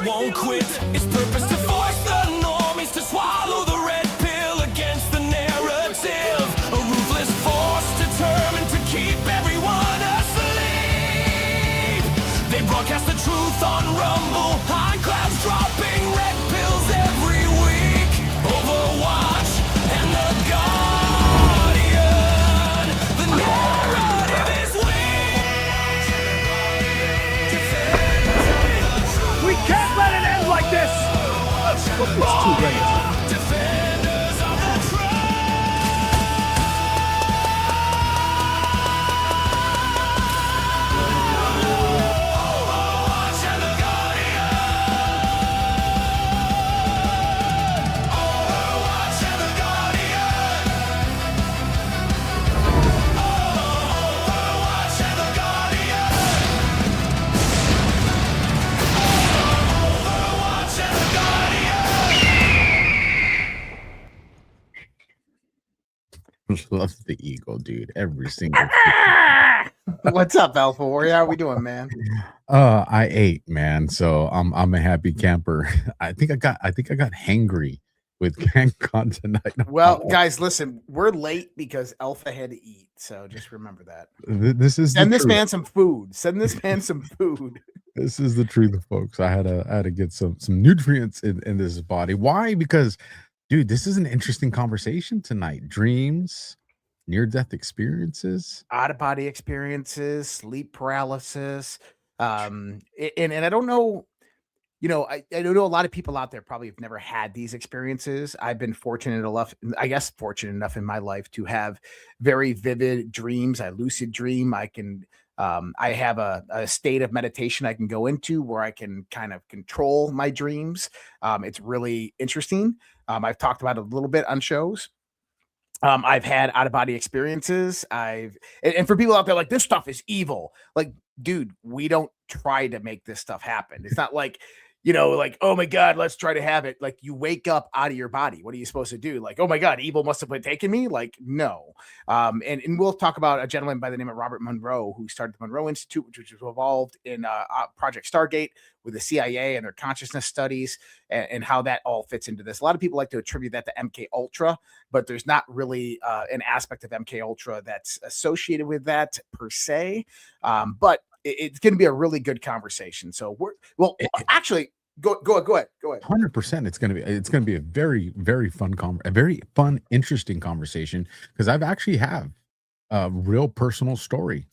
won't quit. Its purpose to voice the normies, to swallow the red pill against the narrative. A ruthless force determined to keep everyone asleep. They broadcast the truth on Rumble, high clouds dropping red pills every week. Overwatch and the Guardian, the narrative is weak. We can't let it end like this! It's too late. Defenders of the Overwatch and the Guardian. Overwatch and the Guardian. Overwatch and the Guardian. Overwatch and the Guardian. Love the eagle, dude. Every single. What's up, AlphaWarrior? How we doing, man? I ate, man. So I'm a happy camper. I think I got hangry with CanCon tonight. Well, guys, listen, we're late because Alpha had to eat, so just remember that. This is Send the this truth. man some food. Send this man some food. This is the truth, folks. I had to get some nutrients in this body. Why? Because, dude, this is an interesting conversation tonight. Dreams, near-death experiences. Out-of-body experiences, sleep paralysis. And I don't know, I don't know, a lot of people out there probably have never had these experiences. I've been fortunate enough in my life to have very vivid dreams. I lucid dream. I have a state of meditation I can go into where I can kind of control my dreams. It's really interesting. I've talked about it a little bit on shows. I've had out-of-body experiences. And for people out there like, this stuff is evil. Like, dude, we don't try to make this stuff happen. It's not like, like, oh my God, let's try to have it. Like, you wake up out of your body. What are you supposed to do? Like, oh my God, evil must have been taking me. Like, no. And we'll talk about a gentleman by the name of Robert Monroe, who started the Monroe Institute, which was involved in Project Stargate with the CIA and their consciousness studies, and how that all fits into this. A lot of people like to attribute that to MK Ultra, but there's not really an aspect of MK Ultra that's associated with that per se. But it's going to be a really good conversation. So actually, go ahead. 100%. It's gonna be a very, very fun interesting conversation, because I've actually have a real personal story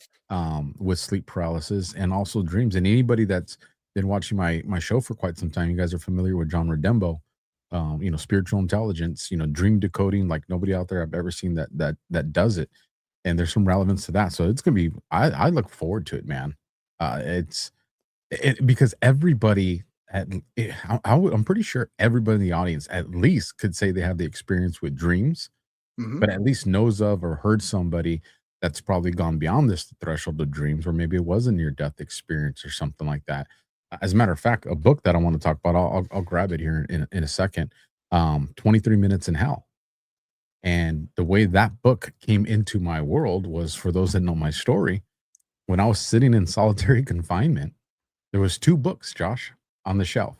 with sleep paralysis and also dreams. And anybody that's been watching my show for quite some time, you guys are familiar with John Redembo, spiritual intelligence, dream decoding, like nobody out there I've ever seen that does it. And there's some relevance to that. So it's gonna be, I look forward to it, man. Because everybody I'm pretty sure everybody in the audience at least could say they have the experience with dreams, but at least knows of or heard somebody that's probably gone beyond this threshold of dreams, or maybe it was a near-death experience or something like that. As a matter of fact, a book that I want to talk about, I'll grab it here in a second. 23 Minutes in Hell. And the way that book came into my world was, for those that know my story, when I was sitting in solitary confinement, there was 2 books, Josh, on the shelf.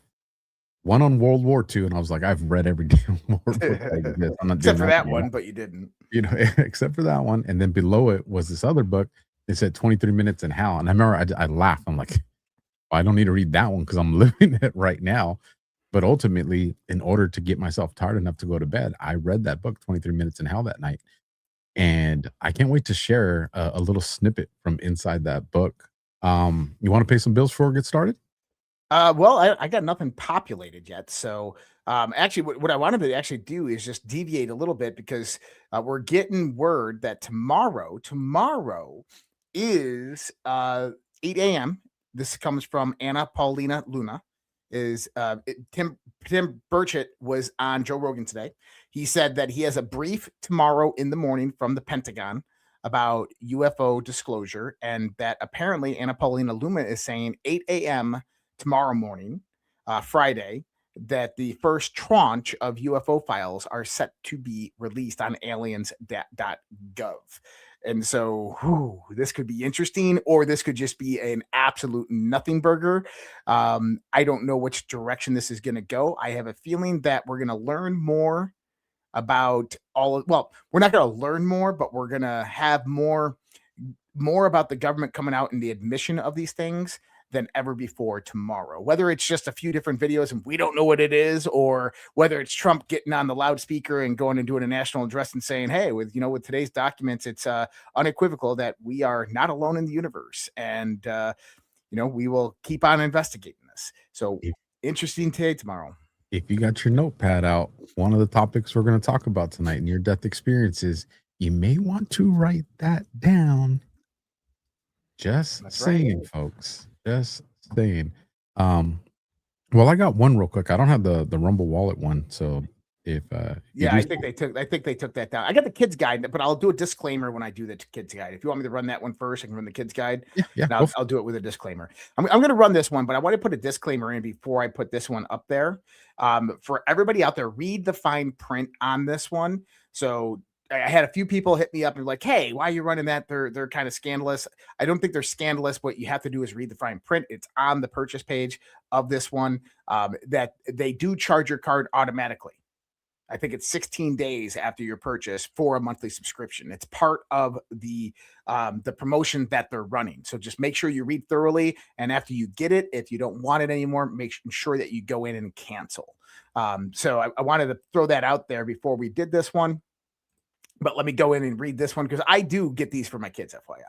One on World War II, and I was like, I've read every damn war book like this. I'm not Except for doing that one, but you didn't. Except for that one. And then below it was this other book. It said 23 Minutes in Hell. And I remember I laughed. I'm like, I don't need to read that one because I'm living it right now. But ultimately, in order to get myself tired enough to go to bed, I read that book, 23 Minutes in Hell, that night. And I can't wait to share a little snippet from inside that book. You want to pay some bills before we get started? Well, I got nothing populated yet. So actually, what I wanted to actually do is just deviate a little bit, because we're getting word that tomorrow is 8 a.m. This comes from Anna Paulina Luna. Tim Burchett was on Joe Rogan today. He said that he has a brief tomorrow in the morning from the Pentagon about UFO disclosure, and that apparently Anna Paulina Luna is saying 8 a.m. tomorrow morning, Friday, that the first tranche of UFO files are set to be released on aliens.gov. And so this could be interesting, or this could just be an absolute nothing burger. I don't know which direction this is going to go. I have a feeling that we're going to learn more about we're not going to learn more, but we're going to have more about the government coming out and the admission of these things than ever before tomorrow. Whether it's just a few different videos and we don't know what it is, or whether it's Trump getting on the loudspeaker and going and doing a national address and saying, hey, with today's documents, it's unequivocal that we are not alone in the universe. And we will keep on investigating this. So interesting day tomorrow. If you got your notepad out, one of the topics we're going to talk about tonight, near-death experiences, you may want to write that down. Just That's saying, right. folks. Just saying. Well, I got one real quick. I don't have the Rumble Wallet one, so if I think they took that down. I got the kids guide, but I'll do a disclaimer when I do the kids guide. If you want me to run that one first, I can run the kids guide. yeah, And I'll do it with a disclaimer. I'm going to run this one, but I want to put a disclaimer in before I put this one up there. For everybody out there, read the fine print on this one. So I had a few people hit me up and like, hey, why are you running that? They're kind of scandalous. I don't think they're scandalous. What you have to do is read the fine print. It's on the purchase page of this one, that they do charge your card automatically. I think it's 16 days after your purchase for a monthly subscription. It's part of the promotion that they're running. So just make sure you read thoroughly. And after you get it, if you don't want it anymore, make sure that you go in and cancel. So I wanted to throw that out there before we did this one. But let me go in and read this one because I do get these for my kids, FYI.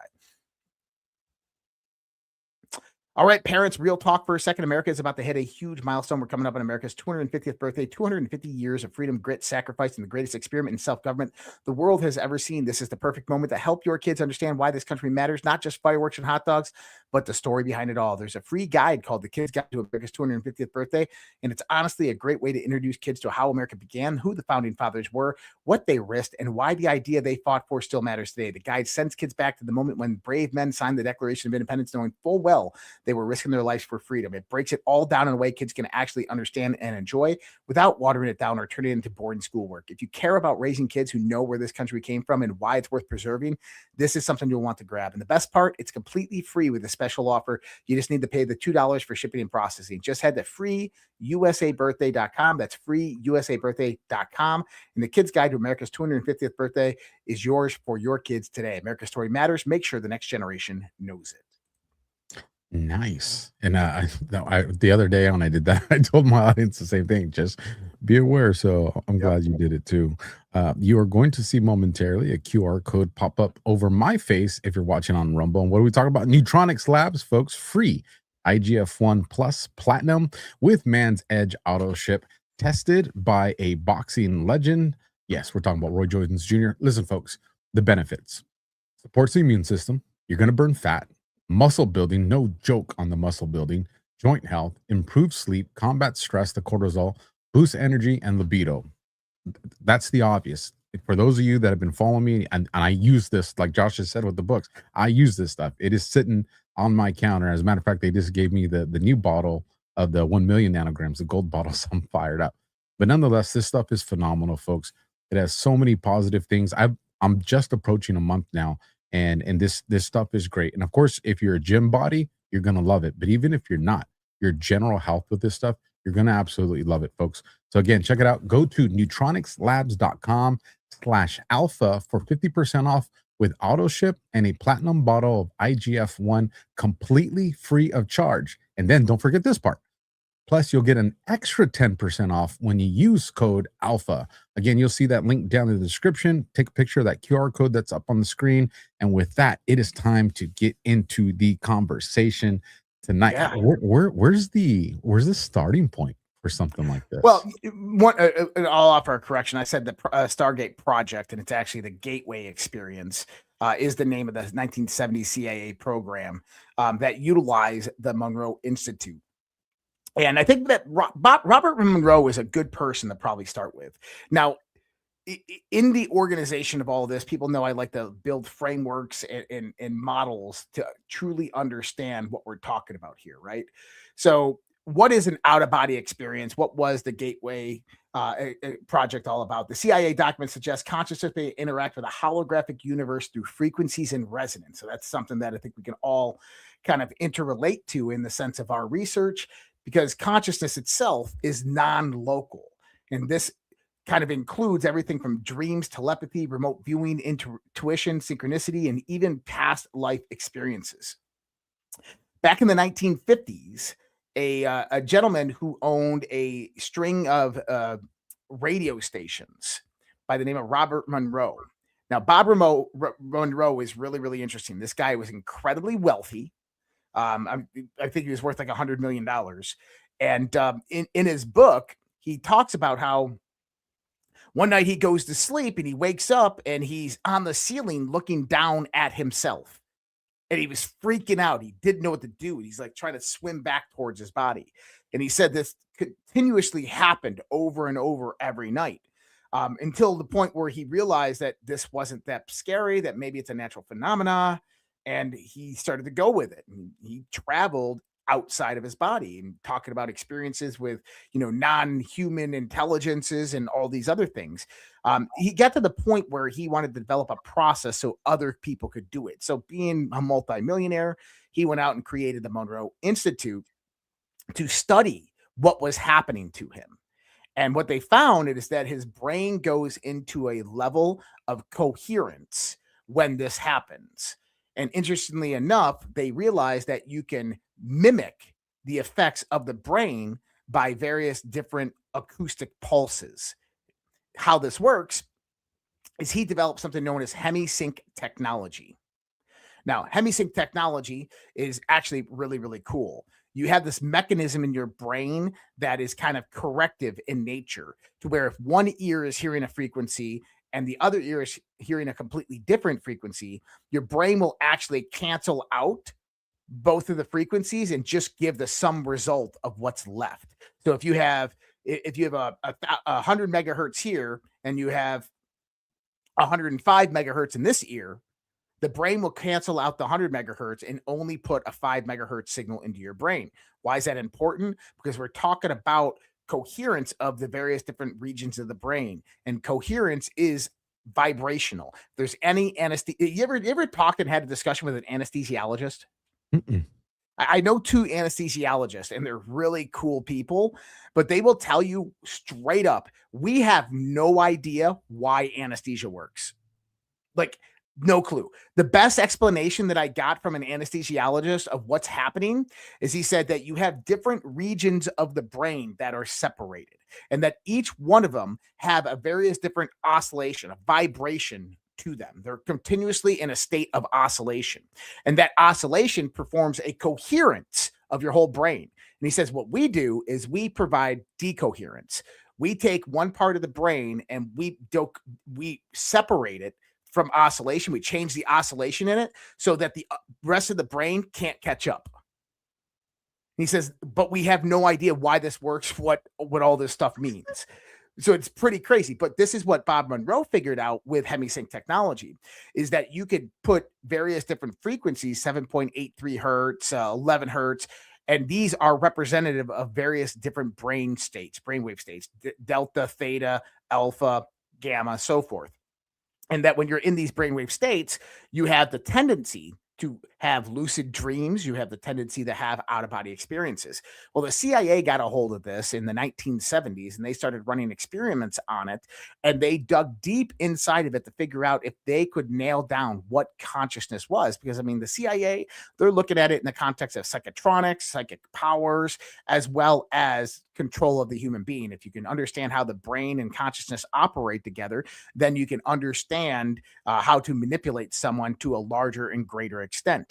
All right, parents, real talk for a second. America is about to hit a huge milestone. We're coming up on America's 250th birthday, 250 years of freedom, grit, sacrifice, and the greatest experiment in self-government the world has ever seen. This is the perfect moment to help your kids understand why this country matters, not just fireworks and hot dogs, but the story behind it all. There's a free guide called The Kids Guide to America's 250th Birthday, and it's honestly a great way to introduce kids to how America began, who the founding fathers were, what they risked, and why the idea they fought for still matters today. The guide sends kids back to the moment when brave men signed the Declaration of Independence, knowing full well they were risking their lives for freedom. It breaks it all down in a way kids can actually understand and enjoy without watering it down or turning it into boring schoolwork. If you care about raising kids who know where this country came from and why it's worth preserving, this is something you'll want to grab. And the best part, it's completely free with a special offer. You just need to pay the $2 for shipping and processing. Just head to freeusabirthday.com. That's freeusabirthday.com. And the Kids Guide to America's 250th Birthday is yours for your kids today. America's story matters. Make sure the next generation knows it. Nice. And the other day when I did that, I told my audience the same thing. Just be aware. So I'm glad you did it too. You are going to see momentarily a QR code pop up over my face if you're watching on Rumble. And what do we talk about? Neutronics Labs, folks. Free IGF-1 Plus Platinum with Man's Edge Auto Ship, tested by a boxing legend. Yes, we're talking about Roy Jones Jr. Listen, folks, the benefits. Supports the immune system. You're going to burn fat. Muscle building, no joke on the muscle building, joint health, improve sleep, combat stress, the cortisol, boost energy, and libido. That's the obvious. For those of you that have been following me, and I use this, like Josh has said with the books, I use this stuff. It is sitting on my counter. As a matter of fact, they just gave me the new bottle of the 1 million nanograms, the gold bottle, so I'm fired up. But nonetheless, this stuff is phenomenal, folks. It has so many positive things. I'm just approaching a month now. And this stuff is great. And of course, if you're a gym body, you're going to love it. But even if you're not, your general health with this stuff, you're going to absolutely love it, folks. So again, check it out. Go to neutronicslabs.com/alpha for 50% off with auto ship and a platinum bottle of IGF-1 completely free of charge. And then don't forget this part. Plus, you'll get an extra 10% off when you use code ALPHA. Again, you'll see that link down in the description. Take a picture of that QR code that's up on the screen. And with that, it is time to get into the conversation tonight. Yeah. Where's the starting point for something like this? Well, I'll offer a correction. I said the Stargate Project, and it's actually the Gateway Experience. Is the name of the 1970 CIA program that utilized the Monroe Institute. And I think that Robert Monroe is a good person to probably start with. Now, in the organization of all of this, people know I like to build frameworks and models to truly understand what we're talking about here, right? So what is an out-of-body experience? What was the Gateway project all about? The CIA documents suggest consciousness may interact with a holographic universe through frequencies and resonance. So that's something that I think we can all kind of interrelate to in the sense of our research, because consciousness itself is non-local. And this kind of includes everything from dreams, telepathy, remote viewing, intuition, synchronicity, and even past life experiences. Back in the 1950s, a gentleman who owned a string of radio stations by the name of Robert Monroe. Now, Monroe is really, really interesting. This guy was incredibly wealthy. I think he was worth like $100 million. And in his book, he talks about how one night he goes to sleep and he wakes up and he's on the ceiling looking down at himself. And he was freaking out. He didn't know what to do. He's like trying to swim back towards his body. And he said this continuously happened over and over every night, until the point where he realized that this wasn't that scary, that maybe it's a natural phenomena. And he started to go with it. And he traveled outside of his body and talking about experiences with, non-human intelligences and all these other things. He got to the point where he wanted to develop a process so other people could do it. So being a multimillionaire, he went out and created the Monroe Institute to study what was happening to him. And what they found is that his brain goes into a level of coherence when this happens. And interestingly enough, they realized that you can mimic the effects of the brain by various different acoustic pulses. How this works is he developed something known as hemisync technology. Now, hemisync technology is actually really, really cool. You have this mechanism in your brain that is kind of corrective in nature, to where if one ear is hearing a frequency and the other ear is hearing a completely different frequency, your brain will actually cancel out both of the frequencies and just give the sum result of what's left. So if you have a 100 megahertz here and you have 105 megahertz in this ear, the brain will cancel out the 100 megahertz and only put a 5 megahertz signal into your brain. Why is that important? Because we're talking about coherence of the various different regions of the brain, and coherence is vibrational. If there's any anesthesia, you ever talked and had a discussion with an anesthesiologist? Mm-mm. I know two anesthesiologists, and they're really cool people, but they will tell you straight up, we have no idea why anesthesia works. Like, no clue. The best explanation that I got from an anesthesiologist of what's happening is he said that you have different regions of the brain that are separated, and that each one of them have a various different oscillation, a vibration to them. They're continuously in a state of oscillation, and that oscillation performs a coherence of your whole brain. And he says what we do is we provide decoherence. We take one part of the brain and we separate it from oscillation. We change the oscillation in it so that the rest of the brain can't catch up. He says, but we have no idea why this works, what all this stuff means. So it's pretty crazy. But this is what Bob Monroe figured out with hemisync technology, is that you could put various different frequencies, 7.83 hertz, 11 hertz, and these are representative of various different brain states, brainwave states, delta, theta, alpha, gamma, so forth. And that when you're in these brainwave states, you have the tendency to have lucid dreams. You have the tendency to have out-of-body experiences. Well, the CIA got a hold of this in the 1970s, and they started running experiments on it, and they dug deep inside of it to figure out if they could nail down what consciousness was. Because, I mean, the CIA, they're looking at it in the context of psychotronics, psychic powers, as well as control of the human being. If you can understand how the brain and consciousness operate together, then you can understand how to manipulate someone to a larger and greater extent.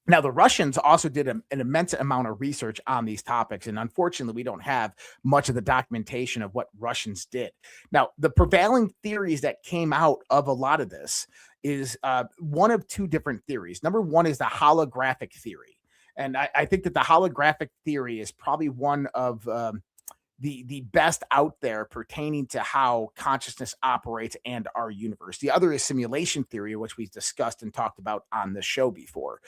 Now, the Russians also did an immense amount of research on these topics, and unfortunately, we don't have much of the documentation of what Russians did. Now, the prevailing theories that came out of a lot of this is one of two different theories. Number one is the holographic theory. And I think that the holographic theory is probably one of the best out there pertaining to how consciousness operates and our universe. The other is simulation theory, which we've discussed and talked about on the show before.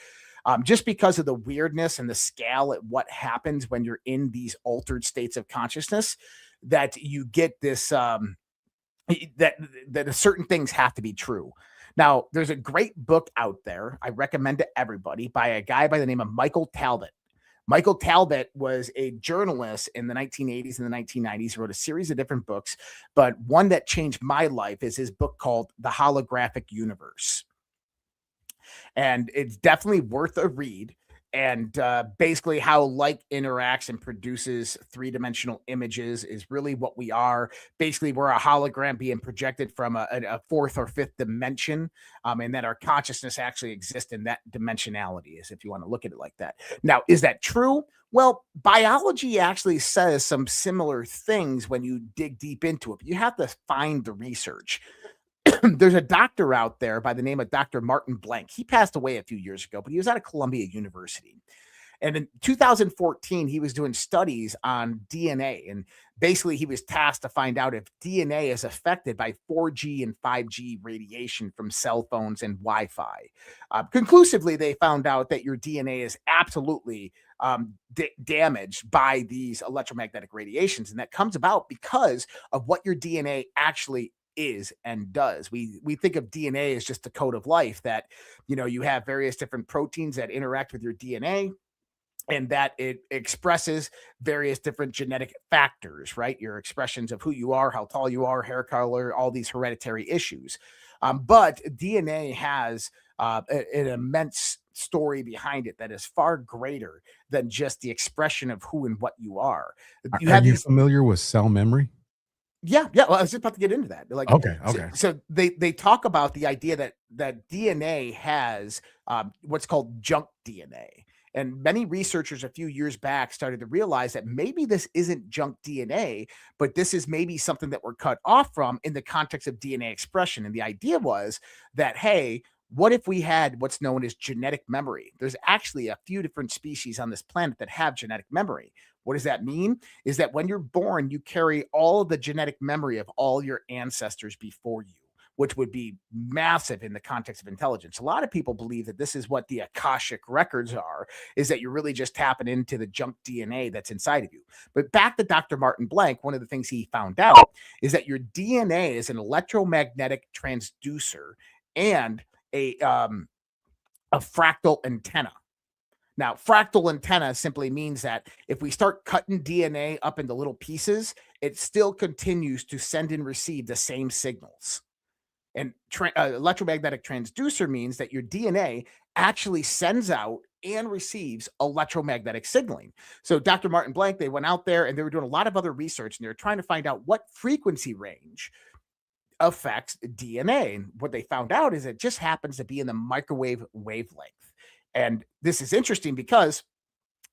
just because of the weirdness and the scale at what happens when you're in these altered states of consciousness, that you get this that certain things have to be true. Now, there's a great book out there I recommend to everybody by a guy by the name of Michael Talbot. Michael Talbot was a journalist in the 1980s and the 1990s. He wrote a series of different books, but one that changed my life is his book called The Holographic Universe. And it's definitely worth a read. And basically how light interacts and produces three-dimensional images is really what we are. Basically, we're a hologram being projected from a fourth or fifth dimension, and that our consciousness actually exists in that dimensionality, is if you want to look at it like that. Now, is that true? Well, biology actually says some similar things when you dig deep into it, but you have to find the research. There's a doctor out there by the name of Dr. Martin Blank. He passed away a few years ago, but he was out of Columbia University. And in 2014, he was doing studies on DNA. And basically, he was tasked to find out if DNA is affected by 4G and 5G radiation from cell phones and Wi-Fi. Conclusively, they found out that your DNA is absolutely damaged by these electromagnetic radiations. And that comes about because of what your DNA actually is and does. We think of DNA as just the code of life, that you have various different proteins that interact with your DNA, and that it expresses various different genetic factors, right? Your expressions of who you are, how tall you are, hair color, all these hereditary issues. But DNA has an immense story behind it that is far greater than just the expression of who and what you are. Are you familiar with cell memory? Yeah. Well, I was just about to get into that. Like, okay. So they talk about the idea that DNA has what's called junk DNA, and many researchers a few years back started to realize that maybe this isn't junk DNA, but this is maybe something that we're cut off from in the context of DNA expression. And the idea was that, hey, what if we had what's known as genetic memory? There's actually a few different species on this planet that have genetic memory. What does that mean? Is that when you're born, you carry all of the genetic memory of all your ancestors before you, which would be massive in the context of intelligence. A lot of people believe that this is what the Akashic records are, is that you're really just tapping into the junk DNA that's inside of you. But back to Dr. Martin Blank, one of the things he found out is that your DNA is an electromagnetic transducer and a fractal antenna. Now, fractal antenna simply means that if we start cutting DNA up into little pieces, it still continues to send and receive the same signals. And electromagnetic transducer means that your DNA actually sends out and receives electromagnetic signaling. So Dr. Martin Blank, they went out there and they were doing a lot of other research, and they were trying to find out what frequency range affects DNA. And what they found out is it just happens to be in the microwave wavelength. And this is interesting because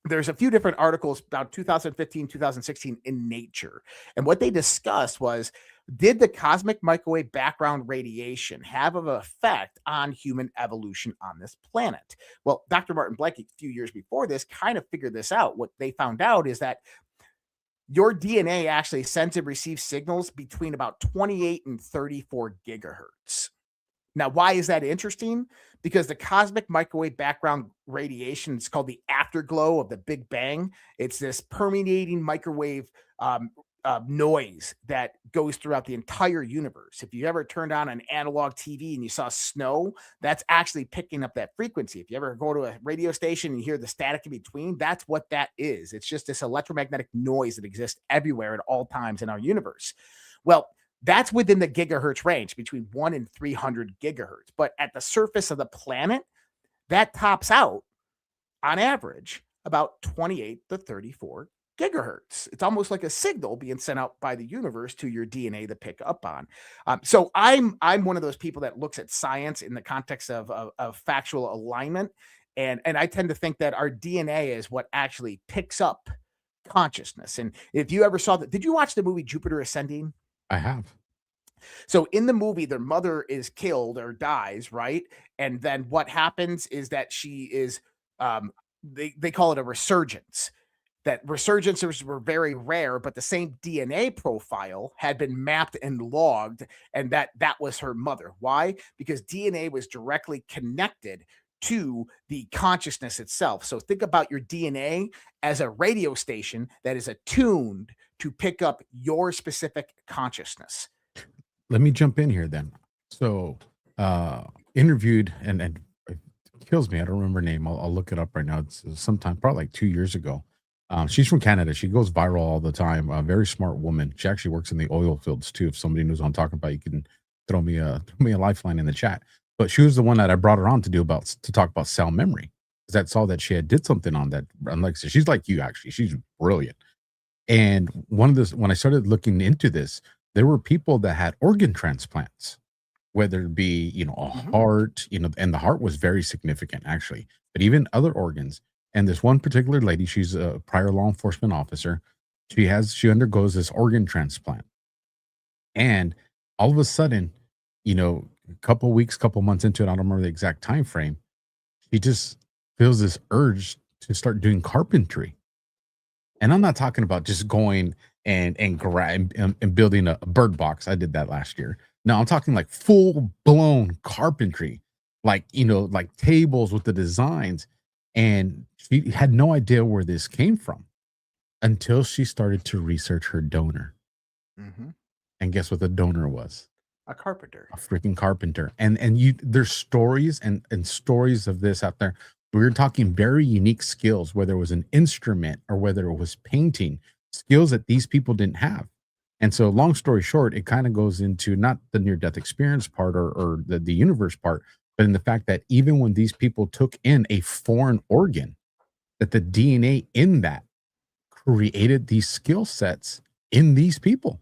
there's a few different articles about 2015, 2016 in Nature. And what they discussed was, did the cosmic microwave background radiation have an effect on human evolution on this planet? Well, Dr. Martin Blank, a few years before this, kind of figured this out. What they found out is that your DNA actually sends and receives signals between about 28 and 34 gigahertz. Now, why is that interesting? Because the cosmic microwave background radiation is called the afterglow of the Big Bang. It's this permeating microwave noise that goes throughout the entire universe. If you ever turned on an analog TV and you saw snow, that's actually picking up that frequency. If you ever go to a radio station and you hear the static in between, that's what that is. It's just this electromagnetic noise that exists everywhere at all times in our universe. Well, that's within the gigahertz range, between 1 and 300 gigahertz. But at the surface of the planet, that tops out, on average, about 28 to 34 gigahertz. It's almost like a signal being sent out by the universe to your DNA to pick up on. So I'm one of those people that looks at science in the context of factual alignment. And I tend to think that our DNA is what actually picks up consciousness. And if you ever saw that, did you watch the movie Jupiter Ascending? I have. So in the movie, their mother is killed or dies, right? And then what happens is that she is, they call it a resurgence. That resurgences were very rare, but the same DNA profile had been mapped and logged, and that was her mother. Why? Because DNA was directly connected to the consciousness itself. So think about your DNA as a radio station that is attuned to pick up your specific consciousness. Let me jump in here then. So, interviewed and it kills me. I don't remember her name. I'll look it up right now. It's sometime probably like 2 years ago. She's from Canada. She goes viral all the time. A very smart woman. She actually works in the oil fields too. If somebody knows what I'm talking about, you can throw me a lifeline in the chat. But she was the one that I brought her on to talk about cell memory, because I saw that she had did something on that. And like I said, she's like you actually. She's brilliant. And when I started looking into this, there were people that had organ transplants, whether it be, a heart, and the heart was very significant actually, but even other organs. And this one particular lady, she's a prior law enforcement officer. She undergoes this organ transplant. And all of a sudden, a couple months into it, I don't remember the exact time frame, she just feels this urge to start doing carpentry. And I'm not talking about just going and building a bird box. I did that last year. No, I'm talking like full blown carpentry, like tables with the designs. And she had no idea where this came from until she started to research her donor. Mm-hmm. And guess what the donor was? A carpenter. A freaking carpenter. And there's stories and stories of this out there. We were talking very unique skills, whether it was an instrument or whether it was painting, skills that these people didn't have. And so long story short, it kind of goes into not the near-death experience part or the universe part, but in the fact that even when these people took in a foreign organ, that the DNA in that created these skill sets in these people.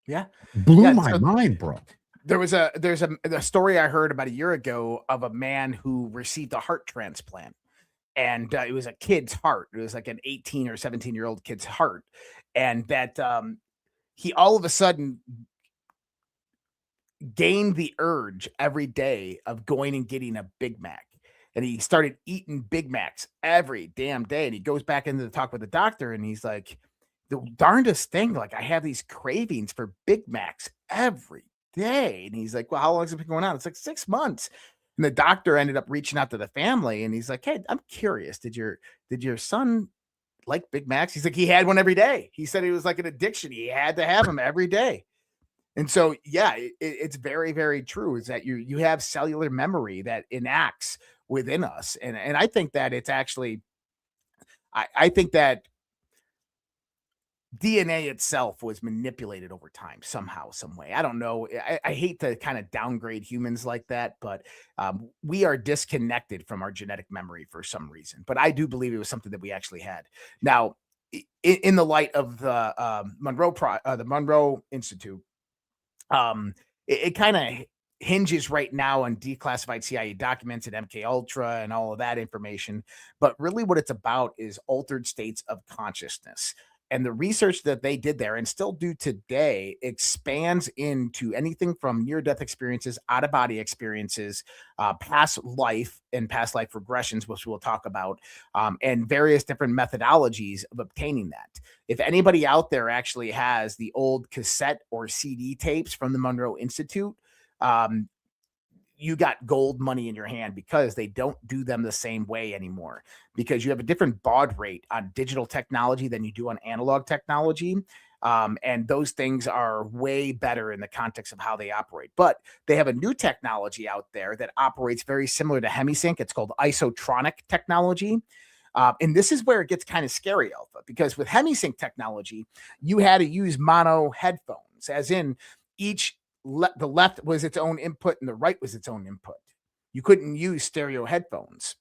Yeah. Blew my mind, bro. There's a story I heard about a year ago of a man who received a heart transplant, and it was a kid's heart. It was like an 18 or 17-year-old kid's heart. And that he all of a sudden gained the urge every day of going and getting a Big Mac. And he started eating Big Macs every damn day. And he goes back into the talk with the doctor, and he's like, the darndest thing, like, I have these cravings for Big Macs every day. And he's like, well, how long has it been going on? It's like 6 months. And the doctor ended up reaching out to the family, and he's like, hey, I'm curious. Did your son like Big Macs? He's like, he had one every day. He said it was like an addiction. He had to have them every day. And so, yeah, it's very, very true, is that you have cellular memory that enacts within us. And I think that it's actually, I think that DNA itself was manipulated over time somehow, some way. I don't know. I hate to kind of downgrade humans like that, but we are disconnected from our genetic memory for some reason. But I do believe it was something that we actually had. Now, in the light of the Monroe Institute, it kind of hinges right now on declassified CIA documents and MK Ultra and all of that information. But really what it's about is altered states of consciousness. And the research that they did there and still do today expands into anything from near-death experiences, out-of-body experiences, past life and past life regressions, which we'll talk about, and various different methodologies of obtaining that. If anybody out there actually has the old cassette or CD tapes from the Monroe Institute, you got gold money in your hand, because they don't do them the same way anymore, because you have a different baud rate on digital technology than you do on analog technology. And those things are way better in the context of how they operate. But they have a new technology out there that operates very similar to hemisync. It's called isotronic technology. And this is where it gets kind of scary, Alpha, because with hemisync technology, you had to use mono headphones, as in the left was its own input and the right was its own input. You couldn't use stereo headphones,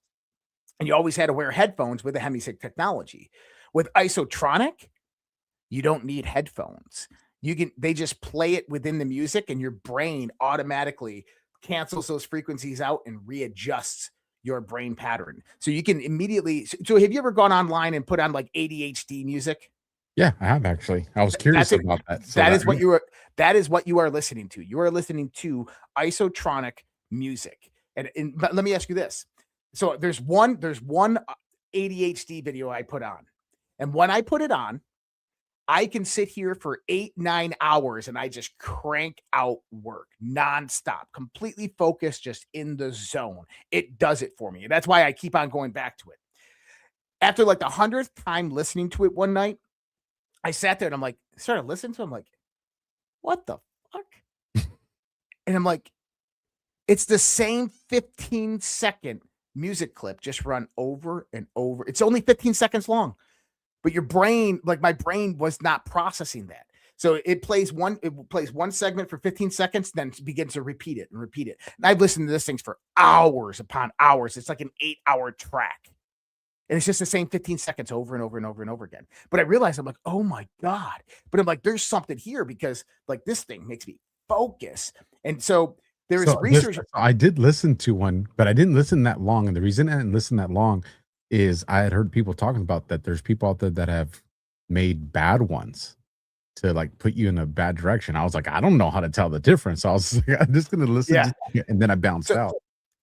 and you always had to wear headphones with the hemisync technology. With isotronic, you don't need headphones. They just play it within the music, and your brain automatically cancels those frequencies out and readjusts your brain pattern. So you can immediately. So have you ever gone online and put on like ADHD music? Yeah, I have actually. I was curious about that. So that is what you are listening to. You are listening to isotronic music. And but let me ask you this. So there's one ADHD video I put on. And when I put it on, I can sit here for 8-9 hours and I just crank out work nonstop, completely focused, just in the zone. It does it for me. And that's why I keep on going back to it. After like the 100th time listening to it one night, I sat there and I'm like, started listening to it. I'm like, what the fuck? And I'm like, it's the same 15-second music clip just run over and over. It's only 15 seconds long, but your brain, like my brain was not processing that. So it plays one segment for 15 seconds, then begins to repeat it and repeat it. And I've listened to this things for hours upon hours. It's like an 8-hour track. And it's just the same 15 seconds over and over and over and over again. But I realized, I'm like, oh my God. But I'm like, there's something here because like this thing makes me focus. And so there is research. I did listen to one, but I didn't listen that long. And the reason I didn't listen that long is I had heard people talking about that there's people out there that have made bad ones to like put you in a bad direction. I was like, I don't know how to tell the difference. I was like, I'm just going to listen. And then I bounced out.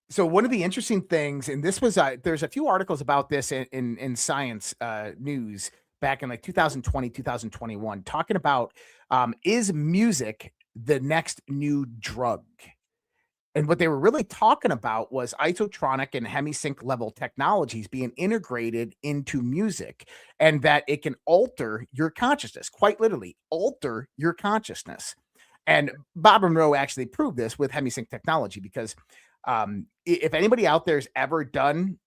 So one of the interesting things, and this was, there's a few articles about this in Science News back in like 2020, 2021, talking about, is music the next new drug? And what they were really talking about was isotronic and hemisync level technologies being integrated into music, and that it can alter your consciousness, quite literally alter your consciousness. And Bob Monroe actually proved this with hemisync technology because if anybody out there has ever done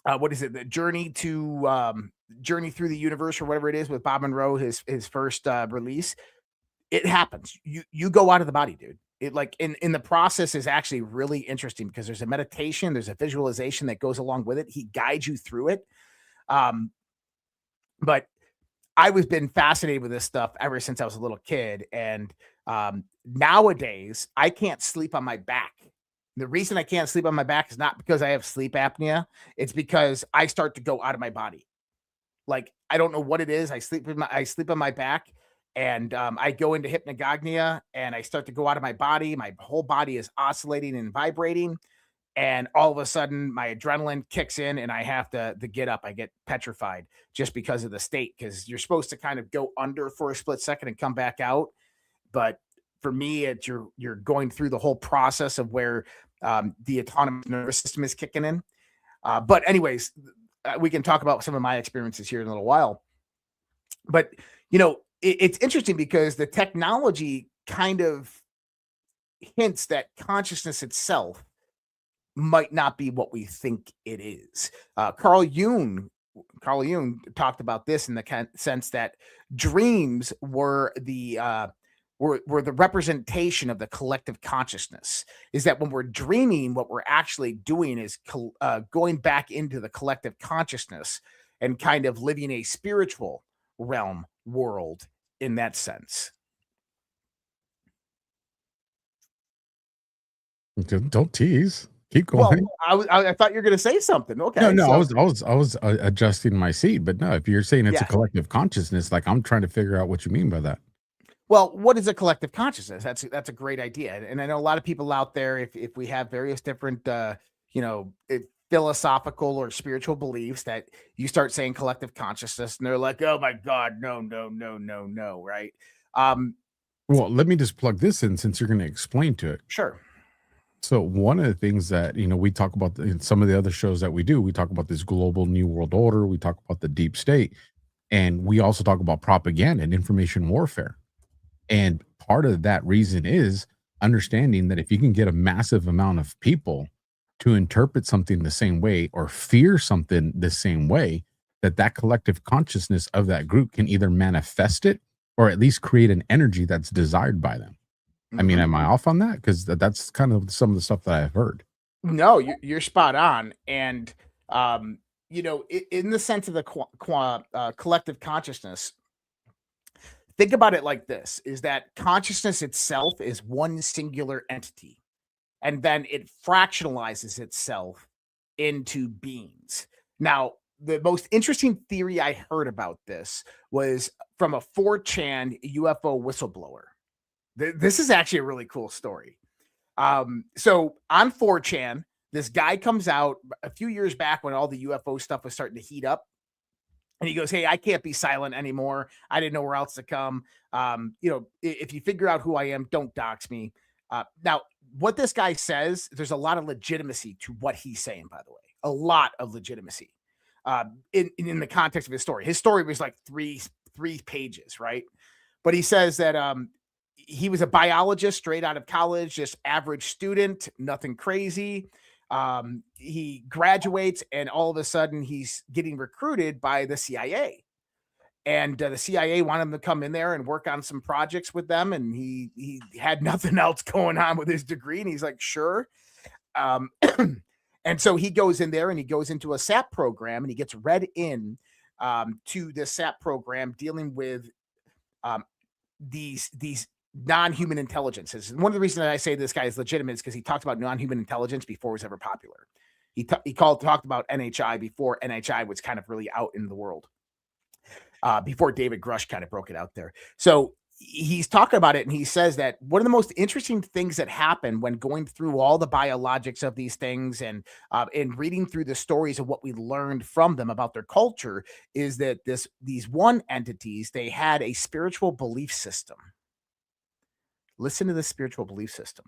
the journey through the universe or whatever it is with Bob Monroe, his first release, it happens. You go out of the body, dude. It like in the process is actually really interesting because there's a meditation, there's a visualization that goes along with it. He guides you through it. But I was been fascinated with this stuff ever since I was a little kid. And nowadays I can't sleep on my back. The reason I can't sleep on my back is not because I have sleep apnea. It's because I start to go out of my body. Like, I don't know what it is. I sleep on my back. And I go into hypnagogia and I start to go out of my body. My whole body is oscillating and vibrating. And all of a sudden, my adrenaline kicks in and I have to get up. I get petrified just because of the state, because you're supposed to kind of go under for a split second and come back out. But for me, it's you're going through the whole process of where the autonomous nervous system is kicking in. But anyways, we can talk about some of my experiences here in a little while. But, it's interesting because the technology kind of hints that consciousness itself might not be what we think it is. Carl Jung talked about this in the sense that dreams were the representation of the collective consciousness. Is that when we're dreaming, what we're actually doing is going back into the collective consciousness and kind of living a spiritual realm world in that sense. Don't tease. Keep going. Well, I thought you were going to say something. Okay. No. I was adjusting my seat, but no. If you're saying it's a collective consciousness, like I'm trying to figure out what you mean by that. Well, what is a collective consciousness? That's a great idea, and I know a lot of people out there. If we have various different, philosophical or spiritual beliefs, that you start saying collective consciousness, and they're like, "Oh my God, no, right?" Well, let me just plug this in since you're going to explain to it. Sure. So one of the things that, we talk about in some of the other shows that we do, we talk about this global new world order. We talk about the deep state, and we also talk about propaganda and information warfare. And part of that reason is understanding that if you can get a massive amount of people to interpret something the same way or fear something the same way, that collective consciousness of that group can either manifest it or at least create an energy that's desired by them. I mean, am I off on that? Because that's kind of some of the stuff that I've heard. No, you're spot on. And, in the sense of the collective consciousness, think about it like this, is that consciousness itself is one singular entity, and then it fractionalizes itself into beings. Now, the most interesting theory I heard about this was from a 4chan UFO whistleblower. This is actually a really cool story. So on 4chan, this guy comes out a few years back when all the UFO stuff was starting to heat up. And he goes, "Hey, I can't be silent anymore. I didn't know where else to come. If you figure out who I am, don't dox me." Now, what this guy says, there's a lot of legitimacy to what he's saying, by the way, a lot of legitimacy in the context of his story. His story was like three pages, right? But he says that he was a biologist straight out of college, just average student, nothing crazy. He graduates, and all of a sudden he's getting recruited by the CIA. And the CIA wanted him to come in there and work on some projects with them. And he had nothing else going on with his degree. And he's like, sure. And so he goes in there and he goes into a SAP program, and he gets read in to the SAP program dealing with these non-human intelligences. And one of the reasons that I say this guy is legitimate is because he talked about non-human intelligence before it was ever popular. He talked about NHI before NHI was kind of really out in the world. Before David Grush kind of broke it out there. So he's talking about it, and he says that one of the most interesting things that happen when going through all the biologics of these things and reading through the stories of what we learned from them about their culture is that these one entities, they had a spiritual belief system. Listen to the spiritual belief system.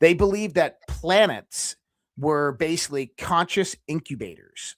They believed that planets were basically conscious incubators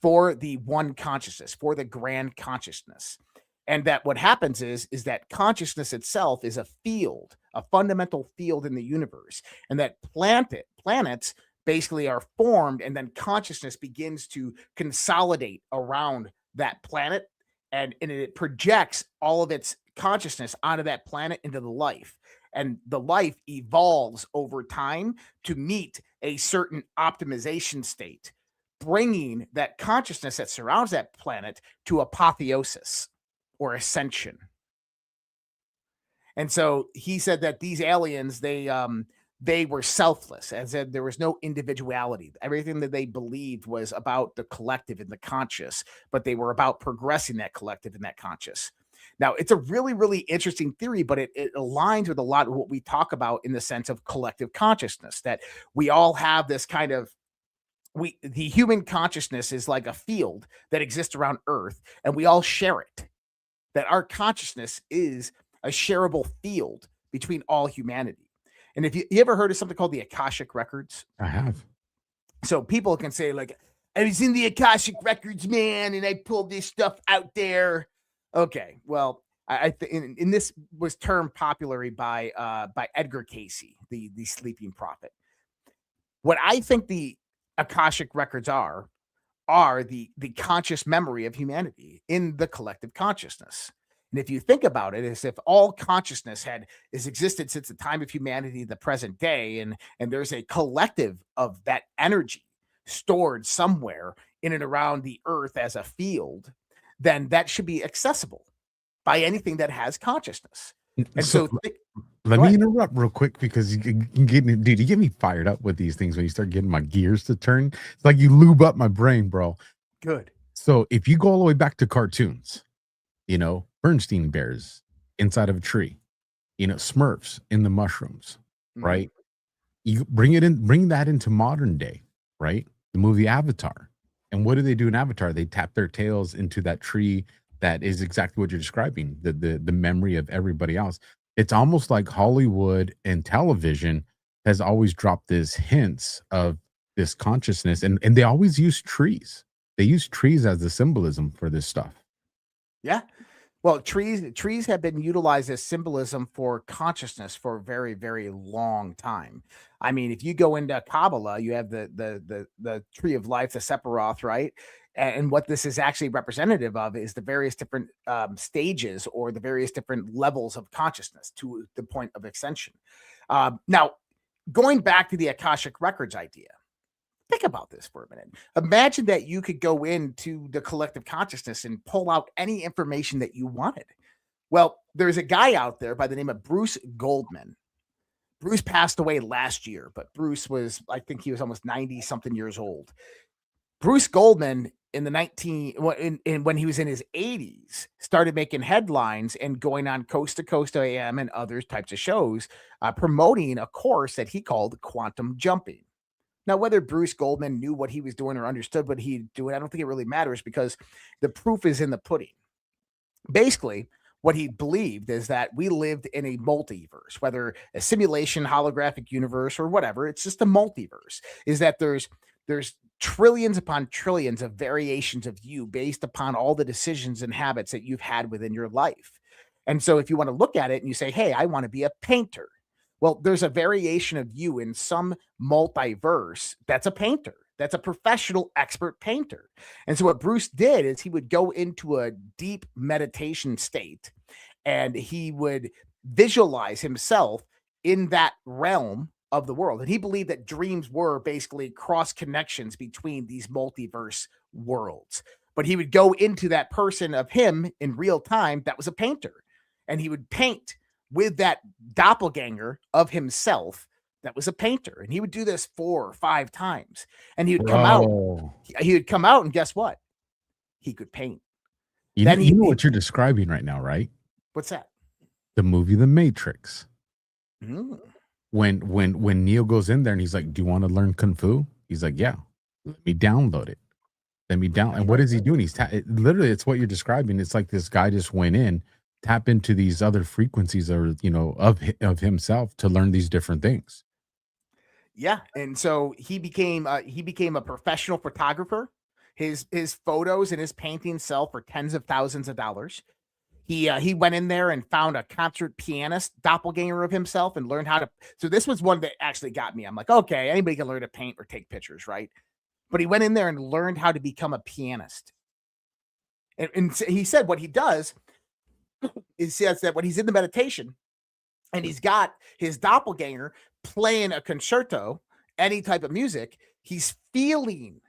for the one consciousness, for the grand consciousness. And that what happens is that consciousness itself is a field, a fundamental field in the universe. And that planets basically are formed, and then consciousness begins to consolidate around that planet. And it projects all of its consciousness onto that planet into the life. And the life evolves over time to meet a certain optimization state, bringing that consciousness that surrounds that planet to apotheosis or ascension. And so he said that these aliens, they were selfless, as in there was no individuality. Everything that they believed was about the collective and the conscious, but they were about progressing that collective and that conscious. Now, it's a really, really interesting theory, but it aligns with a lot of what we talk about in the sense of collective consciousness, that we all have this kind of the human consciousness is like a field that exists around Earth, and we all share it. That our consciousness is a shareable field between all humanity. And if you ever heard of something called the Akashic Records? I have. So people can say, like, I was in the Akashic Records, man, and I pulled this stuff out there. Okay, well, I think this was termed popularly by Edgar Cayce, the sleeping prophet. What I think the Akashic Records are the conscious memory of humanity in the collective consciousness. And if you think about it, as if all consciousness has existed since the time of humanity, the present day, and there's a collective of that energy stored somewhere in and around the Earth as a field, then that should be accessible by anything that has consciousness. And so let me interrupt real quick, because you get me fired up with these things when you start getting my gears to turn. It's like you lube up my brain, bro. Good. So if you go all the way back to cartoons, Bernstein Bears inside of a tree, Smurfs in the mushrooms, right? You bring that into modern day, right? The movie Avatar. And what do they do in Avatar? They tap their tails into that tree that is exactly what you're describing, the memory of everybody else. It's almost like Hollywood and television has always dropped these hints of this consciousness, and they always use trees. They use trees as the symbolism for this stuff. Yeah. Well, trees have been utilized as symbolism for consciousness for a very, very long time. I mean, if you go into Kabbalah, you have the tree of life, the Sephiroth, right? And what this is actually representative of is the various different stages or the various different levels of consciousness to the point of ascension. Now, going back to the Akashic Records idea, think about this for a minute. Imagine that you could go into the collective consciousness and pull out any information that you wanted. Well, there's a guy out there by the name of Bruce Goldman. Bruce passed away last year, but Bruce I think he was almost 90 something years old. Bruce Goldman when he was in his 80s, started making headlines and going on Coast to Coast AM and other types of shows, promoting a course that he called quantum jumping. Now, whether Bruce Goldman knew what he was doing or understood what he was doing, I don't think it really matters because the proof is in the pudding. Basically, what he believed is that we lived in a multiverse, whether a simulation, holographic universe, or whatever. It's just a multiverse. Is that there's trillions upon trillions of variations of you based upon all the decisions and habits that you've had within your life. And so, if you want to look at it and you say, "Hey, I want to be a painter," well, there's a variation of you in some multiverse that's a painter. That's a professional expert painter. And so what Bruce did is he would go into a deep meditation state and he would visualize himself in that realm of the world. And he believed that dreams were basically cross connections between these multiverse worlds. But he would go into that person of him in real time that was a painter. And he would paint with that doppelganger of himself that was a painter. And he would do this 4 or 5 times. And he would come out. He would come out, and guess what? He could paint. You know what you're describing right now, right? What's that? The movie The Matrix. Mm. When Neo goes in there and he's like, "Do you want to learn Kung Fu?" He's like, "Yeah, let me download it. Let me down." And what is he doing? He's literally, it's what you're describing. It's like this guy just went in, tap into these other frequencies or, of himself to learn these different things. Yeah. And so he became a professional photographer. His photos and his paintings sell for tens of thousands of dollars. He went in there and found a concert pianist doppelganger of himself and learned how to. So this was one that actually got me. I'm like, okay, anybody can learn to paint or take pictures, right? But he went in there and learned how to become a pianist. And he said what he does is says that when he's in the meditation and he's got his doppelganger playing a concerto, any type of music, he's feeling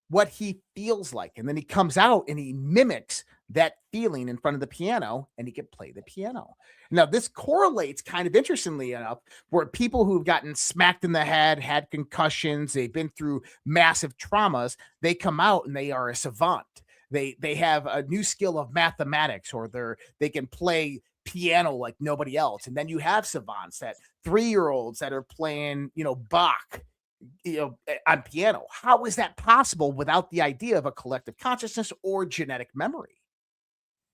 what he feels like. And then he comes out and he mimics that feeling in front of the piano and he can play the piano. Now, this correlates kind of interestingly enough where people who've gotten smacked in the head, had concussions, they've been through massive traumas, they come out and they are a savant. They have a new skill of mathematics, or they can play piano like nobody else. And then you have savants, that 3-year-olds that are playing, Bach, on piano. How is that possible without the idea of a collective consciousness or genetic memory?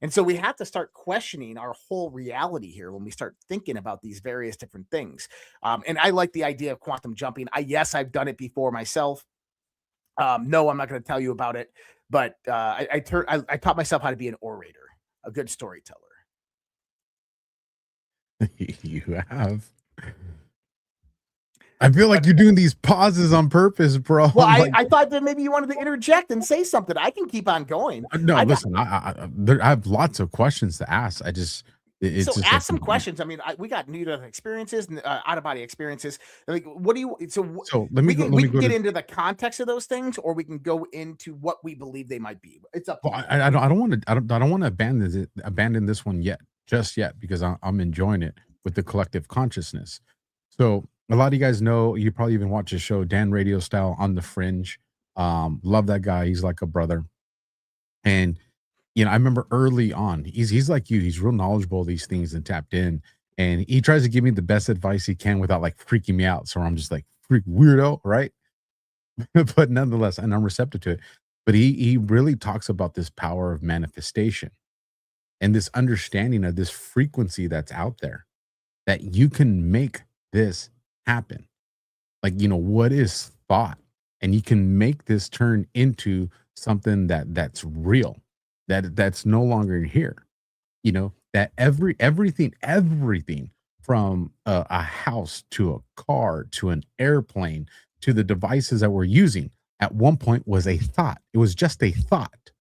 And so we have to start questioning our whole reality here when we start thinking about these various different things. And I like the idea of quantum jumping. Yes, I've done it before myself. No, I'm not going to tell you about it, but I taught myself how to be an orator, a good storyteller. You have. I feel like you're doing these pauses on purpose, bro. Well, I thought that maybe you wanted to interject and say something. I can keep on going. No, listen, I have lots of questions to ask. It's so just ask some questions. I mean, we got near-death experiences and out-of-body experiences. Like, what do you? So let me we can get into the context of those things, or we can go into what we believe they might be. It's up. Well, I don't want to abandon this one just yet, because I'm enjoying it with the collective consciousness. So a lot of you guys know, you probably even watch his show, Dan Radio Style, On the Fringe. Love that guy. He's like a brother. And I remember early on, he's like you. He's real knowledgeable of these things and tapped in. And he tries to give me the best advice he can without like freaking me out. So I'm just like, freak weirdo, right? But nonetheless, and I'm receptive to it. But he really talks about this power of manifestation and this understanding of this frequency that's out there, that you can make this happen. Like, what is thought? And you can make this turn into something that's real, that's no longer here. That everything from a house to a car to an airplane to the devices that we're using at one point was a thought. It was just a thought.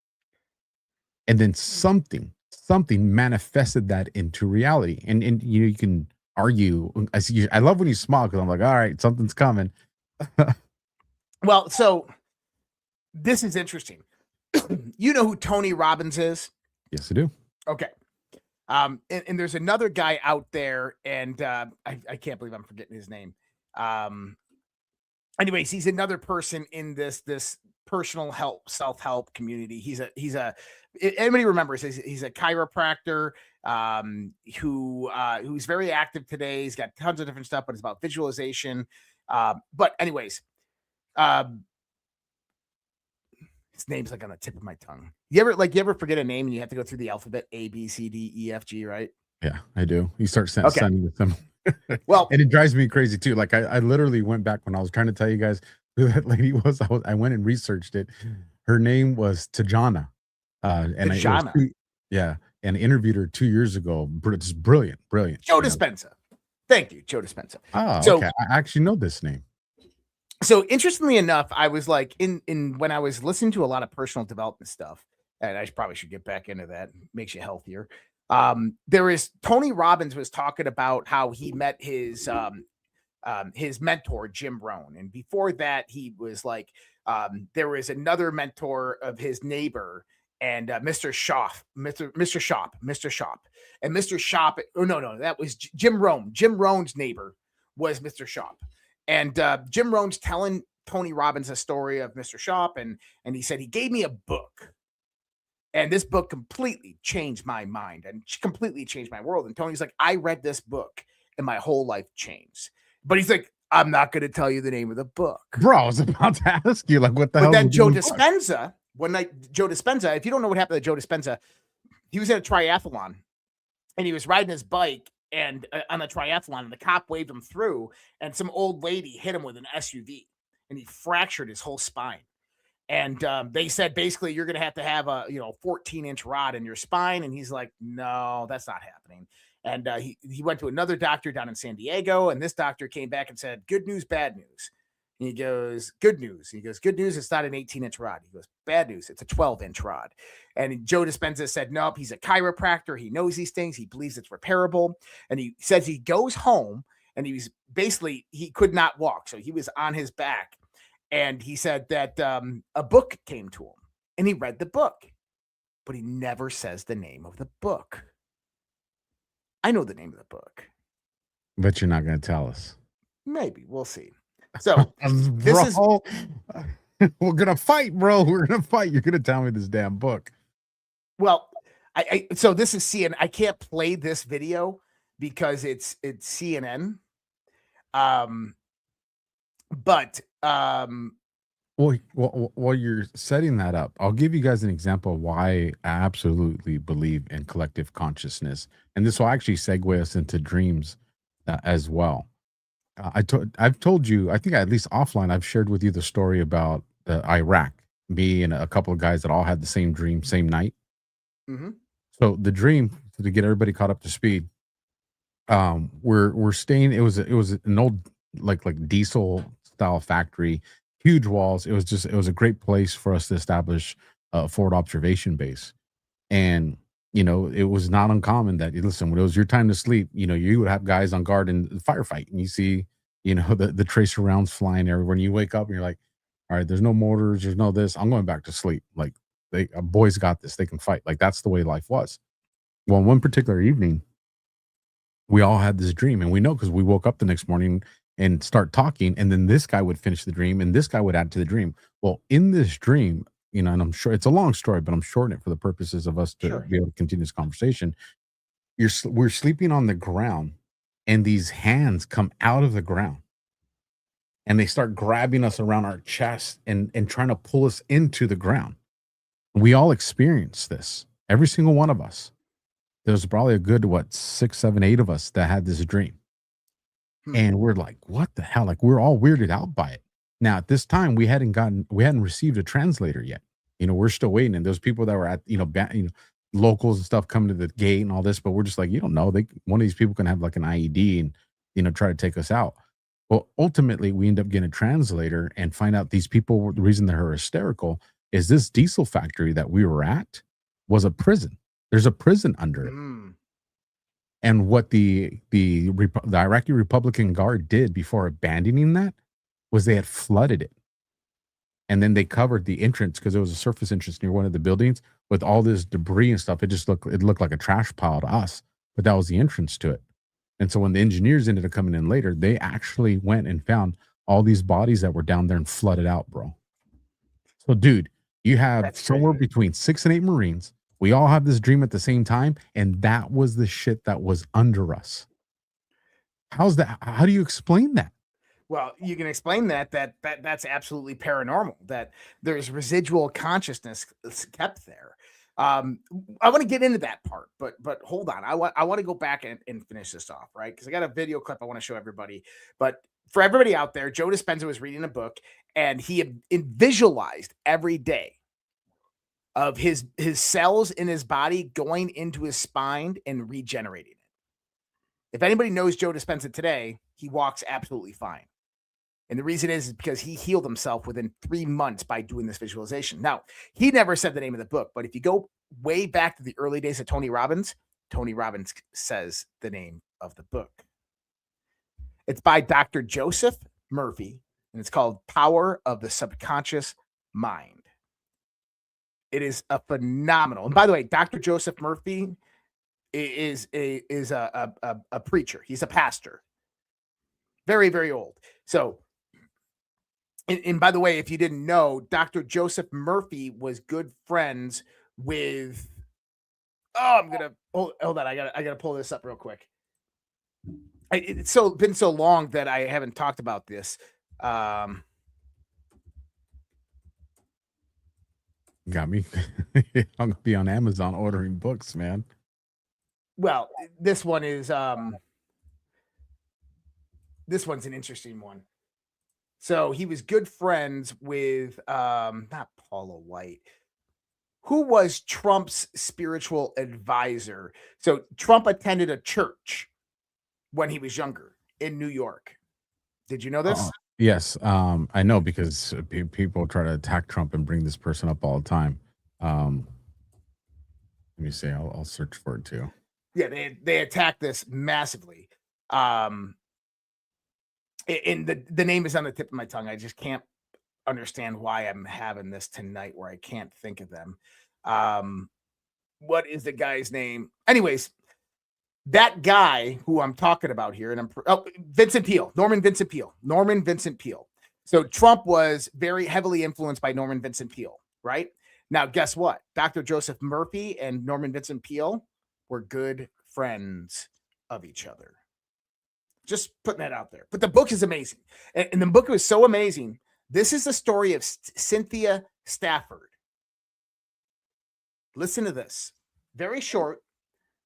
And then something manifested that into reality. And you can argue. I love when you smile, because I'm like, all right, something's coming. Well, so this is interesting. You know who Tony Robbins is? Yes, I do. Okay. And there's another guy out there, and I can't believe I'm forgetting his name. Anyways, he's another person in this personal help, self-help community. He's a anybody remembers, he's a chiropractor who's very active today. He's got tons of different stuff, but it's about visualization. But anyways, His name's like on the tip of my tongue. You ever forget a name and you have to go through the alphabet A, B, C, D, E, F, G, right? Yeah, I do. You start Okay. sending with them. Well, and it drives me crazy too. Like I literally went back when I was trying to tell you guys who that lady was. I went and researched it. Her name was Tajana. And Tajana. yeah, and interviewed her 2 years ago. Just brilliant. Joe Dispenza. Thank you, Joe Dispenza. Oh, So- okay. I actually know this name. So interestingly enough, I was like in when I was listening to a lot of personal development stuff, and I probably should get back into that. Makes you healthier. There is Tony Robbins was talking about how he met his mentor Jim Rohn, and before that he was like there was another mentor of his neighbor and Mr. Shop, and Mr. Shop. Oh no, that was Jim Rohn. Jim Rohn's neighbor was Mr. Shop, and Jim Rohn's telling Tony Robbins a story of Mr. Shop, and he said he gave me a book. And this book completely changed my mind and completely changed my world. And Tony's like, I read this book and my whole life changed. But he's like, I'm not going to tell you the name of the book. Bro, I was about to ask you, like, what the hell? But then was Joe in the book? Dispenza, one night, Joe Dispenza, if you don't know what happened to Joe Dispenza, he was in a triathlon and he was riding his bike and on a triathlon, and the cop waved him through, and some old lady hit him with an SUV and he fractured his whole spine. And they said, basically, you're going to have a 14-inch rod in your spine. And he's like, no, that's not happening. And he went to another doctor down in San Diego. And this doctor came back and said, good news, bad news. And he goes, good news. He goes, good news, it's not an 18-inch rod. He goes, bad news, it's a 12-inch rod. And Joe Dispenza said, nope, he's a chiropractor. He knows these things. He believes it's repairable. And he says he goes home and he could not walk. So he was on his back. And he said that a book came to him and he read the book, but he never says the name of the book. I know the name of the book. But you're not going to tell us. Maybe. We'll see. So we're going to fight, bro. We're going to fight. You're going to tell me this damn book. Well, so this is CNN. I can't play this video because it's CNN. But Well, while you're setting that up, I'll give you guys an example of why I absolutely believe in collective consciousness, and this will actually segue us into dreams as well. I've told you, I think at least offline, I've shared with you the story about Iraq. Me and a couple of guys that all had the same dream, same night. mm-hmm. So the dream, to get everybody caught up to speed, we're staying. It was an old like diesel style factory, huge walls. It was a great place for us to establish a forward observation base. And it was not uncommon that, listen, when it was your time to sleep, you would have guys on guard in the firefight, and you see the tracer rounds flying everywhere, and you wake up and you're like, all right, there's no mortars, there's no this, I'm going back to sleep. Like, boys got this, they can fight. Like, that's the way life was. Well, one particular evening, we all had this dream, and we know because we woke up the next morning and start talking, and then this guy would finish the dream and this guy would add to the dream. Well, in this dream, and I'm sure it's a long story, but I'm shortening it for the purposes of us to be able to continue this conversation. We're sleeping on the ground, and these hands come out of the ground and they start grabbing us around our chest and trying to pull us into the ground. We all experience this, every single one of us. There's probably a good 6, 7, 8 of us that had this dream. And we're like, what the hell? Like, we're all weirded out by it. Now, at this time, we hadn't received a translator yet. We're still waiting. And those people that were at, locals and stuff coming to the gate and all this, but we're just like, you don't know. One of these people can have like an IED and, try to take us out. Well, ultimately, we end up getting a translator and find out these people, the reason they're hysterical is this diesel factory that we were at was a prison. There's a prison under it. And what the Iraqi Republican Guard did before abandoning that was they had flooded it. And then they covered the entrance, because it was a surface entrance near one of the buildings, with all this debris and stuff. It looked like a trash pile to us, but that was the entrance to it. And so when the engineers ended up coming in later, they actually went and found all these bodies that were down there and flooded out, bro. So, dude, you have somewhere between 6 and 8 Marines. We all have this dream at the same time, and that was the shit that was under us. How's that? How do you explain that? Well, you can explain that's absolutely paranormal, that there's residual consciousness kept there. I want to get into that part, but hold on. I want to go back and finish this off, right? Because I got a video clip I want to show everybody. But for everybody out there, Joe Dispenza was reading a book, and he had visualized every day of his cells in his body going into his spine and regenerating it. If anybody knows Joe Dispenza today, he walks absolutely fine. And the reason is because he healed himself within 3 months by doing this visualization. Now, he never said the name of the book, but if you go way back to the early days of Tony Robbins says the name of the book. It's by Dr. Joseph Murphy, and it's called Power of the Subconscious Mind. It is a phenomenal. And by the way, Dr. Joseph Murphy is a preacher. He's a pastor. Very, very old. So, and by the way, if you didn't know, Dr. Joseph Murphy was good friends with. Oh, I'm gonna hold on. I gotta pull this up real quick. It's been so long that I haven't talked about this. Got me. I'm gonna be on Amazon ordering books, man. Well, this one is this one's an interesting one. So he was good friends with not Paula White. Who was Trump's spiritual advisor? So Trump attended a church when he was younger in New York. Did you know this? Yes, I know, because people try to attack Trump and bring this person up all the time. Let me see. I'll search for it too. Yeah, they attack this massively. And the name is on the tip of my tongue. I just can't understand why I'm having this tonight where I can't think of them. What is the guy's name? Anyways, that guy who I'm talking about here, and Vincent Peale, Norman Vincent Peale. So Trump was very heavily influenced by Norman Vincent Peale, right? Now, guess what? Dr. Joseph Murphy and Norman Vincent Peale were good friends of each other. Just putting that out there. But the book is amazing. And the book was so amazing. This is the story of Cynthia Stafford. Listen to this. Very short.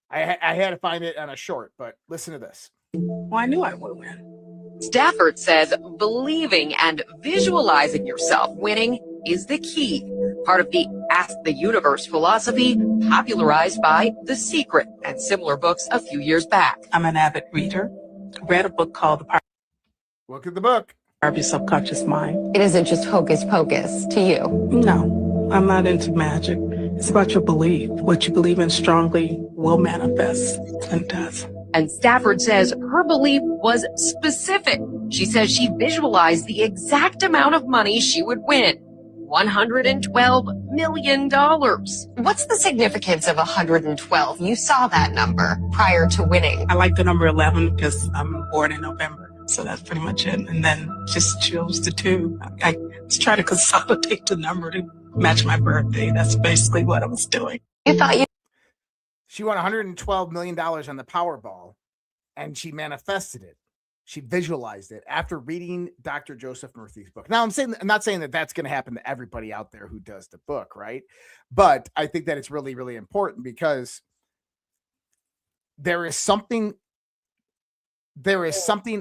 I had to find it on a short, but listen to this. Well, I knew I would win. Stafford says believing and visualizing yourself winning is the key, part of the Ask the Universe philosophy popularized by The Secret and similar books a few years back. I'm an avid reader. Read a book called The Power Look at the book. of Your Subconscious Mind. It isn't just hocus pocus to you. No, I'm not into magic. It's about your belief. What you believe in strongly will manifest, and does. And Stafford says her belief was specific. She says she visualized the exact amount of money she would win. $112 million. What's the significance of 112? You saw that number prior to winning. I like the number 11 because I'm born in November. So that's pretty much it. And then just chose the 2. I just try to consolidate the number to match my birthday. That's basically what I was doing. You thought you She won $112 million on the Powerball, and she manifested it. She visualized it after reading Dr. Joseph Murphy's book. Now, I'm not saying that that's going to happen to everybody out there who does the book, right? But I think that it's really, really important because there is something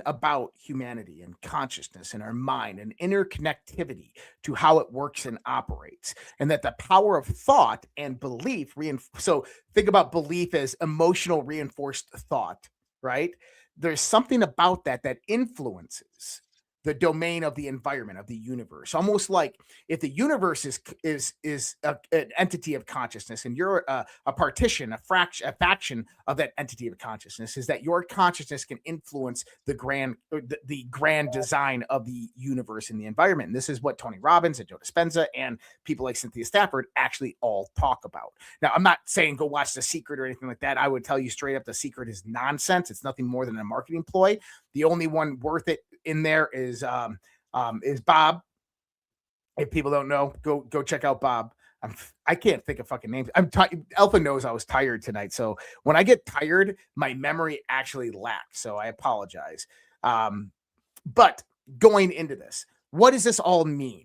about humanity and consciousness and our mind and interconnectivity to how it works and operates, and that the power of thought and belief so think about belief as emotional reinforced thought, right? There's something about that influences the domain of the environment of the universe. Almost like if the universe is an entity of consciousness, and you're a partition, a faction of that entity of consciousness, is that your consciousness can influence the grand design of the universe and the environment. And this is what Tony Robbins and Joe Dispenza and people like Cynthia Stafford actually all talk about. Now, I'm not saying go watch The Secret or anything like that. I would tell you straight up, The Secret is nonsense. It's nothing more than a marketing ploy. The only one worth it in there is Bob. If people don't know, go check out Bob. I can't think of fucking names. Alpha knows I was tired tonight, so when I get tired, my memory actually lacks. So I apologize. But going into this, what does this all mean?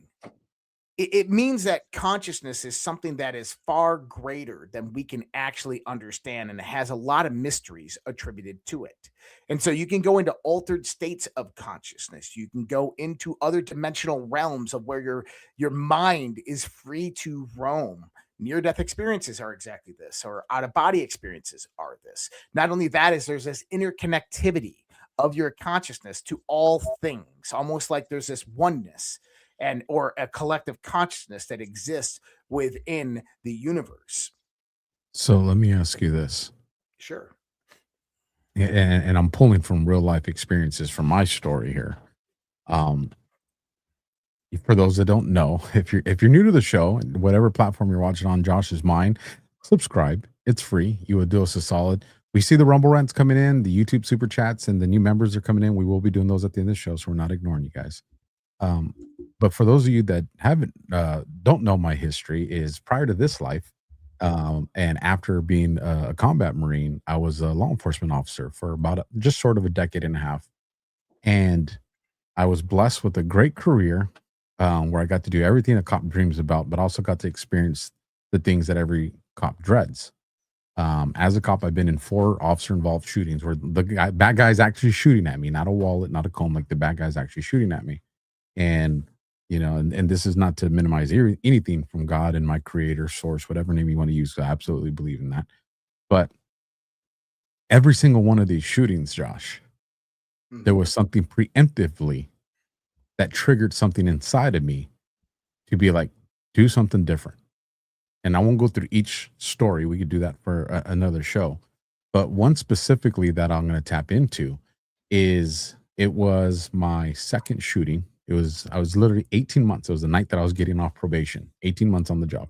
It means that consciousness is something that is far greater than we can actually understand, and it has a lot of mysteries attributed to it. And so you can go into altered states of consciousness. You can go into other dimensional realms of where your mind is free to roam. Near-death experiences are exactly this, or out-of-body experiences are this. Not only that, is there's this interconnectivity of your consciousness to all things, almost like there's this oneness and or a collective consciousness that exists within the universe. So let me ask you this. Sure. And I'm pulling from real life experiences from my story here. For those that don't know, if you're new to the show, whatever platform you're watching on, Josh's mind, subscribe. It's free. You would do us a solid. We see the Rumble rants coming in, the YouTube super chats, and the new members are coming in. We will be doing those at the end of the show, so we're not ignoring you guys. But for those of you that don't know my history, is prior to this life, and after being a combat Marine, I was a law enforcement officer for about just sort of a decade and a half. And I was blessed with a great career where I got to do everything a cop dreams about, but also got to experience the things that every cop dreads. As a cop, I've been in 4 officer-involved shootings where the bad guy's actually shooting at me, not a wallet, not a comb, like the bad guy's actually shooting at me. And, and this is not to minimize anything from God and my creator, source, whatever name you want to use. I absolutely believe in that. But every single one of these shootings, Josh, there was something preemptively that triggered something inside of me to be like, do something different. And I won't go through each story. We could do that for another show. But one specifically that I'm going to tap into is it was my second shooting. I was literally 18 months. It was the night that I was getting off probation, 18 months on the job.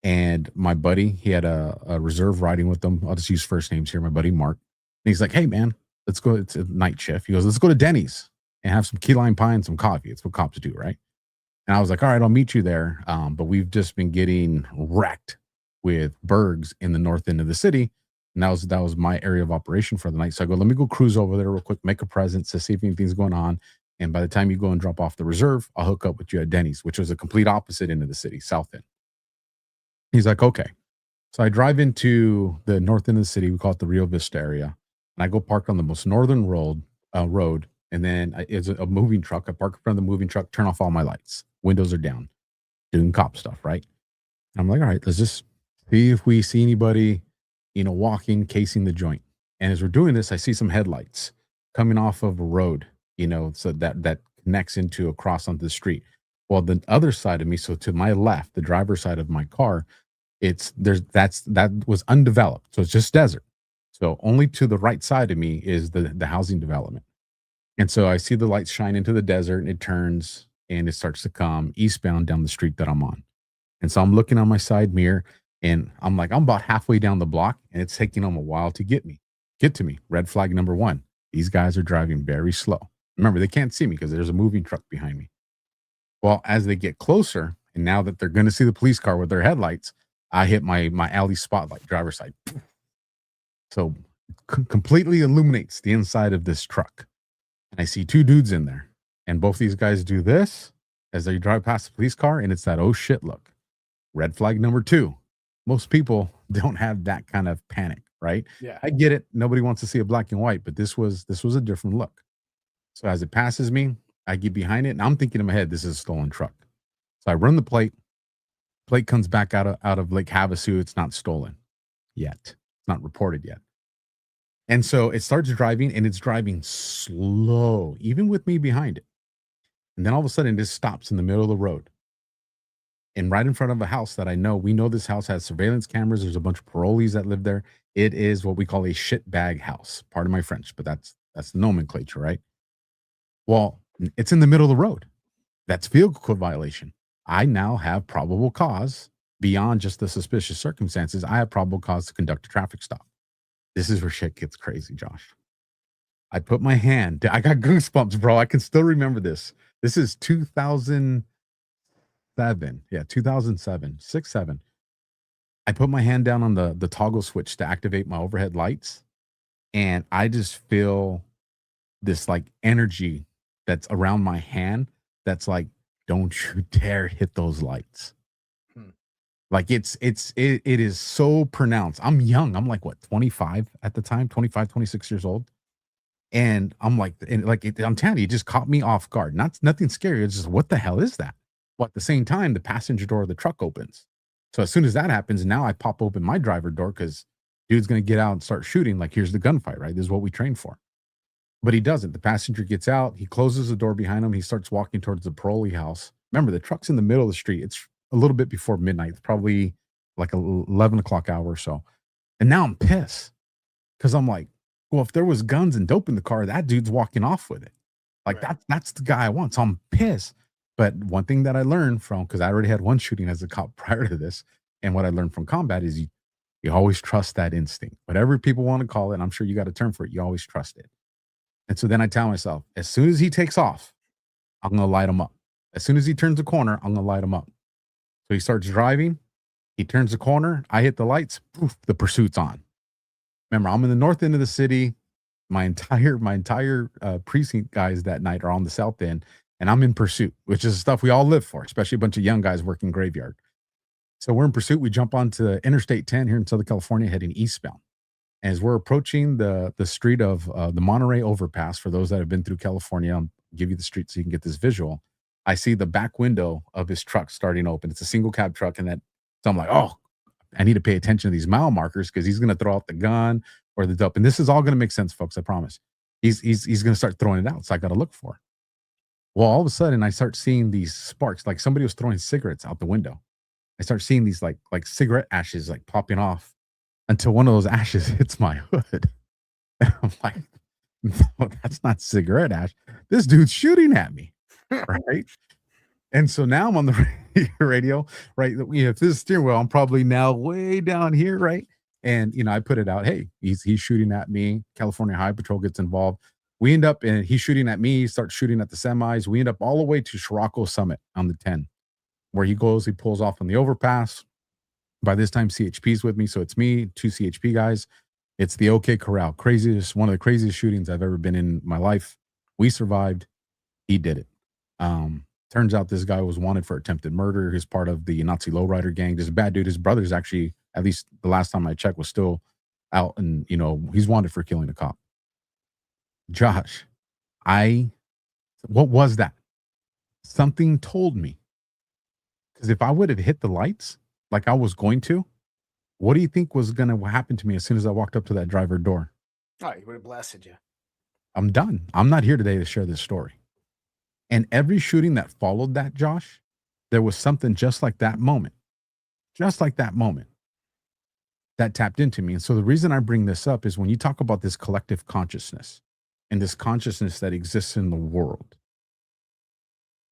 And my buddy, he had a reserve riding with them. I'll just use first names here. My buddy, Mark. And he's like, hey, man, let's go. It's a night shift. He goes, let's go to Denny's and have some key lime pie and some coffee. It's what cops do, right? And I was like, all right, I'll meet you there. But we've just been getting wrecked with Bergs in the north end of the city. And that was my area of operation for the night. So I go, let me go cruise over there real quick, make a presence to see if anything's going on. And by the time you go and drop off the reserve, I'll hook up with you at Denny's, which was a complete opposite end of the city, south end. He's like, okay. So I drive into the north end of the city. We call it the Rio Vista area. And I go park on the most northern road. And then it's a moving truck. I park in front of the moving truck, turn off all my lights. Windows are down, doing cop stuff, right? And I'm like, all right, let's just see if we see anybody, walking, casing the joint. And as we're doing this, I see some headlights coming off of a road, so that connects into a cross onto the street. Well, the other side of me, so to my left, the driver's side of my car, that was undeveloped. So it's just desert. So only to the right side of me is the housing development. And so I see the lights shine into the desert and it turns and it starts to come eastbound down the street that I'm on. And so I'm looking on my side mirror and I'm like, I'm about halfway down the block and it's taking them a while to get to me. Red flag number 1. These guys are driving very slow. Remember, they can't see me because there's a moving truck behind me. Well, as they get closer, and now that they're going to see the police car with their headlights, I hit my alley spotlight, driver's side. So completely illuminates the inside of this truck. And I see 2 dudes in there. And both these guys do this as they drive past the police car. And it's that, oh shit, look. Red flag number 2. Most people don't have that kind of panic, right? Yeah. I get it. Nobody wants to see a black and white, but this was a different look. So as it passes me, I get behind it and I'm thinking in my head, this is a stolen truck. So I run the plate. Plate comes back out of Lake Havasu. It's not stolen yet. It's not reported yet. And so it starts driving and it's driving slow, even with me behind it. And then all of a sudden it just stops in the middle of the road. And right in front of a house that we know this house has surveillance cameras. There's a bunch of parolees that live there. It is what we call a shit bag house. Pardon my French, but that's the nomenclature, right? Well, it's in the middle of the road. That's vehicle code violation. I now have probable cause beyond just the suspicious circumstances. I have probable cause to conduct a traffic stop. This is where shit gets crazy, Josh. I put my hand, I got goosebumps, bro. I can still remember this. This is 2007. Yeah, 2007, 6, 7. I put my hand down on the toggle switch to activate my overhead lights. And I just feel this like energy that's around my hand that's like, don't you dare hit those lights. Like it is so pronounced. I'm young. I'm like, what, 25 at the time, 25, 26 years old. And I'm like, I'm telling you, it just caught me off guard. Nothing scary. It's just, what the hell is that? Well, at the same time, the passenger door of the truck opens. So as soon as that happens, now I pop open my driver door because dude's going to get out and start shooting. Like, here's the gunfight, right? This is what we train for. But he doesn't. The passenger gets out. He closes the door behind him. He starts walking towards the parolee house. Remember, the truck's in the middle of the street. It's a little bit before midnight. It's probably like 11 o'clock hour or so. And now I'm pissed because I'm like, well, if there was guns and dope in the car, that dude's walking off with it. Like, right. That's the guy I want. So I'm pissed. But one thing that I learned from, because I already had one shooting as a cop prior to this, and what I learned from combat is you always trust that instinct. Whatever people want to call it, and I'm sure you got a term for it, you always trust it. And so then I tell myself, as soon as he takes off, I'm going to light him up. As soon as he turns the corner, I'm going to light him up. So he starts driving. He turns the corner. I hit the lights. Poof, the pursuit's on. Remember, I'm in the north end of the city. My entire precinct guys that night are on the south end, and I'm in pursuit, which is stuff we all live for, especially a bunch of young guys working graveyard. So we're in pursuit. We jump onto Interstate 10 here in Southern California, heading eastbound. As we're approaching the street of the Monterey overpass, for those that have been through California, I'll give you the street so you can get this visual. I see the back window of his truck starting open. It's a single cab truck, so I'm like, oh, I need to pay attention to these mile markers because he's going to throw out the gun or the dope. And this is all going to make sense, folks. I promise. He's going to start throwing it out. So I got to look for it. Well, all of a sudden I start seeing these sparks, like somebody was throwing cigarettes out the window. I start seeing these like cigarette ashes like popping off until one of those ashes hits my hood. And I'm like, no, that's not cigarette ash. This dude's shooting at me. Right. And so now I'm on the radio, right? If this is steering wheel, I'm probably now way down here, right? And, I put it out, hey, he's shooting at me. California Highway Patrol gets involved. We end up, and he's shooting at me. He starts shooting at the semis. We end up all the way to Scirocco Summit on the 10, where he pulls off on the overpass. By this time, CHP's with me. So it's me, 2 CHP guys. It's the OK Corral. One of the craziest shootings I've ever been in my life. We survived. He did it. Turns out this guy was wanted for attempted murder. He's part of the Nazi lowrider gang. This bad dude. His brother's actually, at least the last time I checked, was still out, and he's wanted for killing a cop. Josh, what was that? Something told me, because if I would have hit the lights like I was going to, what do you think was going to happen to me as soon as I walked up to that driver door? Oh, he would have blasted you. I'm done. I'm not here today to share this story. And every shooting that followed that, Josh, there was something just like that moment that tapped into me. And so the reason I bring this up is when you talk about this collective consciousness and this consciousness that exists in the world.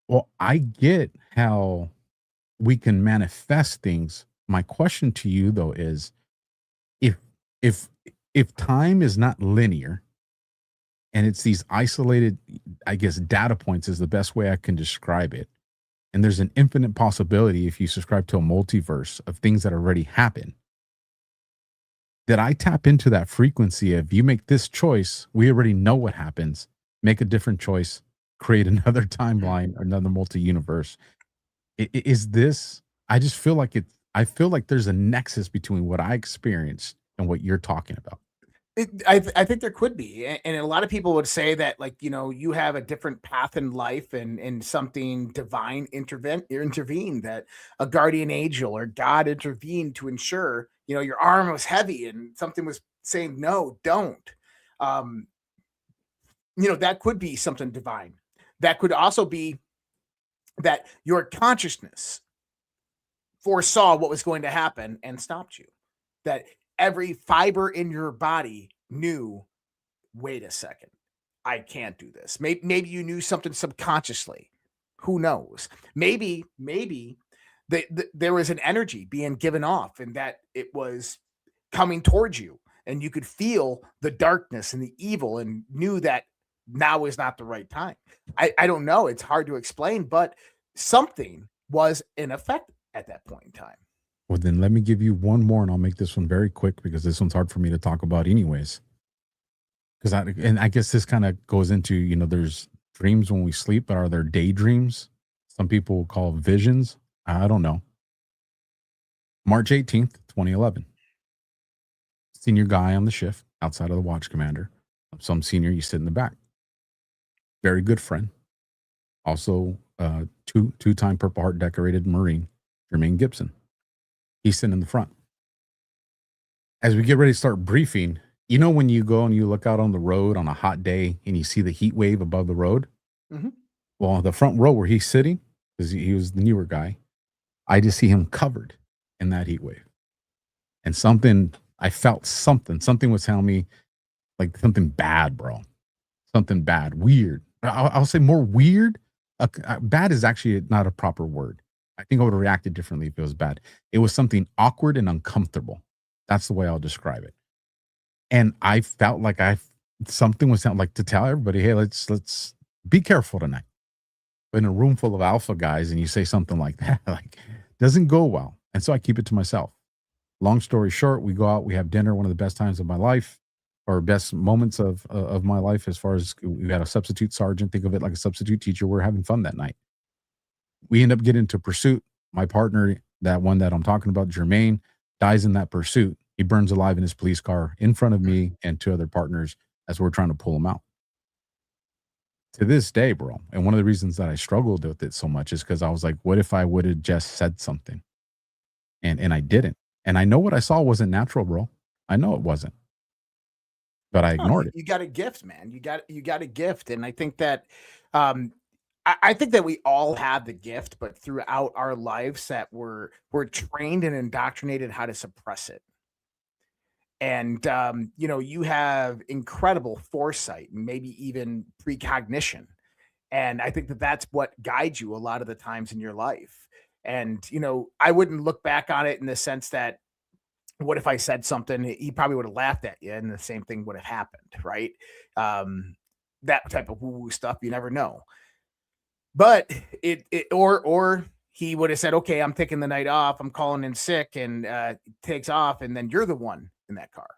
Well, I get how we can manifest things. My question to you, though, is if time is not linear, and it's these isolated, I guess, data points is the best way I can describe it. And there's an infinite possibility, if you subscribe to a multiverse, of things that already happen. That I tap into that frequency of, you make this choice, we already know what happens. Make a different choice, create another timeline, another multi-universe. Is this, I just feel like I feel like there's a nexus between what I experienced and what you're talking about. I think there could be, and a lot of people would say that, like, you have a different path in life, and something divine intervened, that a guardian angel or God intervened to ensure, your arm was heavy and something was saying, no, don't. That could be something divine. That could also be that your consciousness foresaw what was going to happen and stopped you. That every fiber in your body knew, wait a second, I can't do this. Maybe you knew something subconsciously. Who knows? Maybe there was an energy being given off, and that it was coming towards you, and you could feel the darkness and the evil, and knew that now is not the right time. I don't know. It's hard to explain, but something was in effect at that point in time. Well, then let me give you one more, and I'll make this one very quick because this one's hard for me to talk about anyways. I guess this kind of goes into, there's dreams when we sleep, but are there daydreams? Some people will call visions. I don't know. March 18th, 2011. Senior guy on the shift outside of the watch commander. Some senior, you sit in the back. Very good friend. Also, two-time Purple Heart decorated Marine, Jermaine Gibson. He's sitting in the front. As we get ready to start briefing, you know when you go and you look out on the road on a hot day and you see the heat wave above the road? Mm-hmm. Well, the front row where he's sitting, because he was the newer guy, I just see him covered in that heat wave. And I felt something was telling me like something bad, bro. Something bad, weird. I'll say more weird. Bad is actually not a proper word. I think I would have reacted differently if it was bad. It was something awkward and uncomfortable. That's the way I'll describe it. And I felt like something was like to tell everybody, hey, let's be careful tonight. But in a room full of alpha guys and you say something like that, like doesn't go well. And so I keep it to myself. Long story short, we go out, we have dinner, one of the best times of my life, or best moments of my life, as far as we had a substitute sergeant. Think of it like a substitute teacher. We're having fun that night. We end up getting into pursuit. My partner, that one that I'm talking about, Jermaine, dies in that pursuit. He burns alive in his police car in front of me and two other partners as we're trying to pull him out. To this day, bro, and one of the reasons that I struggled with it so much is because I was like, what if I would have just said something? And I didn't. And I know what I saw wasn't natural, bro. I know it wasn't. But I ignored it. You got a gift, man. You got a gift. And I think that I think that we all have the gift, but throughout our lives that we're trained and indoctrinated how to suppress it. And you have incredible foresight and maybe even precognition. And I think that that's what guides you a lot of the times in your life. And, I wouldn't look back on it in the sense that, what if I said something, he probably would have laughed at you and the same thing would have happened, right? That type of woo-woo stuff, you never know. But or he would have said, okay, I'm taking the night off, I'm calling in sick, and takes off, and then you're the one in that car,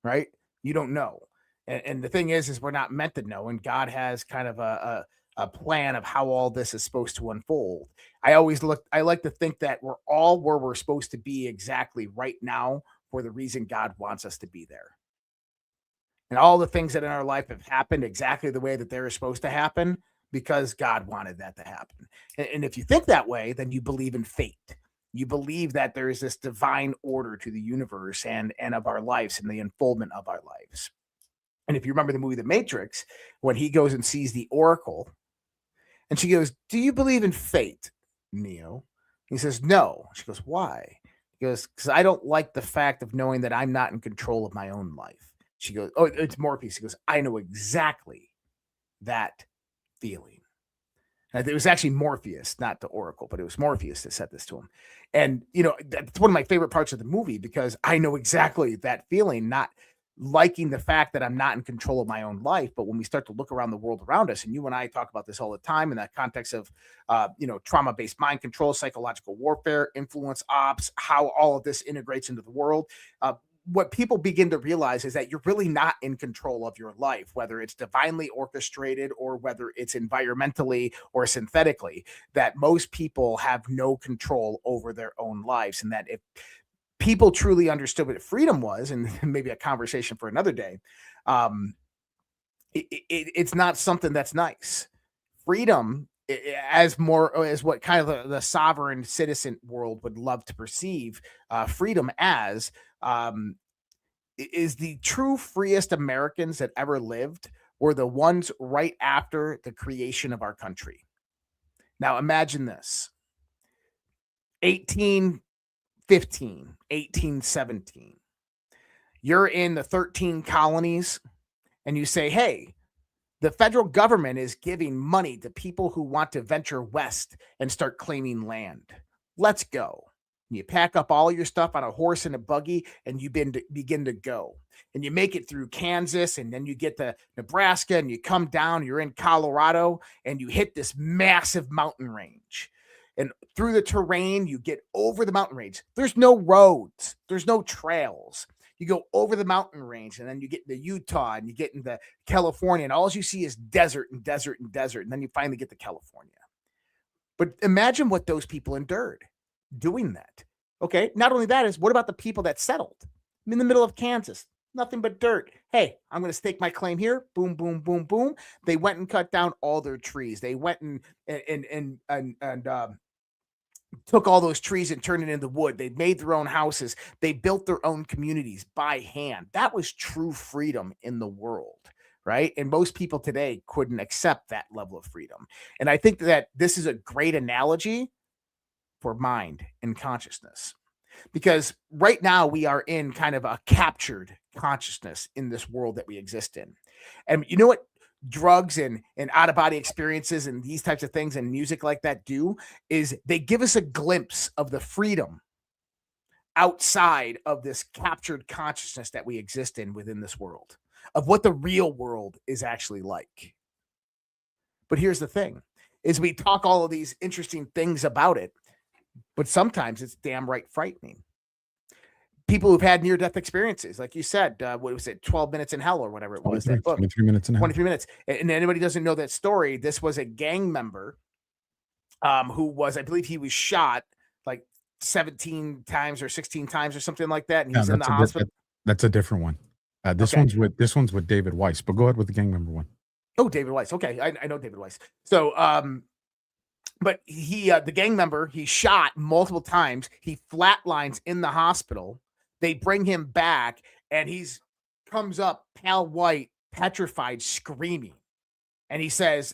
right? You don't know. And the thing is we're not meant to know, and God has kind of a plan of how all this is supposed to unfold. I like to think that we're all where we're supposed to be exactly right now for the reason God wants us to be there. And all the things that in our life have happened exactly the way that they're supposed to happen because God wanted that to happen. And if you think that way, then you believe in fate. You believe that there is this divine order to the universe and of our lives and the unfoldment of our lives. And if you remember the movie The Matrix, when he goes and sees the Oracle, and she goes, do you believe in fate, Neo? He says, no. She goes, why? He goes, because I don't like the fact of knowing that I'm not in control of my own life. She goes, oh, it's Morpheus. He goes, I know exactly that feeling. And it was actually Morpheus, not the Oracle, but it was Morpheus that said this to him. And, that's one of my favorite parts of the movie because I know exactly that feeling, not liking the fact that I'm not in control of my own life. But when we start to look around the world around us, and you and I talk about this all the time in that context of, trauma-based mind control, psychological warfare, influence ops, how all of this integrates into the world. What people begin to realize is that you're really not in control of your life, whether it's divinely orchestrated or whether it's environmentally or synthetically, that most people have no control over their own lives. And that if people truly understood what freedom was, and maybe a conversation for another day, it's not something that's nice. Freedom, as what kind of the sovereign citizen world would love to perceive freedom as, is the true freest Americans that ever lived were the ones right after the creation of our country. Now imagine this: 1815, 1817. You're in the 13 colonies and you say, hey, the federal government is giving money to people who want to venture west and start claiming land. Let's go. You pack up all your stuff on a horse and a buggy and you begin to go. And you make it through Kansas, and then you get to Nebraska, and you come down, you're in Colorado, and you hit this massive mountain range. And through the terrain, you get over the mountain range. There's no roads. There's no trails. You go over the mountain range, and then you get into Utah, and you get into California, and all you see is desert and desert and desert, and then you finally get to California. But imagine what those people endured doing that. Okay, not only that is, what about the people that settled? I'm in the middle of Kansas, nothing but dirt. Hey, I'm going to stake my claim here. Boom, boom, boom, boom. They went and cut down all their trees. They went and took all those trees and turned it into wood. They made their own houses. They built their own communities by hand. That was true freedom in the world, right? And most people today couldn't accept that level of freedom. And I think that this is a great analogy for mind and consciousness, because right now we are in kind of a captured consciousness in this world that we exist in. And you know what drugs and out-of-body experiences and these types of things and music like that do is they give us a glimpse of the freedom outside of this captured consciousness that we exist in within this world, of what the real world is actually like. But here's the thing, is we talk all of these interesting things about it, but sometimes it's damn right frightening. People who've had near-death experiences, like you said, what was it, 12 Minutes in Hell or whatever it was, that book. 23 minutes in hell. 23 minutes. And anybody doesn't know that story, this was a gang member who was, I believe he was shot like 17 times or 16 times or something like that. And he's in the hospital. That's a different one. This one's with David Weiss, but go ahead with the gang member one. Oh, David Weiss. Okay. I know David Weiss. So, but he, the gang member, he shot multiple times. He flatlines in the hospital. They bring him back, and he's comes up pale white, petrified, screaming. And he says,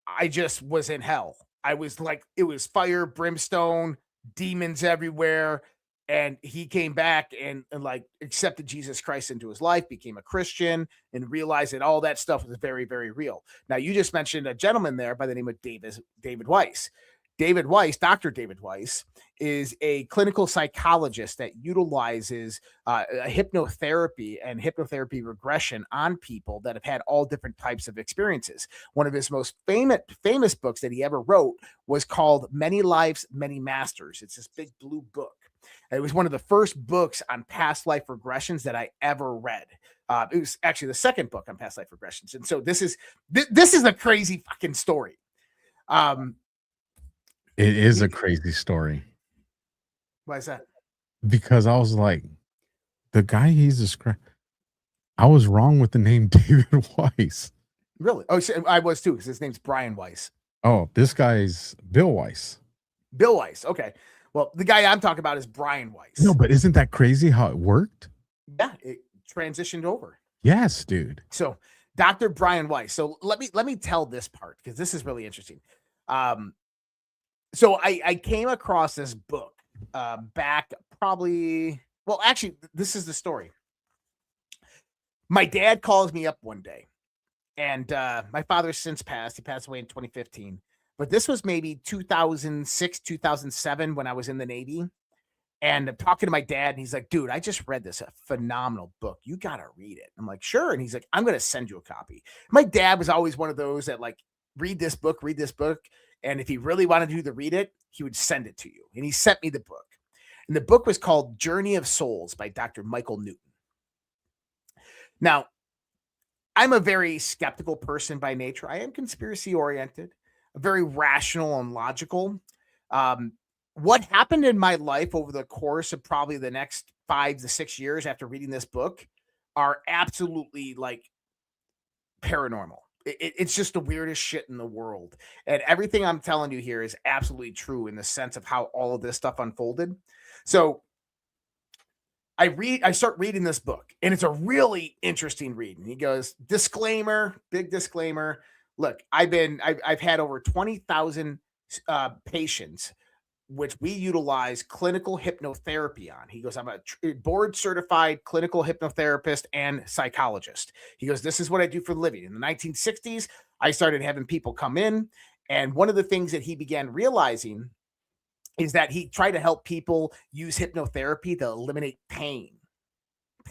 I just was in hell. I was like, it was fire, brimstone, demons everywhere. And he came back and like accepted Jesus Christ into his life, became a Christian, and realized that all that stuff was very, very real. Now, you just mentioned a gentleman there by the name of David Weiss. David Weiss, Dr. David Weiss, is a clinical psychologist that utilizes hypnotherapy and hypnotherapy regression on people that have had all different types of experiences. One of his most famous books that he ever wrote was called Many Lives, Many Masters. It's this big blue book. It was one of the first books on past life regressions that I ever read. It was actually the second book on past life regressions. And so this is a crazy fucking story. It is a crazy story. Why is that? Because I was like, the guy he's described, I was wrong with the name David Weiss. Really? Oh, I was too, because his name's Brian Weiss. Oh, this guy's Bill Weiss. Bill Weiss. Okay. Well, the guy I'm talking about is Brian Weiss. No, but isn't that crazy how it worked? Yeah, it transitioned over. Yes, dude. So Dr. Brian Weiss. So let me tell this part, because this is really interesting. So I came across this book back probably, well, actually, this is the story. My dad calls me up one day, and my father's since passed. He passed away in 2015. But this was maybe 2006, 2007 when I was in the Navy. And I'm talking to my dad, and he's like, dude, I just read this, a phenomenal book. You got to read it. I'm like, sure. And he's like, I'm going to send you a copy. My dad was always one of those that like, read this book. And if he really wanted you to read it, he would send it to you. And he sent me the book. And the book was called Journey of Souls by Dr. Michael Newton. Now, I'm a very skeptical person by nature. I am conspiracy oriented, very rational and logical. What happened in my life over the course of probably the next 5 to 6 years after reading this book are absolutely like paranormal. It's just the weirdest shit in the world. And everything I'm telling you here is absolutely true in the sense of how all of this stuff unfolded. So I start reading this book, and it's a really interesting read. And he goes, disclaimer, big disclaimer. Look, I've had over 20,000 patients, which we utilize clinical hypnotherapy on. He goes, I'm a board certified clinical hypnotherapist and psychologist. He goes, this is what I do for a living. In the 1960s, I started having people come in. And one of the things that he began realizing is that he tried to help people use hypnotherapy to eliminate pain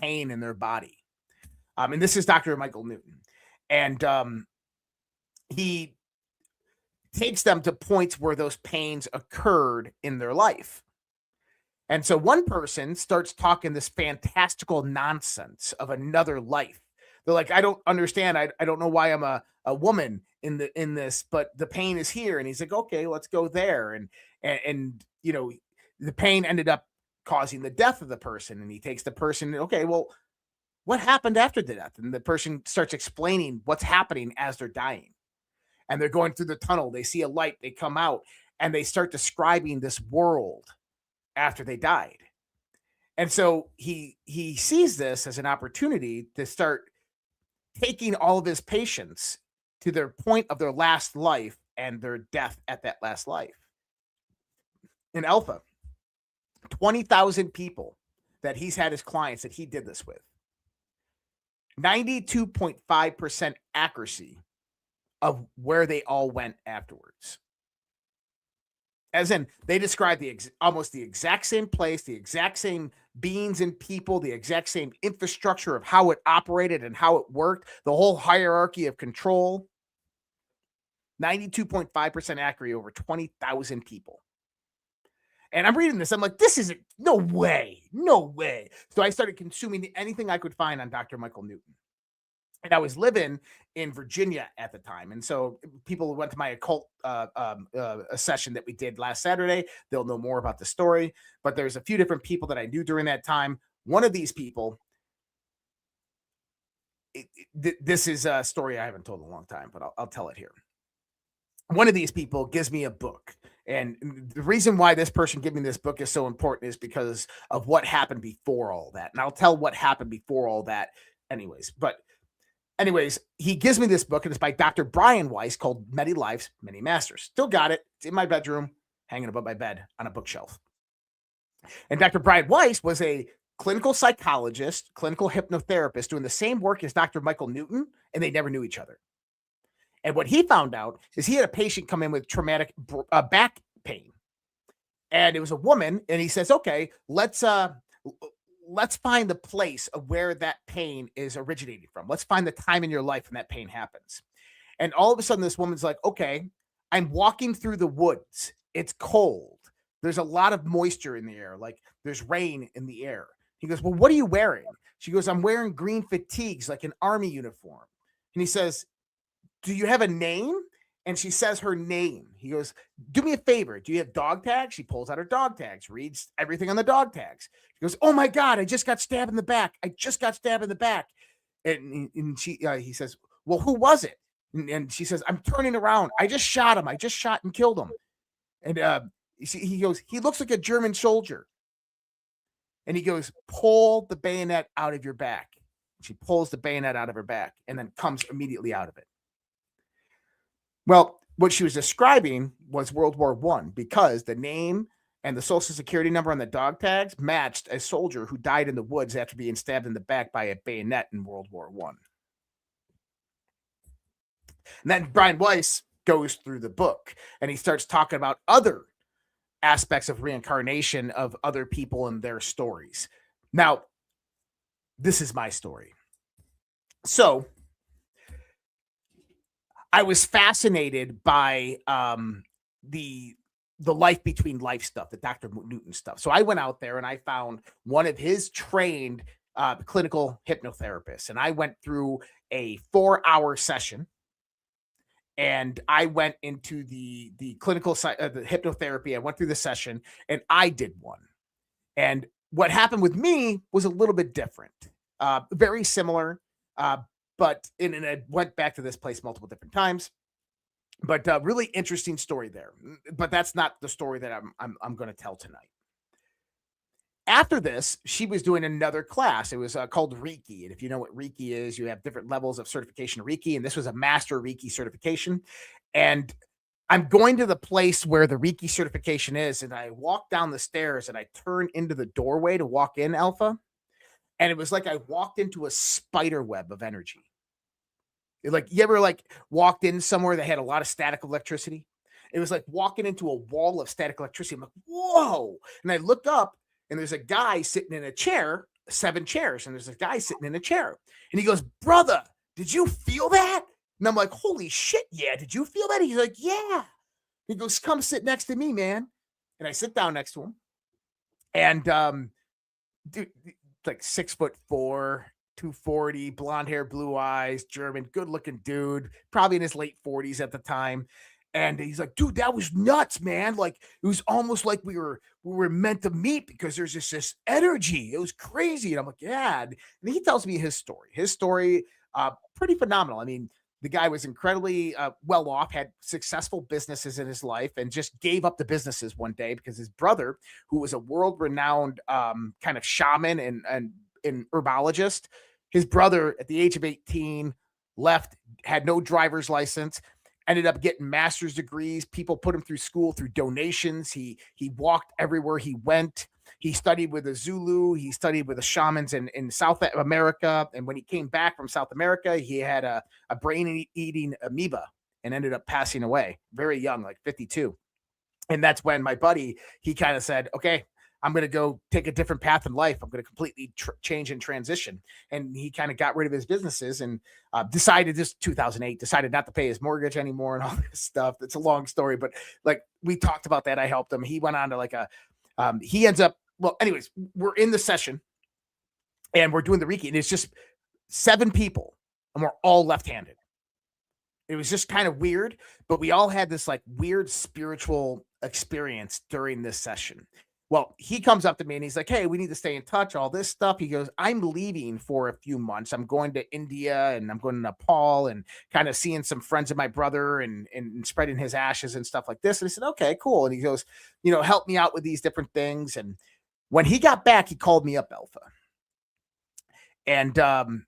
in their body. And this is Dr. Michael Newton. And he takes them to points where those pains occurred in their life. And so one person starts talking this fantastical nonsense of another life. They're like, I don't understand. I don't know why I'm a woman in this, but the pain is here. And he's like, okay, let's go there. And you know, the pain ended up causing the death of the person. And he takes the person, okay, well, what happened after the death? And the person starts explaining what's happening as they're dying. And they're going through the tunnel. They see a light, they come out, and they start describing this world after they died. And so he sees this as an opportunity to start taking all of his patients to their point of their last life and their death at that last life. In Alpha, 20,000 people that he's had as clients that he did this with. 92.5% accuracy of where they all went afterwards. As in, they describe almost the exact same place, the exact same beings and people, the exact same infrastructure of how it operated and how it worked, the whole hierarchy of control. 92.5% accuracy over 20,000 people. And I'm reading this. I'm like, this isn't, no way. So I started consuming anything I could find on Dr. Michael Newton. And I was living in Virginia at the time. And so people who went to my occult a session that we did last Saturday, they'll know more about the story. But there's a few different people that I knew during that time. One of these people, this is a story I haven't told in a long time, but I'll tell it here. One of these people gives me a book. And the reason why this person giving me this book is so important is because of what happened before all that. And I'll tell what happened before all that anyways. But anyways, he gives me this book, and it's by Dr. Brian Weiss, called Many Lives, Many Masters. Still got it. It's in my bedroom, hanging above my bed on a bookshelf. And Dr. Brian Weiss was a clinical psychologist, clinical hypnotherapist, doing the same work as Dr. Michael Newton, and they never knew each other. And what he found out is he had a patient come in with traumatic back pain. And it was a woman, and he says, okay, let's find the place of where that pain is originating from. Let's find the time in your life when that pain happens. And all of a sudden, this woman's like, okay, I'm walking through the woods. It's cold. There's a lot of moisture in the air. Like there's rain in the air. He goes, well, what are you wearing? She goes, I'm wearing green fatigues, like an army uniform. And he says, do you have a name? And she says her name. He goes, do me a favor. Do you have dog tags? She pulls out her dog tags, reads everything on the dog tags. She goes, oh my God, I just got stabbed in the back. And he says, well, who was it? And she says, I'm turning around. I just shot him. I just shot and killed him. And he goes, he looks like a German soldier. And he goes, pull the bayonet out of your back. She pulls the bayonet out of her back and then comes immediately out of it. Well, what she was describing was World War I, because the name and the social security number on the dog tags matched a soldier who died in the woods after being stabbed in the back by a bayonet in World War I. And then Brian Weiss goes through the book and he starts talking about other aspects of reincarnation of other people and their stories. Now, this is my story. So I was fascinated by the life between life stuff, the Dr. Newton stuff. So I went out there and I found one of his trained clinical hypnotherapists, and I went through a 4-hour session. And I went into the clinical the hypnotherapy. I went through the session, and I did one. And what happened with me was a little bit different, very similar. But I went back to this place multiple different times, but really interesting story there. But that's not the story that I'm going to tell tonight. After this, she was doing another class. It was called Reiki. And if you know what Reiki is, you have different levels of certification of Reiki. And this was a master Reiki certification. And I'm going to the place where the Reiki certification is. And I walk down the stairs and I turn into the doorway to walk in, Alpha. And it was like I walked into a spider web of energy. Like, you ever walked in somewhere that had a lot of static electricity? It was like walking into a wall of static electricity. I'm like, whoa. And I look up and there's a guy sitting in a chair, 7 chairs. And there's a guy sitting in a chair. And he goes, brother, did you feel that? And I'm like, holy shit. Yeah. Did you feel that? He's like, yeah. He goes, come sit next to me, man. And I sit down next to him. And dude, like 6'4", 240, blonde hair, blue eyes, German, good looking dude, probably in his late 40s at the time. And he's like, dude, that was nuts, man. Like, it was almost like we were meant to meet because there's this energy. It was crazy. And I'm like, yeah. And he tells me his story. His story, pretty phenomenal. I mean, the guy was incredibly well off, had successful businesses in his life, and just gave up the businesses one day because his brother, who was a world-renowned kind of shaman and herbologist, his brother at the age of 18 left, had no driver's license, ended up getting master's degrees. People put him through school through donations. He walked everywhere he went. He studied with the Zulu. He studied with the shamans in South America. And when he came back from South America, he had a brain-eating amoeba and ended up passing away very young, like 52. And that's when my buddy, he kind of said, okay, I'm going to go take a different path in life. I'm going to completely change and transition. And he kind of got rid of his businesses and decided, this 2008, decided not to pay his mortgage anymore and all this stuff. It's a long story, but like we talked about that. I helped him. He went on to like he ends up, well, anyways, we're in the session and we're doing the Reiki, and it's just 7 people and we're all left-handed. It was just kind of weird, but we all had this like weird spiritual experience during this session. Well, he comes up to me and he's like, hey, we need to stay in touch, all this stuff. He goes, I'm leaving for a few months. I'm going to India and I'm going to Nepal and kind of seeing some friends of my brother and spreading his ashes and stuff like this. And I said, okay, cool. And he goes, help me out with these different things. And when he got back, he called me up, Alpha. And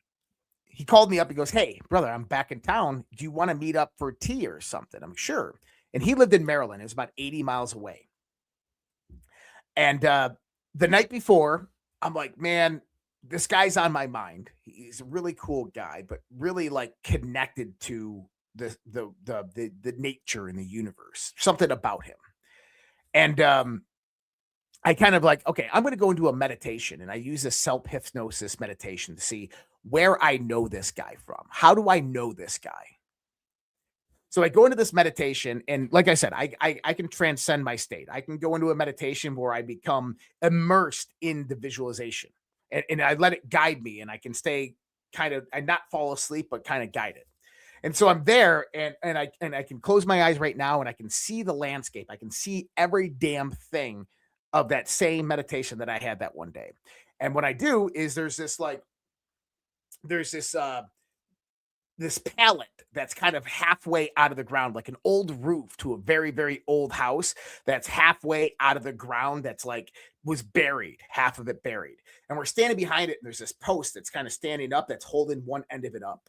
he called me up. He goes, hey, brother, I'm back in town. Do you want to meet up for tea or something? I'm sure. And he lived in Maryland. It was about 80 miles away. And the night before, I'm like, man, this guy's on my mind. He's a really cool guy, but really like connected to the nature in the universe, something about him. And I kind of like, okay, I'm going to go into a meditation, and I use a self-hypnosis meditation to see where I know this guy from. How do I know this guy? So I go into this meditation, and like I said, I can transcend my state. I can go into a meditation where I become immersed in the visualization, and I let it guide me, and I can stay kind of and not fall asleep, but kind of guide it. And so I'm there, and I can close my eyes right now, and I can see the landscape. I can see every damn thing of that same meditation that I had that one day. And what I do is there's this pallet that's kind of halfway out of the ground, like an old roof to a very, very old house that's halfway out of the ground, that's like was buried, half of it buried. And we're standing behind it, and there's this post that's kind of standing up that's holding one end of it up.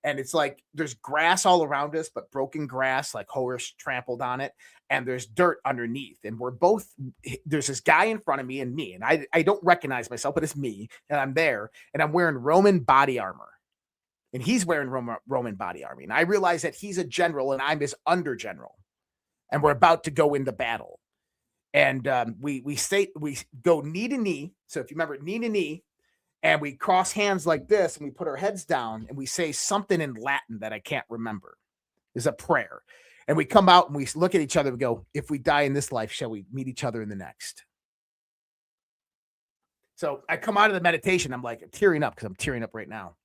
And it's like there's grass all around us, but broken grass, like horse trampled on it. And there's dirt underneath. And there's this guy in front of me and me. And I don't recognize myself, but it's me. And I'm there, and I'm wearing Roman body armor. And he's wearing Roman body armor. And I realize that he's a general and I'm his under general. And we're about to go into battle. And we go knee to knee. So if you remember, knee to knee, and we cross hands like this, and we put our heads down, and we say something in Latin that I can't remember. It's a prayer. And we come out and we look at each other and go, if we die in this life, shall we meet each other in the next? So I come out of the meditation. I'm like, I'm tearing up, because I'm tearing up right now.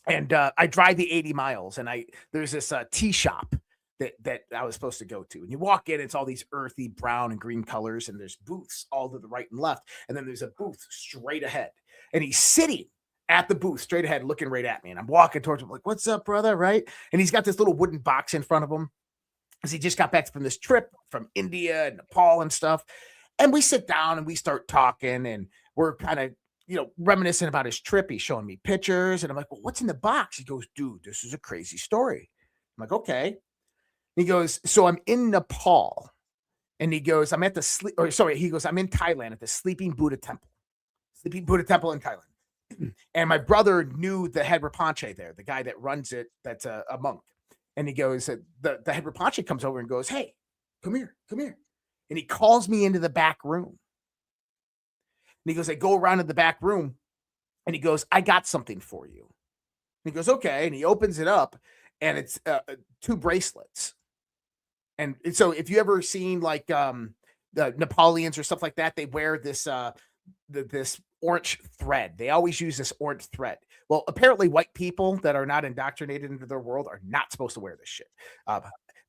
And I drive the 80 miles, and there's this tea shop that I was supposed to go to. And you walk in, it's all these earthy brown and green colors, and there's booths all to the right and left. And then there's a booth straight ahead. And he's sitting at the booth straight ahead, looking right at me. And I'm walking towards him like, what's up, brother? Right? And he's got this little wooden box in front of him, because he just got back from this trip from India and Nepal and stuff. And we sit down and we start talking, and we're kind of, reminiscing about his trip. He's showing me pictures, and I'm like, well, what's in the box? He goes, dude, this is a crazy story. I'm like, okay. He goes, so I'm in Nepal, and he goes, I'm in Thailand at the Sleeping Buddha Temple in Thailand. And my brother knew the head Rinpoche there, the guy that runs it, that's a monk. And he goes, the head Rinpoche comes over and goes, hey, come here. And he calls me into the back room. And he goes, I go around in the back room, and he goes, I got something for you. And he goes, okay. And he opens it up, and it's 2 bracelets. And so if you ever seen like Napoleons or stuff like that, they wear this this orange thread. They always use this orange thread. Well, apparently white people that are not indoctrinated into their world are not supposed to wear this shit.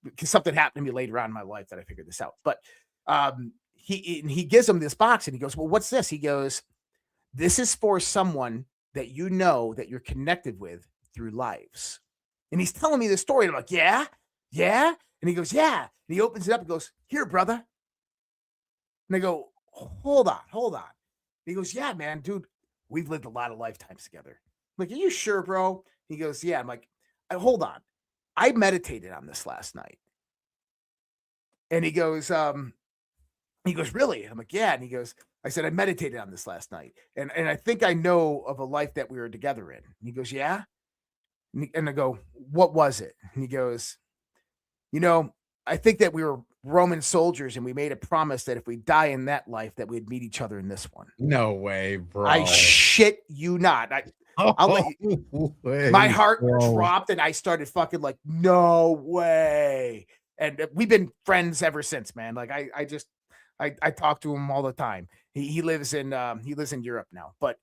Because something happened to me later on in my life that I figured this out. But he gives him this box and he goes, well, what's this? He goes, this is for someone that you know that you're connected with through lives. And he's telling me this story. And I'm like, yeah. And he goes, yeah. And he opens it up and goes, here, brother. And I go, hold on. And he goes, yeah, man, dude, we've lived a lot of lifetimes together. I'm like, are you sure, bro? He goes, yeah. I'm like, hold on. I meditated on this last night. And he goes, really? And I'm like, yeah. And he goes, I said, I meditated on this last night. And I think I know of a life that we were together in. And he goes, yeah. And I go, what was it? And he goes, I think that we were Roman soldiers and we made a promise that if we die in that life, that we'd meet each other in this one. No way, bro. I shit you not. I'll let you, my heart dropped and I started fucking like, no way. And we've been friends ever since, man. Like I talk to him all the time. He lives in Europe now, but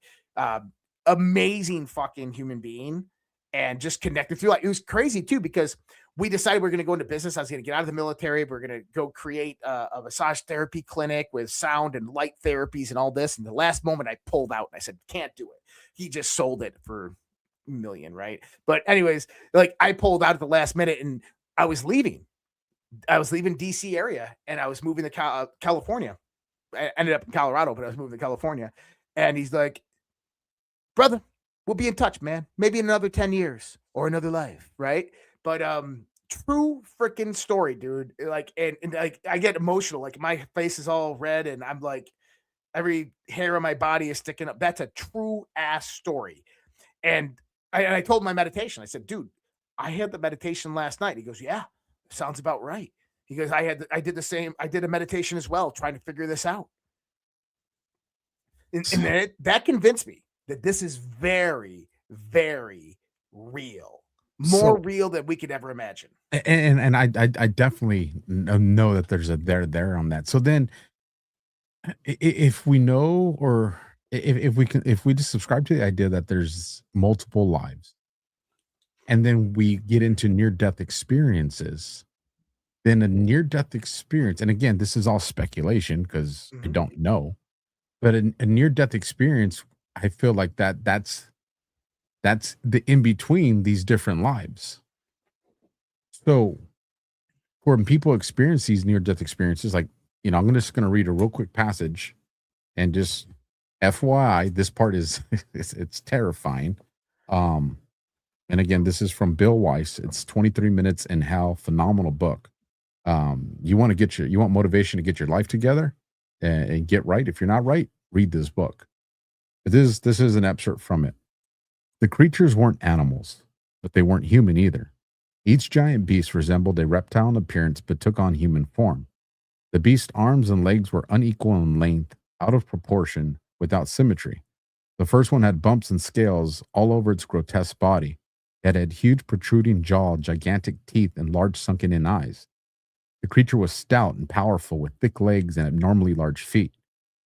amazing fucking human being and just connected through. Like, it was crazy too, because we decided we are going to go into business. I was going to get out of the military. We're going to go create a massage therapy clinic with sound and light therapies and all this. And the last moment I pulled out and I said, can't do it. He just sold it for $1 million. Right. But anyways, like I pulled out at the last minute and I was leaving DC area and I was moving to California. I ended up in Colorado, but I was moving to California. And he's like, brother, we'll be in touch, man. Maybe in another 10 years or another life. Right. But true freaking story, dude. Like, and like I get emotional. Like my face is all red and I'm like, every hair on my body is sticking up. That's a true ass story. And I told my meditation. I said, dude, I had the meditation last night. He goes, yeah, sounds about right. He goes, I did the same. I did a meditation as well, trying to figure this out. And that convinced me that this is very, very real. More real than we could ever imagine. And I definitely know that there's a there on that. So then if we know, or if we just subscribe to the idea that there's multiple lives, and then we get into near-death experiences, then a near-death experience, and again, this is all speculation because I don't know, but a near-death experience, I feel like that's the in between these different lives. So when people experience these near-death experiences, like, I'm just going to read a real quick passage and just FYI, this part is, it's terrifying. And again, this is from Bill Weiss. It's 23 Minutes in Hell, phenomenal book. You want motivation to get your life together and get right. If you're not right, read this book. But this is an excerpt from it. The creatures weren't animals, but they weren't human either. Each giant beast resembled a reptile in appearance, but took on human form. The beast's arms and legs were unequal in length, out of proportion, without symmetry. The first one had bumps and scales all over its grotesque body. It had huge protruding jaw, gigantic teeth, and large sunken-in eyes. The creature was stout and powerful, with thick legs and abnormally large feet.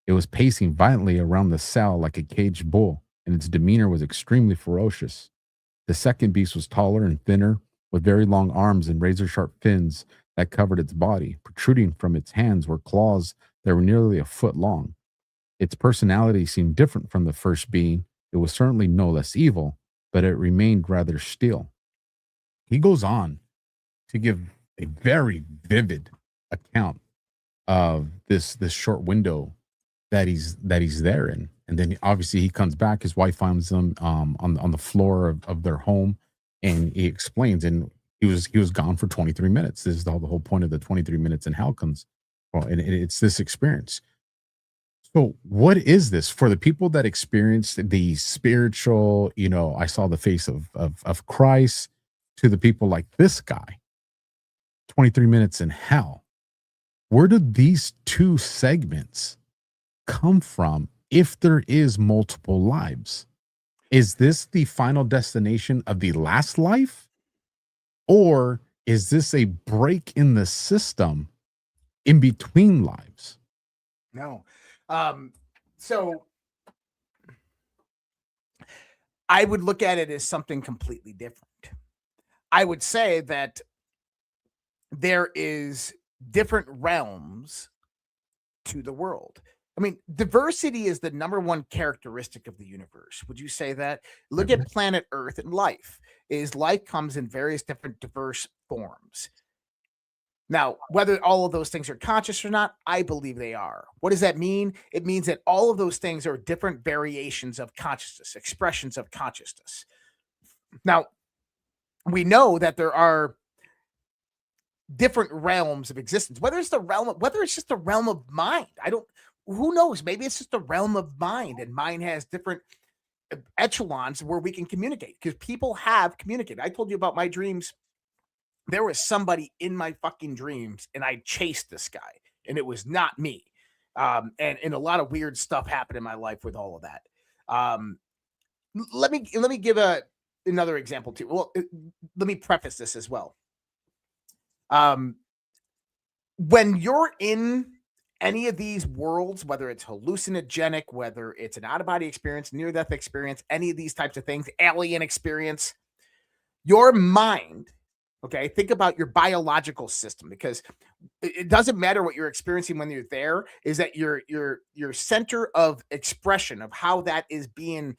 It was pacing violently around the cell like a caged bull, and its demeanor was extremely ferocious. The second beast was taller and thinner, with very long arms and razor-sharp fins that covered its body. Protruding from its hands were claws that were nearly a foot long. Its personality seemed different from the first being. It was certainly no less evil, but it remained rather still. He goes on to give a very vivid account of this short window that he's there in. And then obviously he comes back. His wife finds him on the floor of their home, and he explains. And he was gone for 23 minutes. This is the whole point of the 23 minutes in hell comes. Well, and it's this experience. So what is this for the people that experienced the spiritual? I saw the face of Christ, to the people like this guy. 23 minutes in hell. Where did these two segments come from? If there is multiple lives, is this the final destination of the last life? Or is this a break in the system in between lives? No. So I would look at it as something completely different. I would say that there is different realms to the world. I mean, diversity is the number one characteristic of the universe. Would you say that? Look at planet Earth and life. Life comes in various different diverse forms. Now, whether all of those things are conscious or not, I believe they are. What does that mean? It means that all of those things are different variations of consciousness, expressions of consciousness. Now, we know that there are different realms of existence, whether it's just the realm of mind. Who knows? Maybe it's just the realm of mind, and mind has different echelons where we can communicate, because people have communicated. I told you about my dreams. There was somebody in my fucking dreams, and I chased this guy, and it was not me. And a lot of weird stuff happened in my life with all of that. Let me give another example too. Well, let me preface this as well. When you're in any of these worlds, whether it's hallucinogenic, whether it's an out-of-body experience, near-death experience, any of these types of things, alien experience, your mind, okay, think about your biological system, because it doesn't matter what you're experiencing when you're there, is that your center of expression of how that is being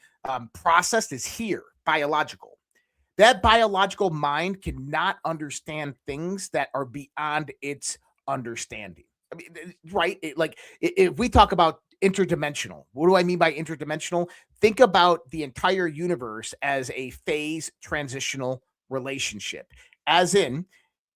processed is here, biological. That biological mind cannot understand things that are beyond its understanding. I mean, right? If we talk about interdimensional, what do I mean by interdimensional? Think about the entire universe as a phase transitional relationship, as in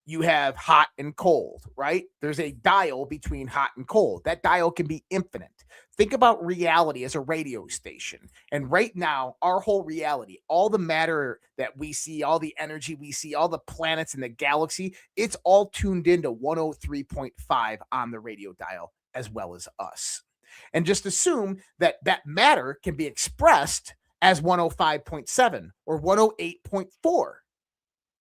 you have hot and cold, right? There's a dial between hot and cold. That dial can be infinite. Think about reality as a radio station. And right now, our whole reality, all the matter that we see, all the energy we see, all the planets in the galaxy, it's all tuned into 103.5 on the radio dial, as well as us. And just assume that that matter can be expressed as 105.7 or 108.4.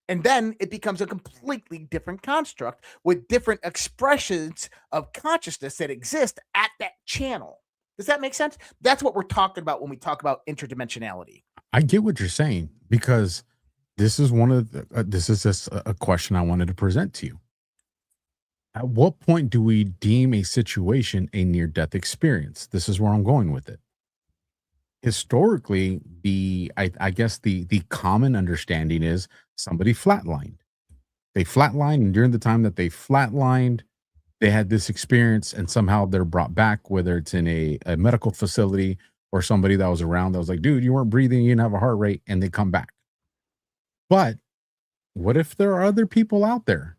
And then it becomes a completely different construct with different expressions of consciousness that exist at that channel. Does that make sense? That's what we're talking about when we talk about interdimensionality. I get what you're saying, because this is this is just a question I wanted to present to you. At what point do we deem a situation a near-death experience? This is where I'm going with it. Historically, I guess the common understanding is somebody flatlined. They flatlined, and during the time that they flatlined, they had this experience, and somehow they're brought back, whether it's in a medical facility or somebody that was around that was like, dude, you weren't breathing, you didn't have a heart rate, and they come back. But what if there are other people out there,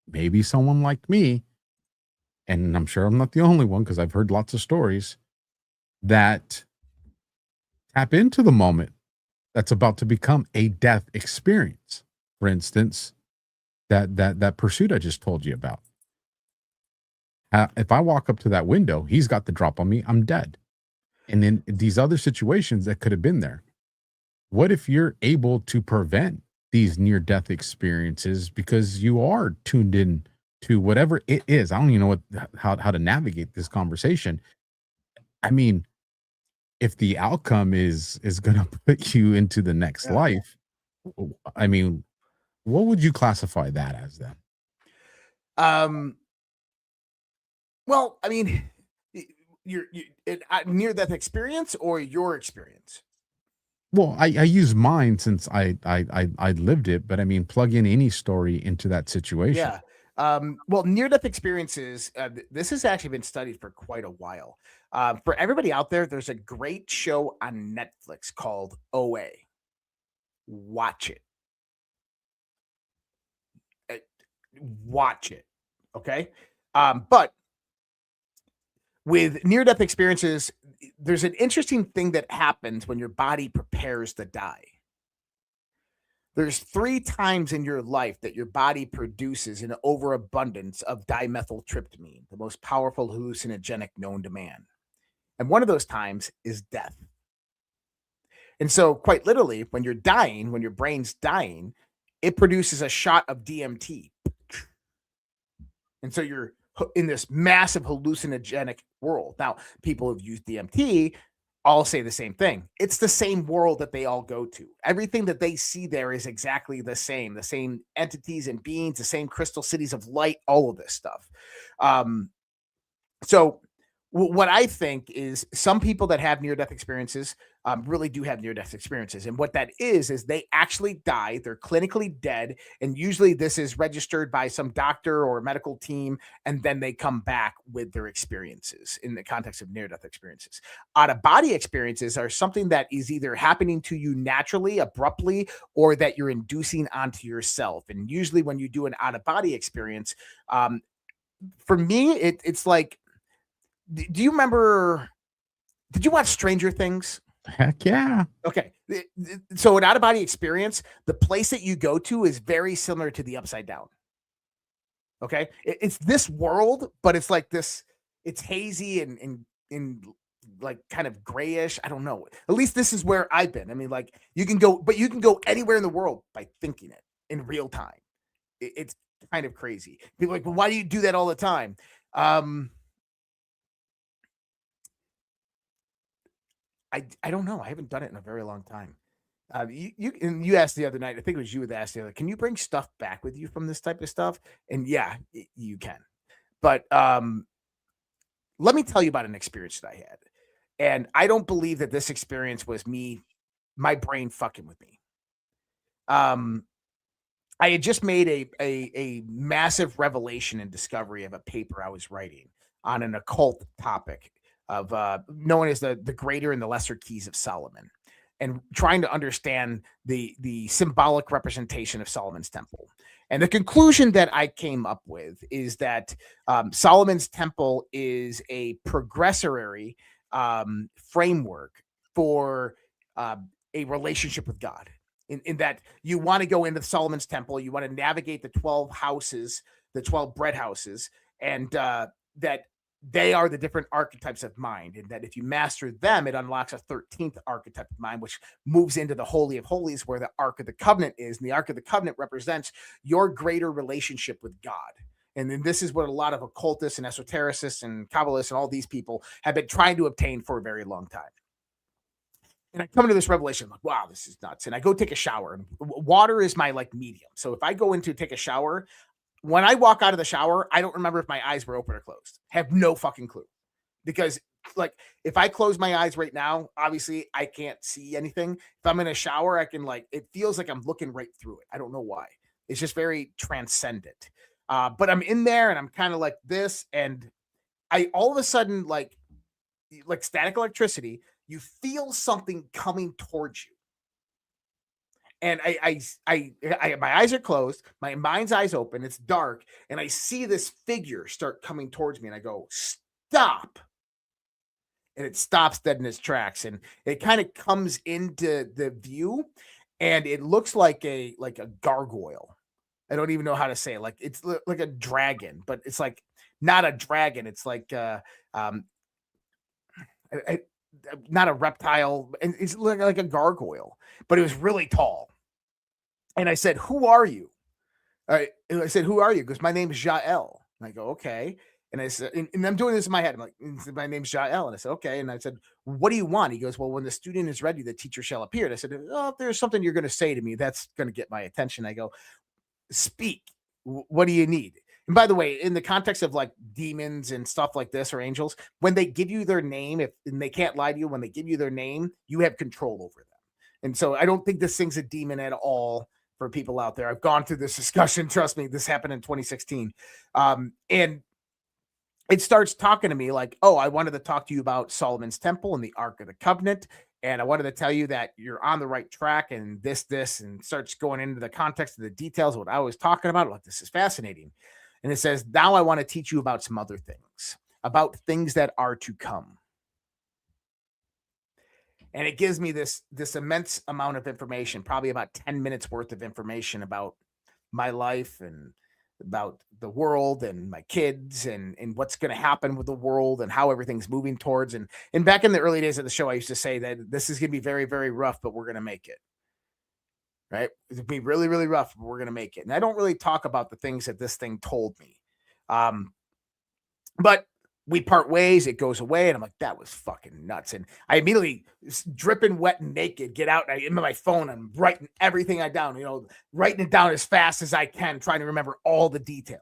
maybe someone like me, and I'm sure I'm not the only one, because I've heard lots of stories, that tap into the moment that's about to become a death experience. For instance, that pursuit I just told you about. If I walk up to that window, he's got the drop on me, I'm dead. And in these other situations that could have been there, what if you're able to prevent these near-death experiences because you are tuned in to whatever it is? I don't even know how to navigate this conversation. I mean, if the outcome is going to put you into the next life, I mean, what would you classify that as then? Well, I mean, you're near-death experience or your experience? Well, I use mine since I lived it, but I mean, plug in any story into that situation. Yeah. Well, near-death experiences, this has actually been studied for quite a while. For everybody out there, there's a great show on Netflix called OA. Watch it. Watch it. Okay. But with near-death experiences, there's an interesting thing that happens when your body prepares to die. There's 3 times in your life that your body produces an overabundance of dimethyltryptamine, the most powerful hallucinogenic known to man. And one of those times is death. And so quite literally, when you're dying, when your brain's dying, it produces a shot of DMT. And so your in this massive hallucinogenic world. Now, people who've used DMT all say the same thing. It's the same world that they all go to. Everything that they see there is exactly the same entities and beings, the same crystal cities of light, all of this stuff. So what I think is some people that have near-death experiences really do have near-death experiences. And what that is they actually die. They're clinically dead. And usually this is registered by some doctor or medical team. And then they come back with their experiences in the context of near-death experiences. Out-of-body experiences are something that is either happening to you naturally, abruptly, or that you're inducing onto yourself. And usually when you do an out-of-body experience, for me, it's like, do you remember, did you watch Stranger Things? Heck yeah. Okay. So an out-of-body experience, the place that you go to is very similar to the Upside Down. Okay. It's this world, but it's like this, it's hazy and like kind of grayish. I don't know. At least this is where I've been. I mean, like you can go anywhere in the world by thinking it in real time. It's kind of crazy. People are like, well, why do you do that all the time? I don't know. I haven't done it in a very long time. You asked the other night, I think it was you that asked the other, can you bring stuff back with you from this type of stuff? And yeah, you can. But let me tell you about an experience that I had. And I don't believe that this experience was my brain fucking with me. I had just made a massive revelation and discovery of a paper I was writing on an occult topic of known as the greater and the lesser keys of Solomon, and trying to understand the symbolic representation of Solomon's temple. And the conclusion that I came up with is that Solomon's temple is a progressory framework for a relationship with God. In that you want to go into Solomon's temple, you want to navigate the 12 houses, the 12 bread houses, and that they are the different archetypes of mind, and that if you master them, it unlocks a 13th archetype of mind, which moves into the Holy of Holies, where the Ark of the Covenant is. And the Ark of the Covenant represents your greater relationship with God. And then this is what a lot of occultists and esotericists and Kabbalists and all these people have been trying to obtain for a very long time. And I come into this revelation, I'm like, wow, this is nuts. And I go take a shower. And water is my like medium. So if I go in to take a shower, when I walk out of the shower, I don't remember if my eyes were open or closed. Have no fucking clue. Because like if I close my eyes right now, obviously I can't see anything. If I'm in a shower, I can like, it feels like I'm looking right through it. I don't know why. It's just very transcendent. But I'm in there and I'm kind of like this. And I all of a sudden, like static electricity, you feel something coming towards you. And I my eyes are closed, my mind's eyes open, it's dark, and I see this figure start coming towards me, and I go, stop. And it stops dead in its tracks, and it kind of comes into the view, and it looks like a gargoyle. I don't even know how to say it. Like it's like a dragon, but it's like not a dragon. It's like not a reptile, and it's like a gargoyle, but it was really tall. And I said, who are you? And I said, who are you? Because my name is Jael. And I go, okay. And I said, and I'm doing this in my head. I'm like, my name's Jael. And I said, okay. And I said, what do you want? He goes, well, when the student is ready, the teacher shall appear. And I said, oh, if there's something you're going to say to me, that's going to get my attention. I go, speak. What do you need? And by the way, in the context of like demons and stuff like this or angels, when they give you their name, and they can't lie to you, when they give you their name, you have control over them. And so I don't think this thing's a demon at all for people out there. I've gone through this discussion. Trust me, this happened in 2016. And it starts talking to me like, oh, I wanted to talk to you about Solomon's temple and the Ark of the Covenant. And I wanted to tell you that you're on the right track and this, and starts going into the context of the details of what I was talking about. Like, this is fascinating. And it says, now I want to teach you about some other things, about things that are to come. And it gives me this immense amount of information, probably about 10 minutes worth of information about my life and about the world and my kids and what's going to happen with the world and how everything's moving towards. And back in the early days of the show, I used to say that this is going to be very, very rough, but we're going to make it. Right? It'll be really, really rough, but we're going to make it. And I don't really talk about the things that this thing told me. But we part ways, it goes away, and I'm like, that was fucking nuts. And I immediately, dripping wet and naked, get out, and I into my phone, and I'm writing everything I down, writing it down as fast as I can, trying to remember all the details.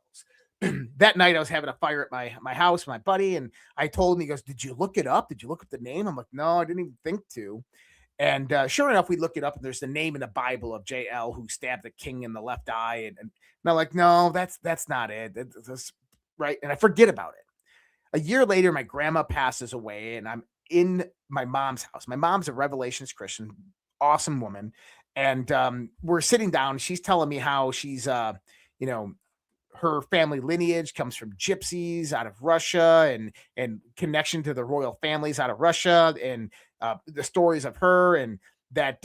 That night I was having a fire at my house, my buddy, and I told him, he goes, "Did you look it up? Did you look up the name?" I'm like, "No, I didn't even think to." And sure enough, we look it up, and there's the name in the Bible of JL who stabbed the king in the left eye. And I'm like, no, that's not it. That's right. And I forget about it. A year later, my grandma passes away, and I'm in my mom's house. My mom's a Revelations Christian, awesome woman. And we're sitting down. She's telling me how she's, you know, her family lineage comes from gypsies out of Russia, and connection to the royal families out of Russia, and the stories of her, and that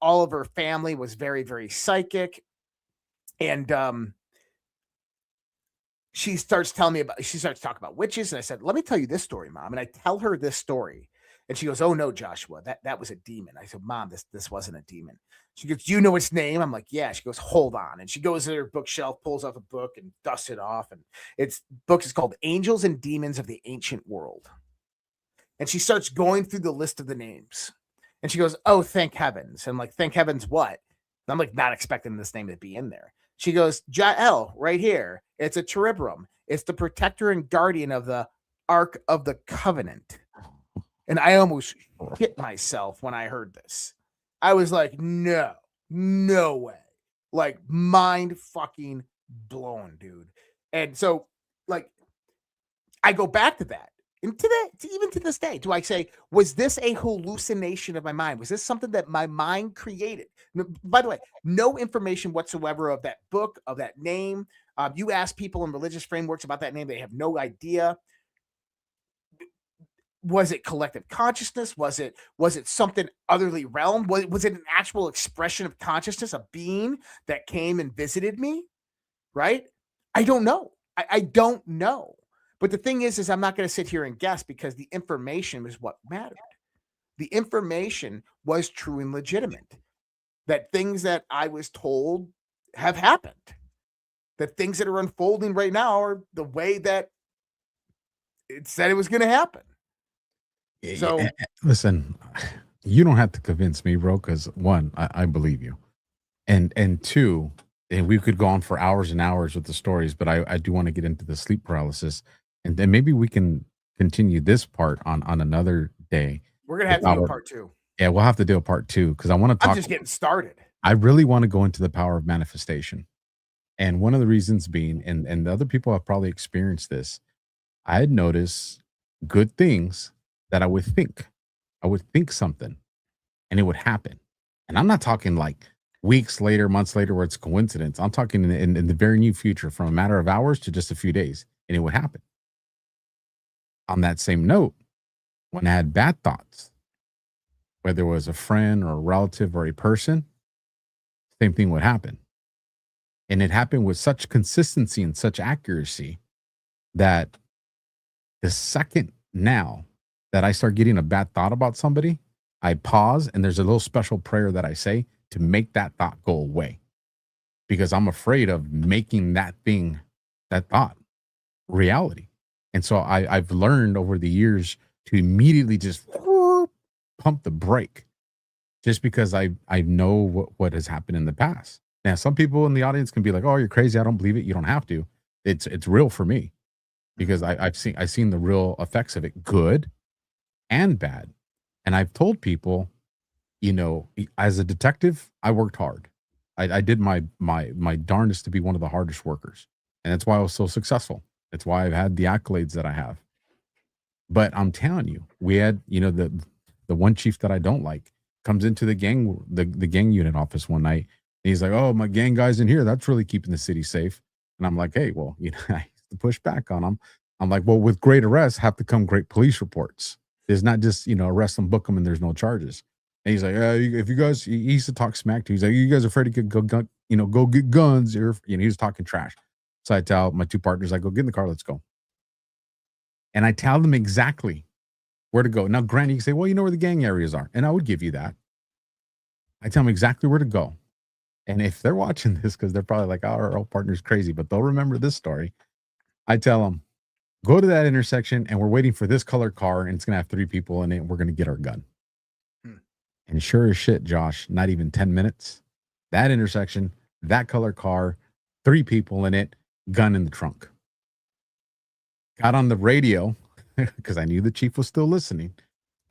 all of her family was very, very psychic. And she starts talking about witches. And I said, "Let me tell you this story, Mom." And I tell her this story. And she goes, "Oh no, Joshua, that was a demon." I said, "Mom, this wasn't a demon." She goes, "Do you know its name?" I'm like, "Yeah." She goes, "Hold on." And she goes to her bookshelf, pulls off a book, and dusts it off. And its book is called Angels and Demons of the Ancient World. And she starts going through the list of the names. And she goes, "Oh, thank heavens." And I'm like, "Thank heavens what?" And I'm like, not expecting this name to be in there. She goes, "Jael, right here. It's a cherubim. It's the protector and guardian of the Ark of the Covenant." And I almost hit myself when I heard this. I was like, no way. Like, mind fucking blown, dude. And so, like, I go back to that. And even to this day, do I say, was this a hallucination of my mind? Was this something that my mind created? By the way, no information whatsoever of that book, of that name. You ask people in religious frameworks about that name, they have no idea. Was it collective consciousness? Was it something otherly realm? Was it an actual expression of consciousness, a being that came and visited me? Right? I don't know. I don't know. But the thing is I'm not going to sit here and guess, because the information is what mattered. The information was true and legitimate. That things that I was told have happened. That things that are unfolding right now are the way that it said it was going to happen. So listen, you don't have to convince me, bro, because one, I believe you. And two, and we could go on for hours and hours with the stories, but I do want to get into the sleep paralysis. And then maybe we can continue this part on another day. We're going to have to do a part 2. Yeah, we'll have to do a part 2, because I want to talk. I'm just getting started. I really want to go into the power of manifestation. And one of the reasons being, and the other people have probably experienced this, I had noticed good things that I would think something and it would happen. And I'm not talking like weeks later, months later, where it's coincidence. I'm talking in the very near future, from a matter of hours to just a few days, and it would happen. On that same note, when I had bad thoughts, whether it was a friend or a relative or a person, same thing would happen. And it happened with such consistency and such accuracy that the second now that I start getting a bad thought about somebody, I pause, and there's a little special prayer that I say to make that thought go away, because I'm afraid of making that thought reality. And so I've learned over the years to immediately just pump the brake, just because I know what has happened in the past. Now, some people in the audience can be like, "Oh, you're crazy. I don't believe it." You don't have to. It's real for me, because I've seen the real effects of it, good and bad. And I've told people, as a detective, I worked hard. I did my darndest to be one of the hardest workers. And that's why I was so successful. That's why I've had the accolades that I have. But I'm telling you, we had, the one chief that I don't like comes into the gang unit office one night. And he's like, "Oh, my gang guy's in here. That's really keeping the city safe." And I'm like, "Hey, well, I used to push back on him." I'm like, "Well, with great arrests have to come great police reports. There's not just, arrest them, book them, and there's no charges." And he's like, "If you guys," he used to talk smack to you. He's like, "You guys are afraid to go get guns." Or, he was talking trash. So I tell my two partners, I go, "Get in the car, let's go." And I tell them exactly where to go. Now, granted, you can say, "Well, you know where the gang areas are." And I would give you that. I tell them exactly where to go. And if they're watching this, because they're probably like, "Oh, our old partner's crazy," but they'll remember this story. I tell them, go to that intersection, and we're waiting for this color car, and it's gonna have 3 people in it, and we're gonna get our gun. And sure as shit, Josh, not even 10 minutes, that intersection, that color car, 3 people in it, gun in the trunk. Got on the radio because I knew the chief was still listening.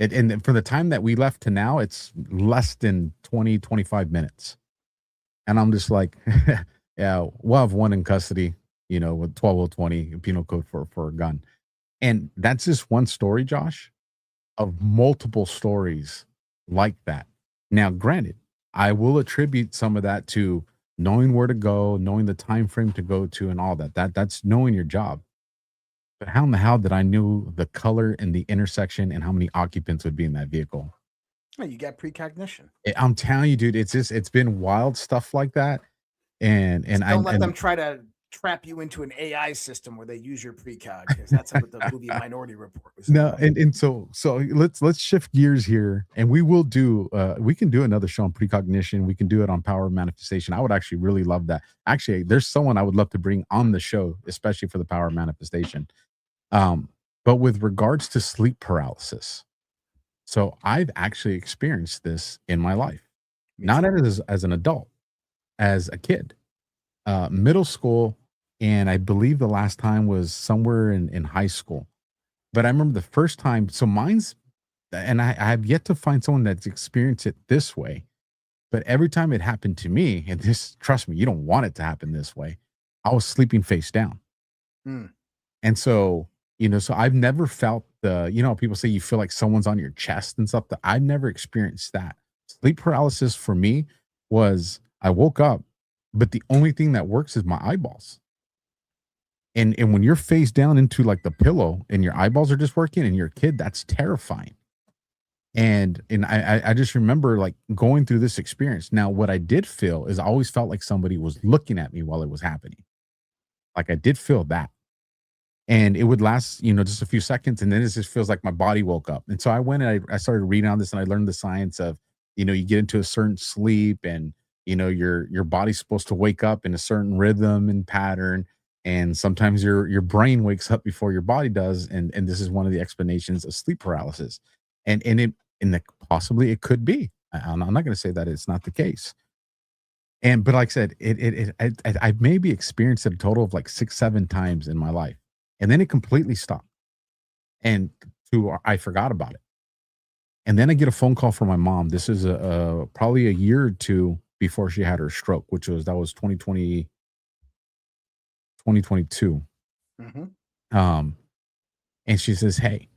And from the time that we left to now, it's less than 20, 25 minutes. And I'm just like, yeah, we'll have one in custody, with 12020 penal code for a gun. And that's just one story, Josh, of multiple stories like that. Now, granted, I will attribute some of that to knowing where to go, knowing the time frame to go to, and all that. That's knowing your job. But how in the hell did I know the color and the intersection and how many occupants would be in that vehicle? Oh, you got precognition. I'm telling you, dude, it's been wild stuff like that. And don't let them try to trap you into an AI system where they use your precog, because that's what the movie Minority Report was. No, and so let's shift gears here, and we will do we can do another show on precognition. We can do it on power of manifestation. I would actually really love that. Actually, there's someone I would love to bring on the show, especially for the power of manifestation. But with regards to sleep paralysis, so I've actually experienced this in my life, not as an adult, as a kid, middle school. And I believe the last time was somewhere in high school. But I remember the first time. So mine's, and I have yet to find someone that's experienced it this way. But every time it happened to me, and this, trust me, you don't want it to happen this way, I was sleeping face down. And so, so I've never felt people say you feel like someone's on your chest and stuff. That I've never experienced that. Sleep paralysis for me was I woke up, but the only thing that works is my eyeballs. And when you're face down into like the pillow and your eyeballs are just working and you're a kid, that's terrifying. And I just remember like going through this experience. Now, what I did feel is I always felt like somebody was looking at me while it was happening. Like I did feel that. And it would last, just a few seconds. And then it just feels like my body woke up. And so I went and I started reading on this, and I learned the science of, you get into a certain sleep, and, your body's supposed to wake up in a certain rhythm and pattern. And sometimes your brain wakes up before your body does. And this is one of the explanations of sleep paralysis. And possibly it could be. I'm not going to say that it's not the case. But like I said, I've maybe experienced it a total of like 6-7 times in my life. And then it completely stopped. And I forgot about it. And then I get a phone call from my mom. This is probably a year or two before she had her stroke, that was 2022. And she says, hey,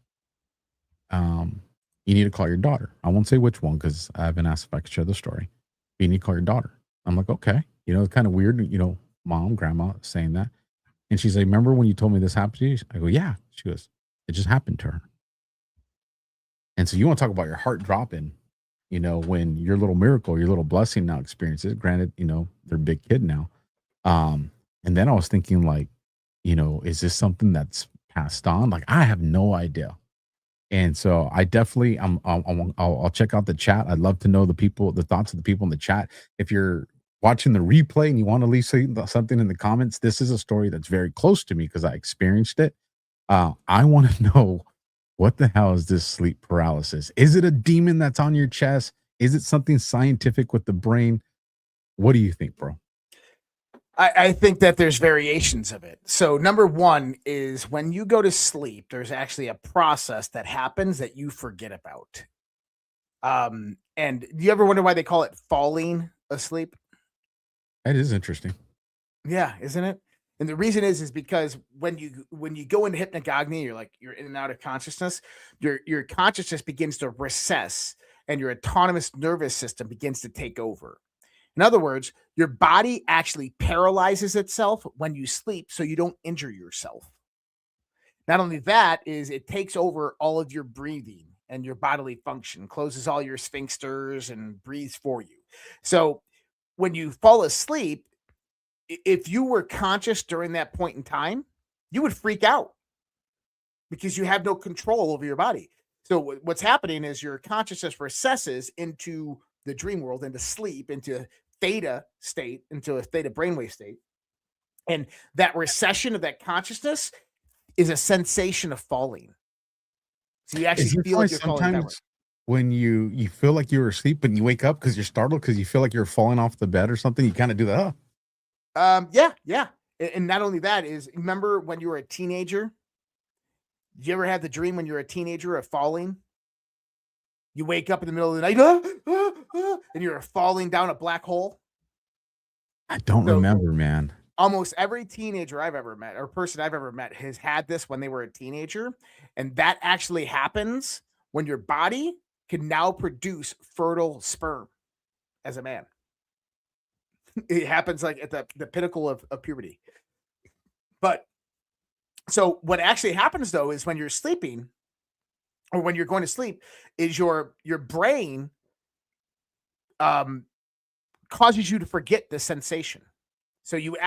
you need to call your daughter. I won't say which one because I haven't asked if I could share the story. But you need to call your daughter. I'm like, okay. It's kind of weird, mom, grandma saying that. And she's like, remember when you told me this happened to you? I go, yeah. She goes, it just happened to her. And so you want to talk about your heart dropping, when your little miracle, your little blessing now experiences. Granted, they're a big kid now. And then I was thinking like, is this something that's passed on? Like, I have no idea. And so I definitely, I'll check out the chat. I'd love to know the thoughts of the people in the chat. If you're watching the replay and you want to leave something in the comments, this is a story that's very close to me because I experienced it. I want to know, what the hell is this sleep paralysis? Is it a demon that's on your chest? Is it something scientific with the brain? What do you think, bro? I think that there's variations of it. So number one is when you go to sleep, there's actually a process that happens that you forget about. And do you ever wonder why they call it falling asleep? That is interesting. Yeah, isn't it? And the reason is because when you go into hypnagogy, you're in and out of consciousness, your consciousness begins to recess and your autonomous nervous system begins to take over. In other words, your body actually paralyzes itself when you sleep so you don't injure yourself. Not only that, is it takes over all of your breathing and your bodily function, closes all your sphincters and breathes for you. So when you fall asleep, if you were conscious during that point in time, you would freak out because you have no control over your body. So what's happening is your consciousness recesses into the dream world, into sleep, into theta state, into a theta brainwave state. And that recession of that consciousness is a sensation of falling. So you actually Is it feel like you're falling downward. sometimes when you feel like you were asleep and you wake up because you're startled because you feel like you're falling off the bed or something? You kind of do that. Yeah. And not only that is, remember when you were a teenager? Did you ever have the dream when you were a teenager of falling? You wake up in the middle of the night, and you're falling down a black hole. I don't remember, man. Almost every teenager I've ever met or person I've ever met has had this when they were a teenager. And that actually happens when your body can now produce fertile sperm as a man. It happens like at the pinnacle of puberty. But so what actually happens though is when you're sleeping or when you're going to sleep is your brain causes you to forget the sensation. So you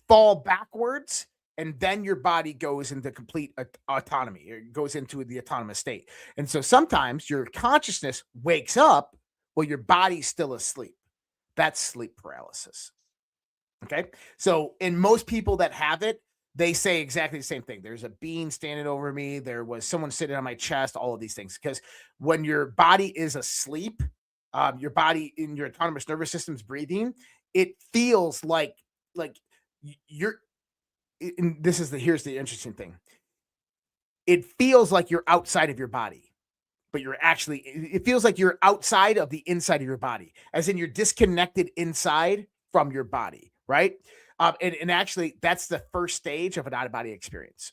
fall backwards and then your body goes into complete autonomy or goes into the autonomous state. And so sometimes your consciousness wakes up while your body's still asleep. That's sleep paralysis. Okay. So in most people that have it, they say exactly the same thing. There's a being standing over me. There was someone sitting on my chest, all of these things. Because when your body is asleep, your body in your autonomous nervous system's breathing, it feels like you're, and here's the interesting thing. It feels like you're outside of your body, but it feels like you're outside of the inside of your body, as in you're disconnected inside from your body, right? And actually, that's the first stage of an out-of-body experience.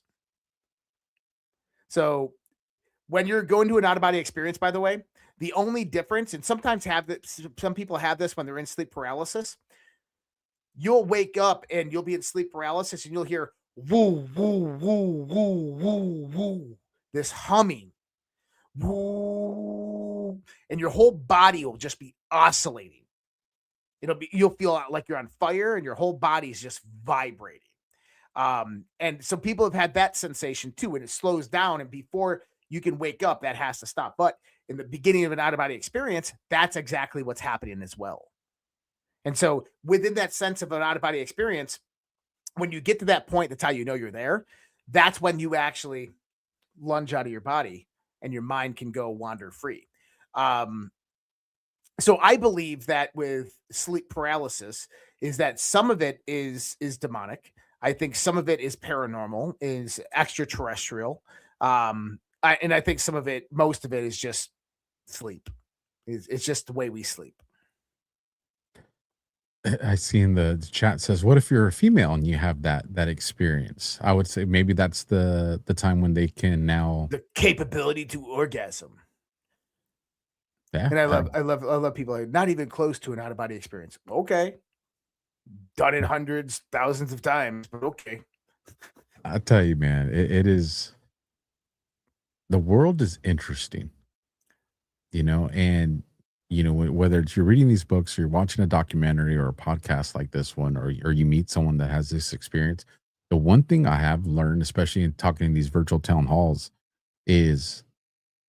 So when you're going to an out-of-body experience, by the way, the only difference, and sometimes some people have this when they're in sleep paralysis, you'll wake up and you'll be in sleep paralysis and you'll hear woo, woo, woo, woo, woo, woo, this humming, woo, and your whole body will just be oscillating. You'll feel like you're on fire and your whole body is just vibrating. And so people have had that sensation too, and it slows down. And before you can wake up, that has to stop. But in the beginning of an out-of-body experience, that's exactly what's happening as well. And so within that sense of an out-of-body experience, when you get to that point, that's how you know you're there. That's when you actually lunge out of your body and your mind can go wander free. So I believe that with sleep paralysis is that some of it is demonic. I think some of it is paranormal, is extraterrestrial. And I think most of it is just sleep. It's just the way we sleep. I see in the chat says, what if you're a female and you have that experience? I would say maybe that's the time when they can now the capability to orgasm. Yeah. And I love people like, not even close to an out-of-body experience. Okay. Done it hundreds, thousands of times, but okay. I'll tell you, man, it is, the world is interesting, and whether it's you're reading these books or you're watching a documentary or a podcast like this one, or you meet someone that has this experience, the one thing I have learned, especially in talking in these virtual town halls, is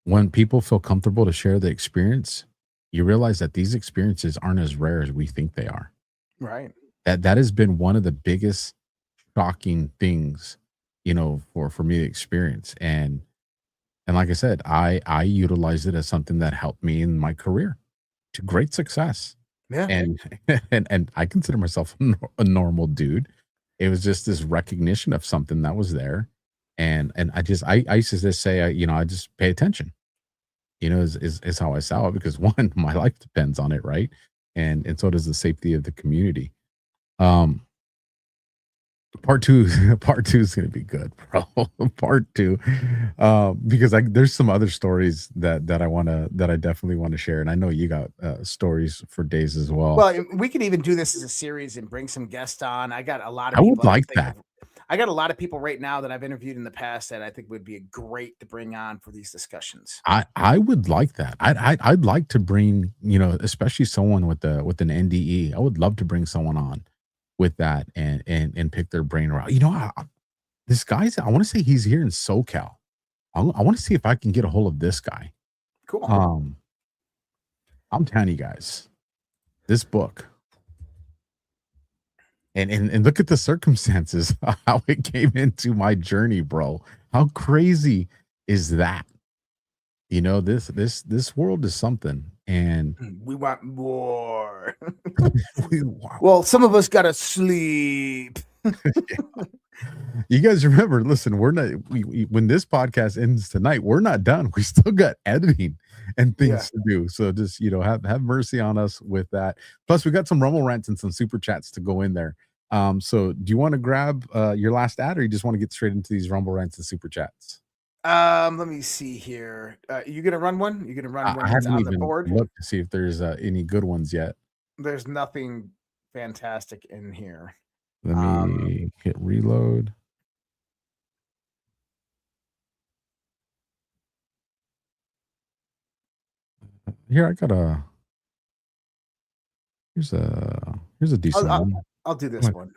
when people feel comfortable to share the experience, you realize that these experiences aren't as rare as we think they are. Right. That has been one of the biggest shocking things, for me to experience. And like I said, I utilized it as something that helped me in my career to great success. Yeah. And I consider myself a normal dude. It was just this recognition of something that was there. And I used to just say, I just pay attention, is how I saw it, because one, my life depends on it. Right. And so does the safety of the community. Part two is going to be good, bro. Part two, because there's some other stories that I definitely want to share. And I know you got stories for days as well. Well, we could even do this as a series and bring some guests on. I got a lot of I people would like that. I got a lot of people right now that I've interviewed in the past that I think would be great to bring on for these discussions. I would like that. I'd like to bring, especially someone with an NDE. I would love to bring someone on with that and pick their brain around. This guy's, I want to say he's here in SoCal. I want to see if I can get a hold of this guy. Cool. I'm telling you guys, this book, And look at the circumstances, how it came into my journey, bro. How crazy is that? You know, this world is something, and We want more. wow. Well, some of us gotta sleep. You guys remember, listen, we're not when this podcast ends tonight, we're not done. We still got editing and things to do. So just, you know, have mercy on us with that. Plus, we got some Rumble rants and some super chats to go in there. So do you want to grab your last ad, or you just want to get straight into these Rumble rants and super chats? Let me see here. You gonna run one? You gonna run one I that's haven't on the even board? looked to see if there's any good ones yet. There's nothing fantastic in here. Let me hit reload. Here, I got here's a decent one. I'll do this one.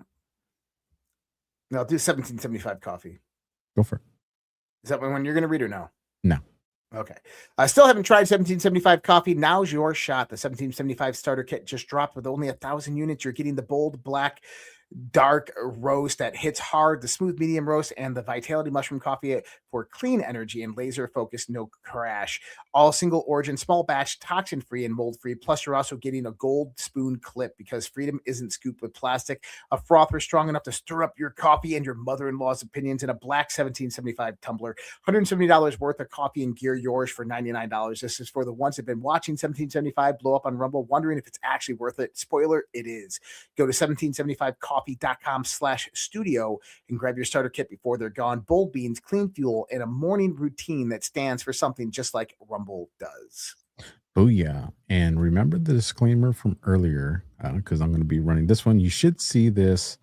No, I'll do 1775 coffee. Go for it. Is that one you're gonna read or no? No. Okay. I still haven't tried 1775 coffee. Now's your shot. The 1775 starter kit just dropped with only 1,000 units. You're getting the bold black dark roast that hits hard, the smooth medium roast, and the vitality mushroom coffee for clean energy and laser focus, no crash. All single origin, small batch, toxin free and mold free. Plus, you're also getting a gold spoon clip because freedom isn't scooped with plastic. A frother strong enough to stir up your coffee and your mother-in-law's opinions, and a black 1775 tumbler. $170 worth of coffee and gear, yours for $99. This is for the ones that have been watching 1775 blow up on Rumble, wondering if it's actually worth it. Spoiler, it is. Go to 1775coffee.com/studio and grab your starter kit before they're gone. Bold beans, clean fuel, and a morning routine that stands for something just like Rumble does. Oh yeah. And remember the disclaimer from earlier, because I'm going to be running this one. You should see this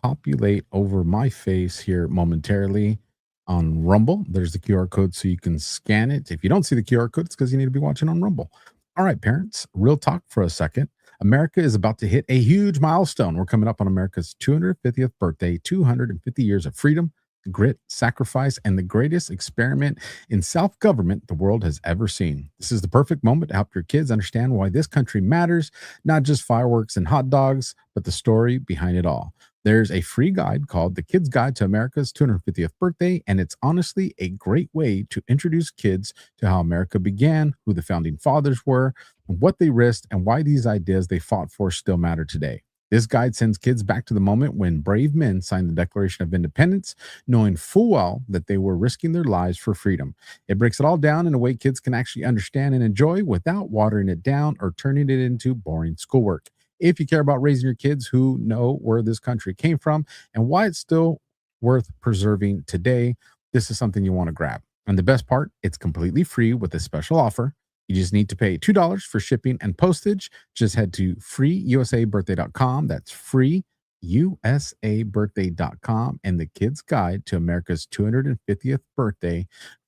populate over my face here momentarily on Rumble. There's the QR code so you can scan it. If you don't see the QR code, it's because you need to be watching on Rumble. All right, parents, real talk for a second. America is about to hit a huge milestone. We're coming up on America's 250th birthday, 250 years of freedom, grit, sacrifice, and the greatest experiment in self-government the world has ever seen. This is the perfect moment to help your kids understand why this country matters, not just fireworks and hot dogs, but the story behind it all. There's a free guide called The Kid's Guide to America's 250th Birthday, and it's honestly a great way to introduce kids to how America began, who the founding fathers were, what they risked, and why these ideas they fought for still matter today. This guide sends kids back to the moment when brave men signed the Declaration of Independence, knowing full well that they were risking their lives for freedom. It breaks it all down in a way kids can actually understand and enjoy without watering it down or turning it into boring schoolwork. If you care about raising your kids who know where this country came from and why it's still worth preserving today, this is something you want to grab. And the best part, it's completely free with a special offer. You just need to pay $2 for shipping and postage. Just head to freeusabirthday.com. That's freeusabirthday.com and the Kids Guide to America's 250th birthday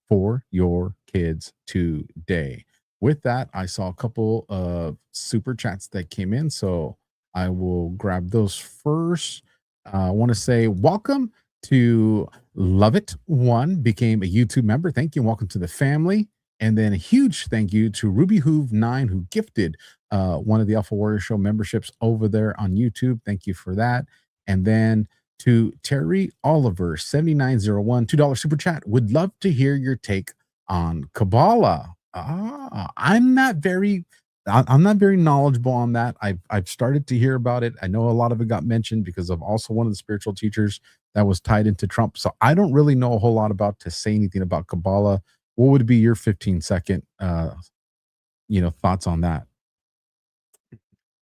for your kids today. With that, I saw a couple of super chats that came in, so I will grab those first. I want to say welcome to Love It One, became a YouTube member. Thank you. Welcome to the family. And then a huge thank you to Ruby Hoove 9, who gifted one of the AlphaWarrior Show memberships over there on YouTube. Thank you for that. And then to Terry Oliver 7901, $2 super chat. Would love to hear your take on Kabbalah. I'm not very knowledgeable on that. I've started to hear about it. I know a lot of it got mentioned because of also one of the spiritual teachers that was tied into Trump. So I don't really know a whole lot about to say anything about Kabbalah. What would be your 15-second thoughts on that?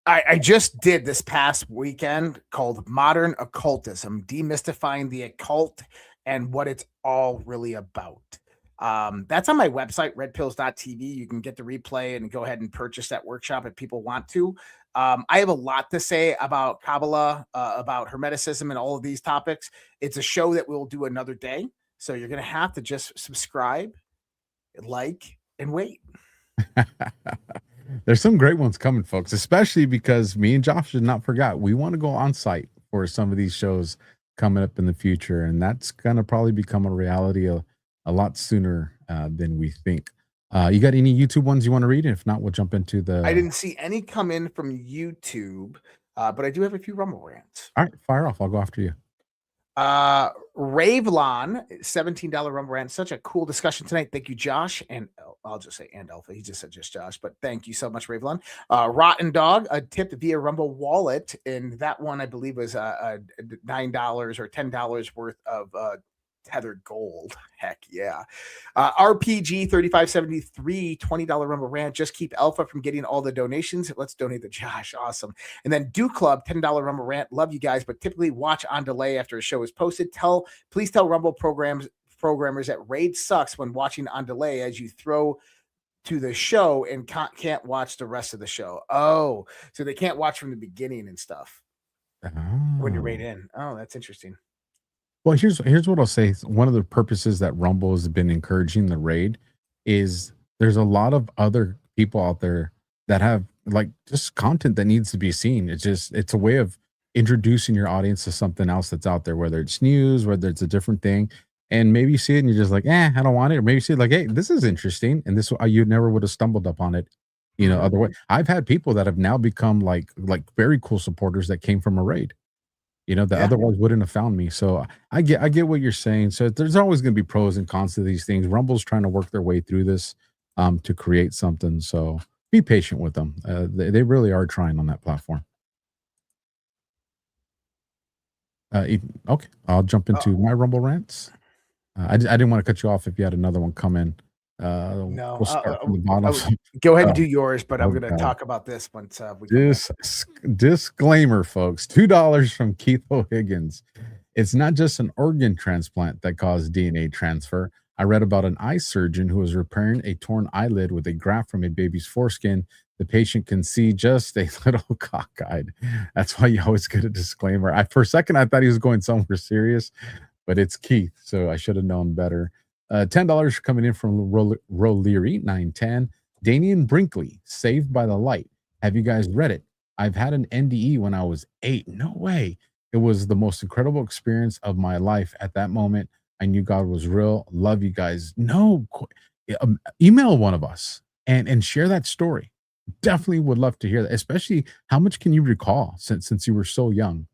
I just did this past weekend called Modern Occultism, demystifying the occult and what it's all really about. That's on my website, redpills.tv. You can get the replay and go ahead and purchase that workshop if people want to. I have a lot to say about Kabbalah, about Hermeticism, and all of these topics. It's a show that we'll do another day. So you're going to have to just subscribe, like, and wait. There's some great ones coming, folks, especially because me and Josh did not forget. We want to go on site for some of these shows coming up in the future. And that's going to probably become a reality a lot sooner than we think. You got any YouTube ones you want to read? If not, we'll jump into the... I didn't see any come in from YouTube. But I do have a few Rumble rants. All right, fire off. I'll go after you. Ravlon, $17 Rumble rant. Such a cool discussion tonight. Thank you, Josh. And I'll just say and Alpha. He just said just Josh, but thank you so much, Ravlon. Rotten Dog, a tip via Rumble Wallet. And that one, I believe, was $9 or $10 worth of tethered gold. Heck yeah. RPG 3573, $20 Rumble rant. Just keep Alpha from getting all the donations. Let's donate to Josh. Awesome. And then Do Club, $10 Rumble rant. Love you guys, but typically watch on delay after a show is posted. Please tell Rumble programmers that Raid sucks when watching on delay, as you throw to the show and can't watch the rest of the show. Oh, so they can't watch from the beginning and stuff when you're Raid in. Oh, that's interesting. Well, here's what I'll say. One of the purposes that Rumble has been encouraging the raid is there's a lot of other people out there that have like just content that needs to be seen. It's a way of introducing your audience to something else that's out there, whether it's news, whether it's a different thing. And maybe you see it and you're just like, I don't want it. Or maybe you see it like, hey, this is interesting. And this, you never would have stumbled upon it, otherwise. I've had people that have now become like very cool supporters that came from a raid. That otherwise wouldn't have found me. So I get what you're saying. So there's always going to be pros and cons to these things. Rumble's trying to work their way through this to create something. So be patient with them. They really are trying on that platform. Okay, I'll jump into my Rumble rants. I didn't want to cut you off if you had another one come in. No, we'll start from the bottom. Go ahead and do yours, but I'm going to talk about this once we disclaimer, folks. $2 from Keith O'Higgins. It's not just an organ transplant that caused DNA transfer. I read about an eye surgeon who was repairing a torn eyelid with a graft from a baby's foreskin. The patient can see just a little cockeyed. That's why you always get a disclaimer. For a second, I thought he was going somewhere serious, but it's Keith, so I should have known better. $10 coming in from Roleary 910. Danian Brinkley, Saved by the Light. Have you guys read it? I've had an NDE when I was 8. No way. It was the most incredible experience of my life. At that moment, I knew God was real. Love you guys. No, email one of us and share that story. Definitely would love to hear that, especially how much can you recall since you were so young.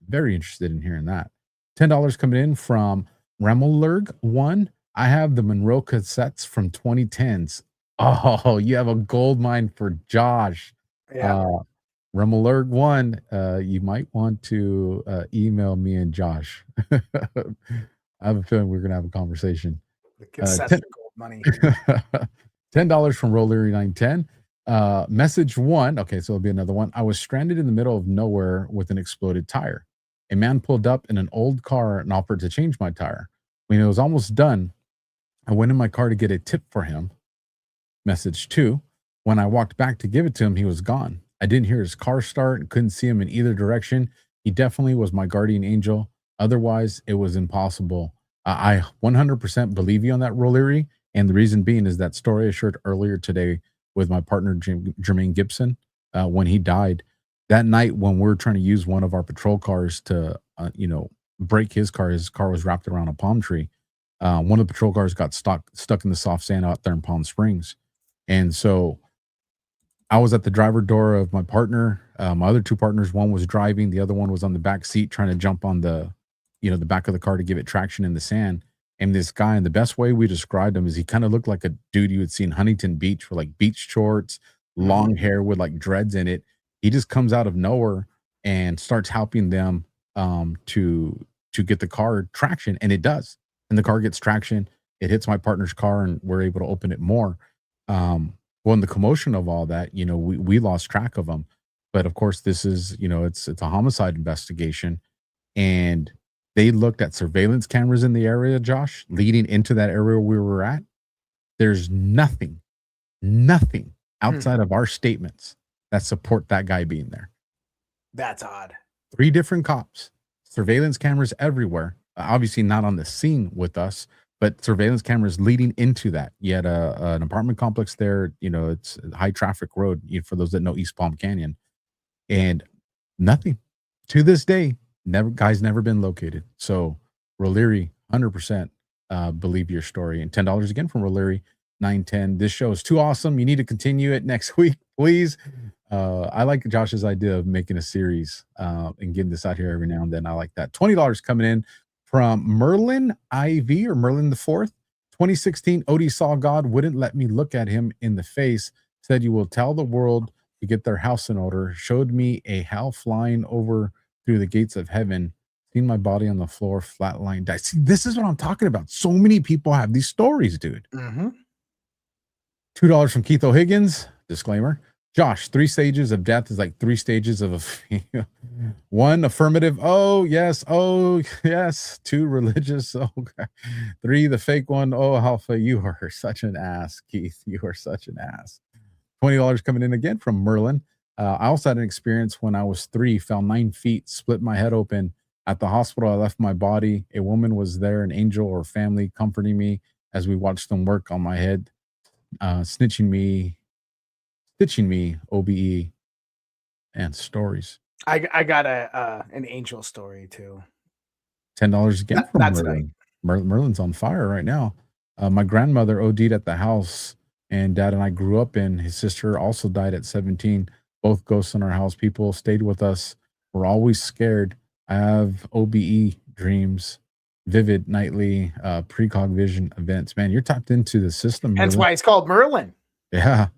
Very interested in hearing that. $10 coming in from Remelurg 1. I have the Monroe cassettes from 2010s. Oh, you have a gold mine for Josh. Yeah. Remelurg 1, you might want to email me and Josh. I have a feeling we're going to have a conversation. The cassettes are gold money. $10 from Roleary 910. Message 1. Okay, so it'll be another one. I was stranded in the middle of nowhere with an exploded tire. A man pulled up in an old car and offered to change my tire. When it was almost done, I went in my car to get a tip for him. Message 2. When I walked back to give it to him, he was gone. I didn't hear his car start and couldn't see him in either direction. He definitely was my guardian angel. Otherwise, it was impossible. I 100% believe you on that, Roleary. And the reason being is that story I shared earlier today with my partner, Jermaine Gibson, when he died. That night when we were trying to use one of our patrol cars to, break his car was wrapped around a palm tree. One of the patrol cars got stuck in the soft sand out there in Palm Springs. And so I was at the driver door of my partner. My other two partners, one was driving. The other one was on the back seat trying to jump on the back of the car to give it traction in the sand. And this guy, and the best way we described him is he kind of looked like a dude you would see in Huntington Beach with like beach shorts, long hair with like dreads in it. He just comes out of nowhere and starts helping them to get the car traction, and it does. And the car gets traction. It hits my partner's car, and we're able to open it more. Well, in the commotion of all that, we lost track of them. But of course, this is, it's a homicide investigation, and they looked at surveillance cameras in the area, Josh, leading into that area we were at. There's nothing outside of our statements that support that guy being there. That's odd. 3 different cops, surveillance cameras everywhere. Obviously not on the scene with us, but surveillance cameras leading into that. You had an apartment complex there. It's a high traffic road for those that know East Palm Canyon, and nothing to this day. Guy's never been located. So Roleary, 100% believe your story. And $10 again from Roleary. 910. This show is too awesome. You need to continue it next week, please. I like Josh's idea of making a series and getting this out here every now and then. I like that. $20 coming in from Merlin IV or Merlin the Fourth. 2016, Odie saw God, wouldn't let me look at him in the face, said you will tell the world to get their house in order, showed me a hell flying over through the gates of heaven, seen my body on the floor, flatline, died. See, this is what I'm talking about. So many people have these stories, dude. Mm-hmm. $2 from Keith O'Higgins. Disclaimer. Josh, 3 stages of death is like 3 stages of a 1 affirmative. Oh, yes. Oh, yes. 2 religious. Oh, okay. 3 the fake one. Oh, Alpha, you are such an ass, Keith. You are such an ass. $20 coming in again from Merlin. I also had an experience when I was 3, fell 9 feet, split my head open. At the hospital, I left my body. A woman was there, an angel or family comforting me as we watched them work on my head, stitching me, OBE, and stories. I got an angel story too. $10 again from That's Merlin. Merlin's on fire right now. My grandmother OD'd at the house and Dad and I grew up in. His sister also died at 17. Both ghosts in our house. People stayed with us. We're always scared. I have OBE dreams, vivid nightly precog vision events. Man, you're tapped into the system. That's Merlin. why it's called Merlin. Yeah.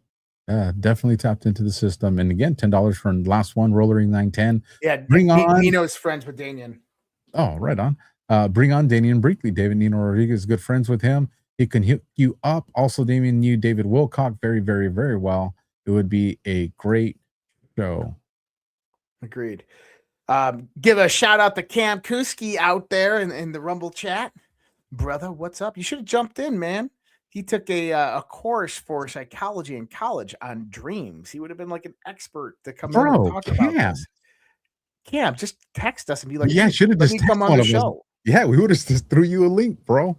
Definitely tapped into the system. And again, $10 for the last one, Rollering 910. Yeah, Bring on Nino's friends with Danian. Oh, right on. Bring on Damian Brinkley. David Nino Rodriguez is good friends with him. He can hook you up. Also, Damian knew David Wilcock very, very, very well. It would be a great show. Agreed. Give a shout out to Cam Kuski out there in the Rumble chat. Brother, what's up? You should have jumped in, man. He took a course for psychology in college on dreams. He would have been like an expert to come in and talk about this. Cam, just text us and be like, yeah, should have just come on the show. Yeah, we would have just threw you a link, bro.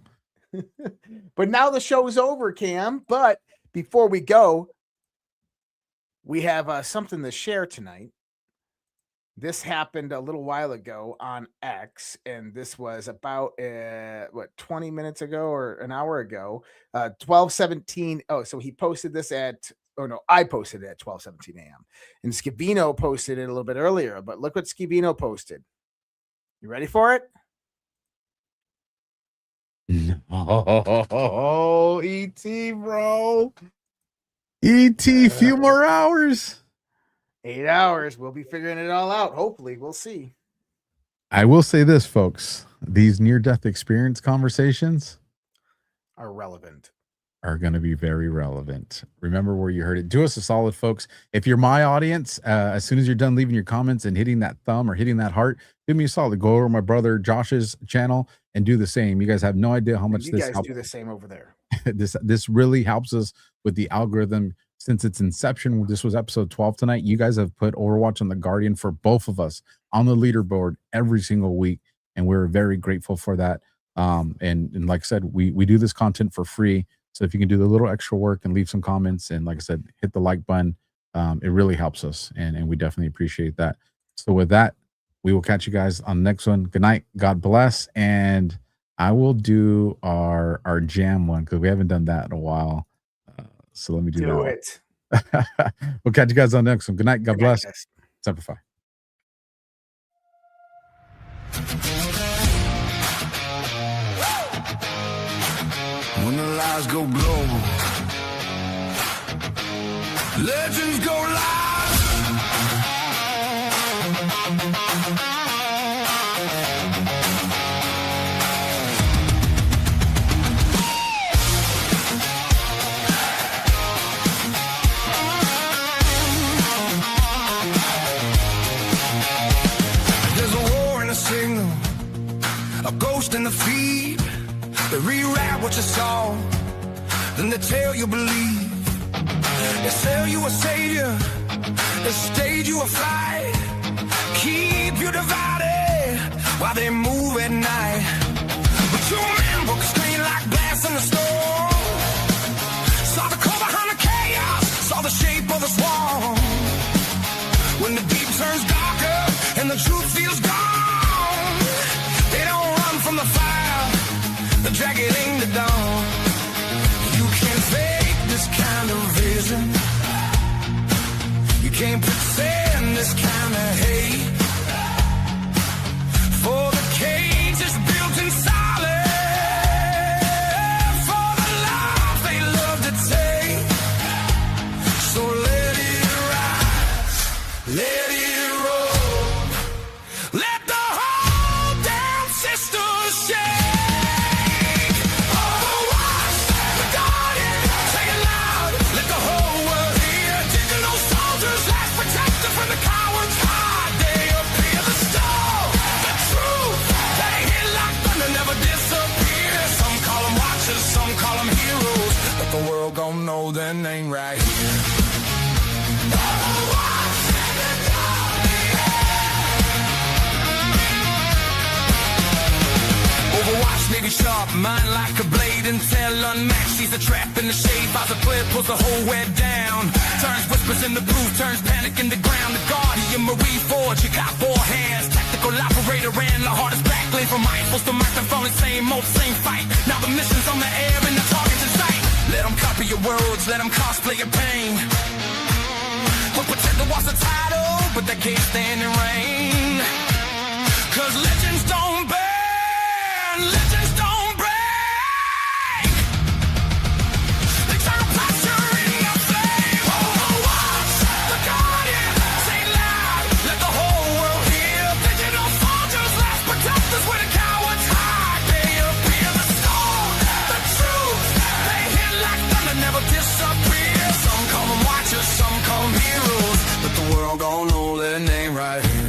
But now the show is over, Cam. But before we go, we have something to share tonight. This happened a little while ago on X, and this was about 20 minutes ago or an hour ago, 12:17. Oh, so he posted this I posted it at 12:17 a.m. and Scavino posted it a little bit earlier. But look what Scavino posted. You ready for it? Oh, ET, bro. ET, few more hours. 8 hours. We'll be figuring it all out. Hopefully, we'll see. I will say this, folks. These near-death experience conversations are relevant. Are going to be very relevant. Remember where you heard it. Do us a solid, folks. If you're my audience, as soon as you're done leaving your comments and hitting that thumb or hitting that heart, do me a solid. Go over to my brother Josh's channel and do the same. You guys have no idea how much this helps. Do the same over there. This really helps us with the algorithm. Since its inception, this was episode 12 tonight. You guys have put Overwatch on the Guardian for both of us on the leaderboard every single week, and we're very grateful for that. And like I said, we do this content for free. So if you can do the little extra work and leave some comments, and like I said, hit the like button, it really helps us, and we definitely appreciate that. So with that, we will catch you guys on the next one. Good night. God bless. And I will do our jam one because we haven't done that in a while. So let me do it. We'll catch you guys on the next one. Good night. God bless. Semper Fi. When the lies go global, legends go live. There's a war and a signal, a ghost in the feed. They rewrite what you saw, then they tell you believe. They sell you a savior, they stage you a fight, keep you divided while they move at night. But your man broke a screen like glass in the storm, saw the core behind the chaos, saw the shape of the swarm. When the deep turns darker and the truth feels gone, they don't run from the fire, the drag it in the dawn. You can't fail. gon' know their name right here. Overwatch, navy sharp, mind like a blade, intel unmatched. She's a trap in the shade, by the thread, pulls the whole web down. Turns whispers into booth, turns panic in the ground. The Guardian Marie Forge, you got 4 hands. Tactical operator and the hardest backlane from rifles to microphone, the same old, same fight. Now the mission's on the air and the target's in sight. Let them copy your words, let them cosplay your pain. Who pretended was the title, but they can't stand the rain. Cause legends don't burn, legends don't break. They turn plaster in the flame. Overwatch, the Guardian, say loud, let the whole world hear. Digital soldiers, last protectors where the cowards hide. They appear the storm, the truth. They hit like thunder, never disappear. Some call them watchers, some call them heroes, but the world gon' know their name right here.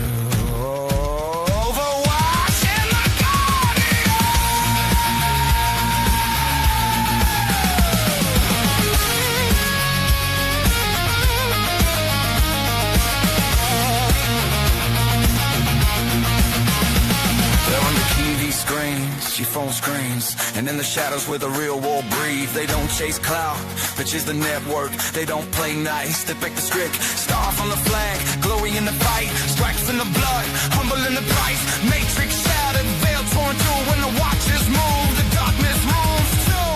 She phone screens, and in the shadows where the real war breathe. They don't chase clout, bitch is the network. They don't play nice, they break the script. Star from the flag, glory in the fight. Stripes in the blood, humble in the price. Matrix shattered, veil torn through. When the watchers move, the darkness moves too.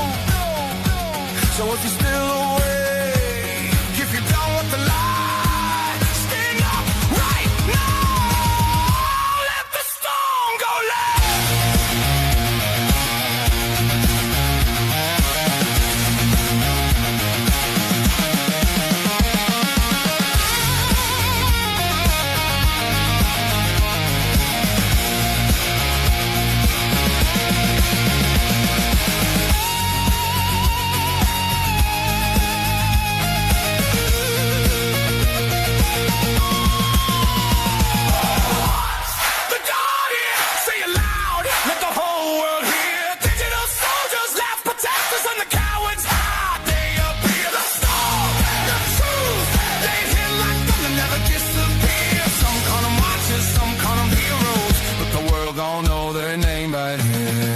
So if you're still awake, if you're done with the lie, stand up right now. Let the storm go loud. Gonna know their name right here.